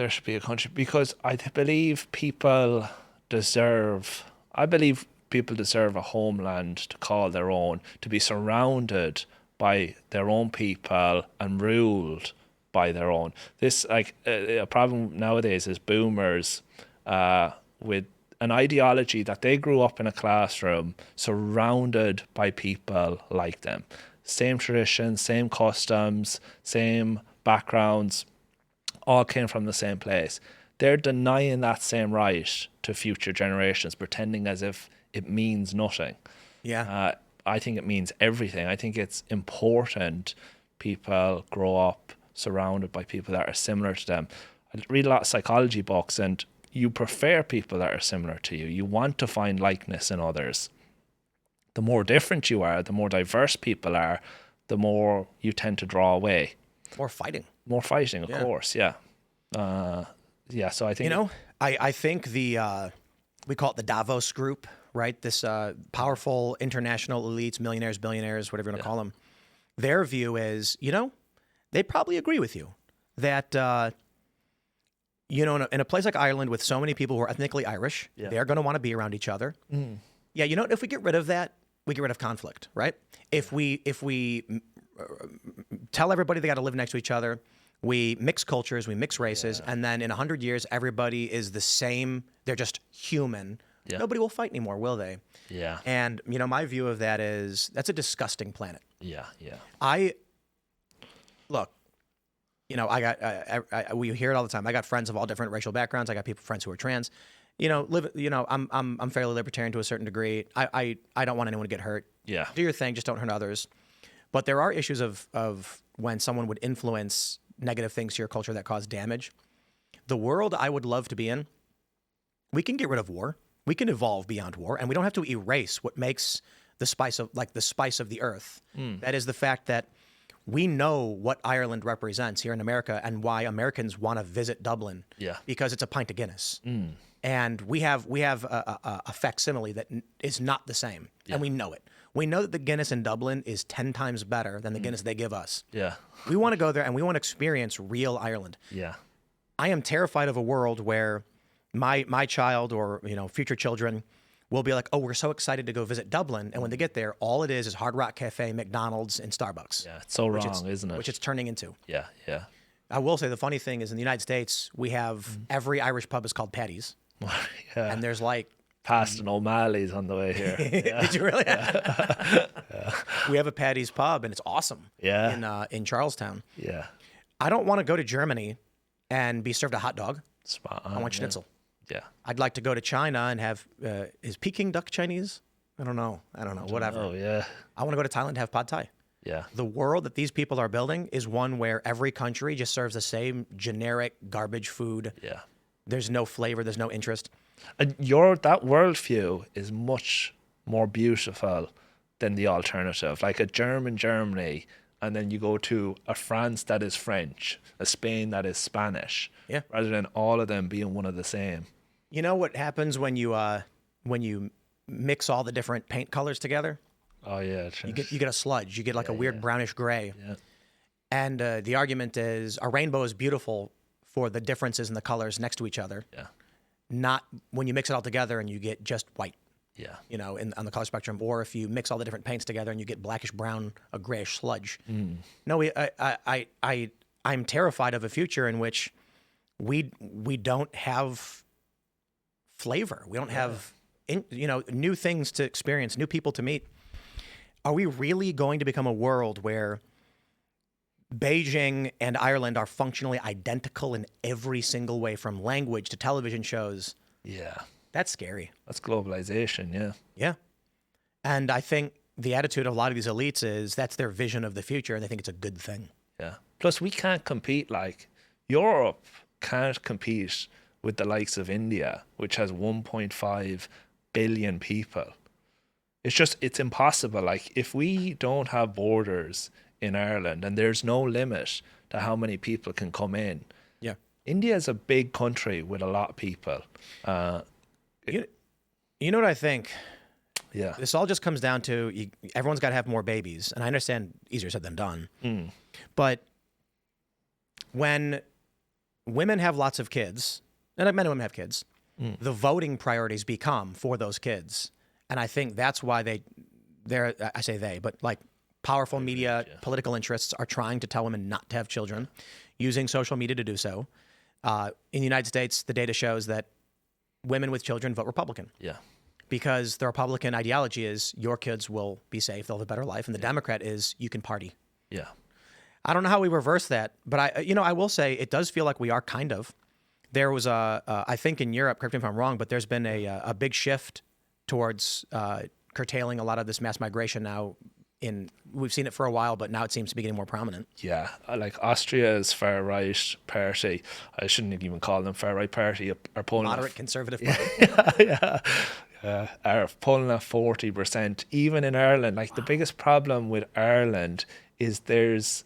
should be a country? Because I believe people deserve a homeland to call their own, to be surrounded by their own people and ruled by their own. This a problem nowadays is boomers with an ideology that they grew up in a classroom surrounded by people like them. Same traditions, same customs, same backgrounds, all came from the same place. They're denying that same right to future generations, pretending as if it means nothing. Yeah. I think it means everything. I think it's important people grow up surrounded by people that are similar to them. I read a lot of psychology books, and you prefer people that are similar to you. You want to find likeness in others. The more different you are, the more diverse people are, the more you tend to draw away. More fighting, of course, yeah. So I think I think we call it the Davos group, right? This powerful international elites, millionaires, billionaires, whatever you want to call them. Their view is, they probably agree with you that in a place like Ireland with so many people who are ethnically Irish, they're going to want to be around each other. Yeah, if we get rid of that, we get rid of conflict, right? If we tell everybody they got to live next to each other, we mix cultures, we mix races, and then in 100 years, everybody is the same. They're just human. Yeah. Nobody will fight anymore, will they? Yeah. And, my view of that is that's a disgusting planet. Yeah, yeah. Look, we hear it all the time. I got friends of all different racial backgrounds. I got friends who are trans. I'm fairly libertarian to a certain degree. I don't want anyone to get hurt. Yeah. Do your thing, just don't hurt others. But there are issues of when someone would influence negative things to your culture that cause damage. The world I would love to be in, we can get rid of war. We can evolve beyond war, and we don't have to erase what makes the spice of the earth. That is the fact that we know what Ireland represents here in America and why Americans want to visit Dublin. Yeah. Because it's a pint of Guinness. And we have a facsimile that is not the same, and we know it. We know that the Guinness in Dublin is 10 times better than the Guinness they give us. Yeah. We want to go there and we want to experience real Ireland. Yeah. I am terrified of a world where my child or future children will be like, oh, we're so excited to go visit Dublin, and when they get there, all it is Hard Rock Cafe, McDonald's, and Starbucks. Yeah, it's so wrong, isn't it? Which it's turning into. Yeah, yeah. I will say the funny thing is in the United States, we have every Irish pub is called Paddy's. Yeah. And there's past an O'Malley's on the way here. Yeah. Did you really? Yeah. We have a Paddy's pub, and it's awesome. Yeah. In Charlestown. Yeah. I don't want to go to Germany and be served a hot dog. Spot on, I want schnitzel. Yeah. I'd like to go to China and have is Peking duck Chinese? I don't know. Whatever. Oh yeah. I want to go to Thailand and have pad thai. Yeah. The world that these people are building is one where every country just serves the same generic garbage food. Yeah. There's no flavor. There's no interest. And that worldview is much more beautiful than the alternative. Like a German Germany, and then you go to a France that is French, a Spain that is Spanish. Yeah. Rather than all of them being one of the same. You know what happens when you mix all the different paint colors together? Oh yeah. You get a sludge. You get a weird brownish gray. Yeah. And the argument is a rainbow is beautiful for the differences in the colors next to each other. Yeah. Not when you mix it all together and you get just white. Yeah. On the color spectrum, or if you mix all the different paints together and you get blackish brown, a grayish sludge. No, I'm terrified of a future in which we don't have flavor. We don't have new things to experience, new people to meet. Are we really going to become a world where Beijing and Ireland are functionally identical in every single way, from language to television shows? Yeah. That's scary. That's globalization, yeah. Yeah. And I think the attitude of a lot of these elites is that's their vision of the future, and they think it's a good thing. Yeah. Plus, we can't compete. Europe can't compete with the likes of India, which has 1.5 billion people. It's impossible. If we don't have borders in Ireland, and there's no limit to how many people can come in. Yeah. India is a big country with a lot of people. You know what I think? Yeah. This all just comes down to everyone's got to have more babies. And I understand easier said than done. But when women have lots of kids, and men and women have kids, the voting priorities become for those kids. And I think that's why I say they, but like powerful media, political interests are trying to tell women not to have children, using social media to do so. In the United States, the data shows that women with children vote Republican. Yeah. Because the Republican ideology is your kids will be safe, they'll have a better life, and the Democrat is you can party. Yeah. I don't know how we reverse that, but I will say it does feel like we are kind of. There was I think in Europe, correct me if I'm wrong, but there's been a big shift towards curtailing a lot of this mass migration now. We've seen it for a while, but now it seems to be getting more prominent. Yeah, like Austria's far right party, I shouldn't even call them far right party, are pulling Moderate conservative party. are pulling at 40%. Even in Ireland, like the biggest problem with Ireland is there's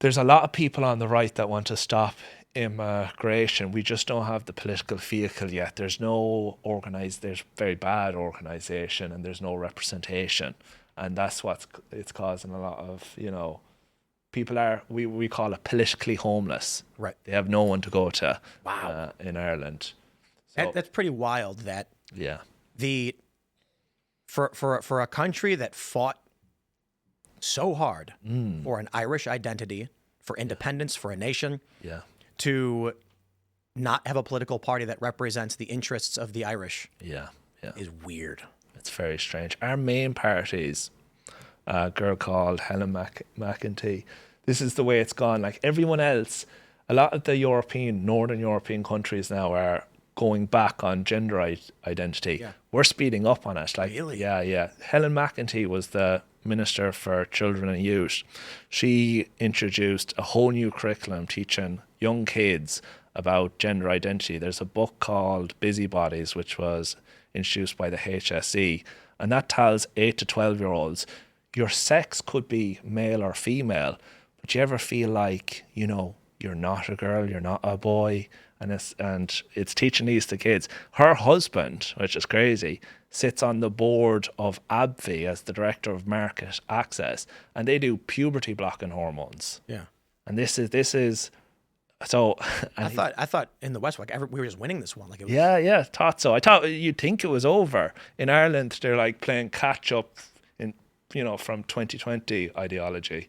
a lot of people on the right that want to stop immigration. We just don't have the political vehicle yet. There's very bad organisation, and there's no representation. And that's it's causing a lot of, people we call it politically homeless. Right. They have no one to go to. Wow. In Ireland. So, That's pretty wild that yeah. For a country that fought so hard for an Irish identity, for independence, for a nation, to not have a political party that represents the interests of the Irish is weird. It's very strange. Our main parties, a girl called Helen McCarthy, this is the way it's gone. Like everyone else, a lot of the Northern European countries now are going back on gender identity. Yeah. We're speeding up on it. Like, really? Yeah. Helen McCarthy was the Minister for Children and Youth. She introduced a whole new curriculum teaching young kids about gender identity. There's a book called Busybodies, which was introduced by the HSE, and that tells 8 to 12-year-olds your sex could be male or female, but you ever feel like, you're not a girl, you're not a boy, and it's teaching these to kids. Her husband, which is crazy, sits on the board of AbbVie as the director of market access, and they do puberty blocking hormones. Yeah. And this is so. I thought in the West, like we were just winning this one. Like it was, Yeah, thought so. I thought you'd think it was over. In Ireland, they're like playing catch up from 2020 ideology.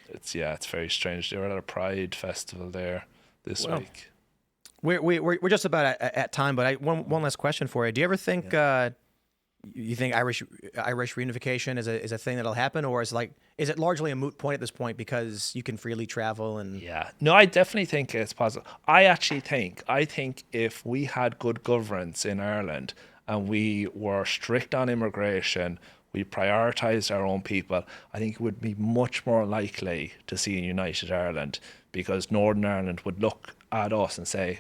It's very strange. They were at a Pride festival there this week. We're just about at time, but one last question for you. Do you ever think you think Irish reunification is a thing that'll happen, or is it largely a moot point at this point because you can freely travel and? Yeah, no, I definitely think it's possible. I think if we had good governance in Ireland and we were strict on immigration, we prioritised our own people, I think it would be much more likely to see a united Ireland, because Northern Ireland would look at us and say,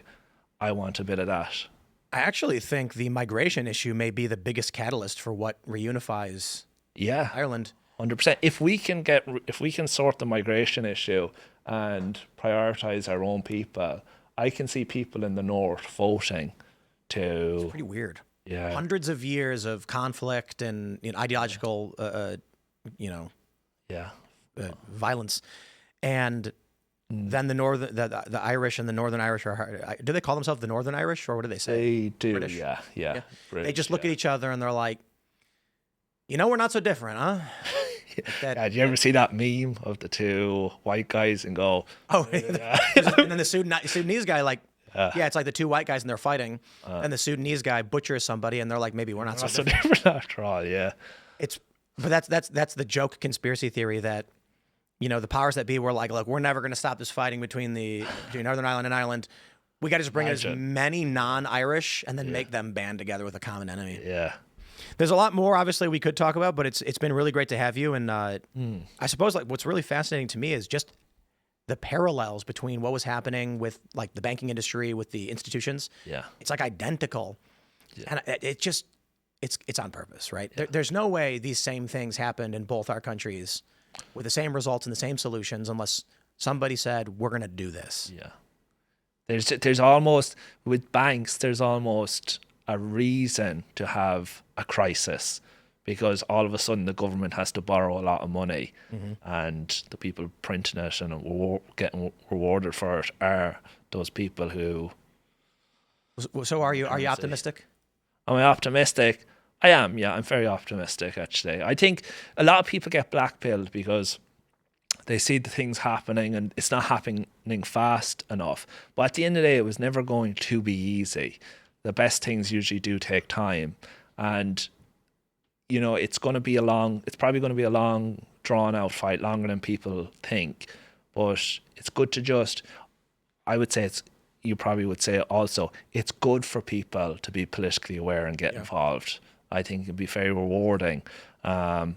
I want a bit of that. I actually think the migration issue may be the biggest catalyst for what reunifies Ireland. 100%. If we can sort the migration issue and prioritize our own people, I can see people in the north voting to. It's pretty weird. Yeah. Hundreds of years of conflict and ideological, violence, and then the Irish and the Northern Irish are. Do they call themselves the Northern Irish, or what do they say? They do. British. Yeah. British, they just look at each other and they're like, we're not so different, huh? Did you ever see that meme of the two white guys and go, oh, and then the Sudanese guy it's like the two white guys and they're fighting, and the Sudanese guy butchers somebody and they're like, maybe we're not so different after all. Yeah, but that's the joke conspiracy theory that the powers that be were like, look, we're never going to stop this fighting between Northern Ireland and Ireland. We got to just bring as many non-Irish and then make them band together with a common enemy. Yeah. There's a lot more, obviously, we could talk about, but it's been really great to have you. And I suppose what's really fascinating to me is just the parallels between what was happening with the banking industry, with the institutions. Yeah. It's identical. Yeah. And it just, it's on purpose, right? There's no way these same things happened in both our countries with the same results and the same solutions unless somebody said, we're going to do this. Yeah. There's almost, with banks, there's almost a reason to have a crisis because all of a sudden the government has to borrow a lot of money and the people printing it and getting rewarded for it are those people who... So are you optimistic? Am I optimistic? I am, yeah. I'm very optimistic, actually. I think a lot of people get blackpilled because they see the things happening and it's not happening fast enough. But at the end of the day, it was never going to be easy. The best things usually do take time. And, you know, it's probably going to be a long, drawn out fight, longer than people think. But it's good to just, I would say you probably would say also, it's good for people to be politically aware and get involved. I think it'd be very rewarding. And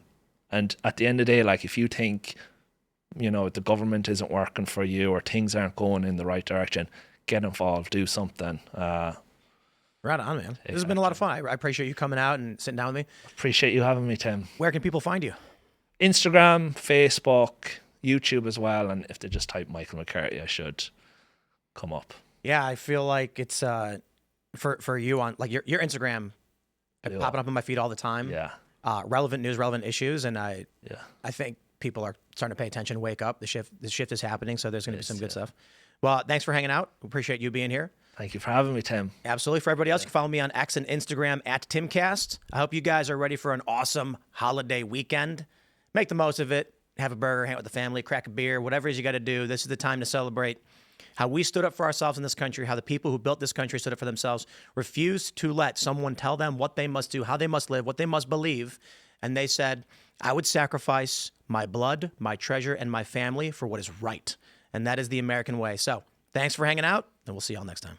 at the end of the day, like if you think, you know, the government isn't working for you or things aren't going in the right direction, get involved, do something. Right on, man. This has been a lot of fun. I appreciate you coming out and sitting down with me. Appreciate you having me, Tim. Where can people find you? Instagram, Facebook, YouTube as well. And if they just type Michael McCarthy, I should come up. Yeah, I feel like it's for you on like your Instagram popping up in my feed all the time. Yeah. Relevant news, relevant issues, and I think people are starting to pay attention, wake up. The shift is happening, so there's going to be some good stuff. Well, thanks for hanging out. Appreciate you being here. Thank you for having me, Tim. Absolutely. For everybody else, you can follow me on X and Instagram at Timcast. I hope you guys are ready for an awesome holiday weekend. Make the most of it. Have a burger, hang out with the family, crack a beer, whatever it is you got to do. This is the time to celebrate how we stood up for ourselves in this country, how the people who built this country stood up for themselves, refused to let someone tell them what they must do, how they must live, what they must believe. And they said, I would sacrifice my blood, my treasure, and my family for what is right. And that is the American way. So thanks for hanging out, and we'll see y'all next time.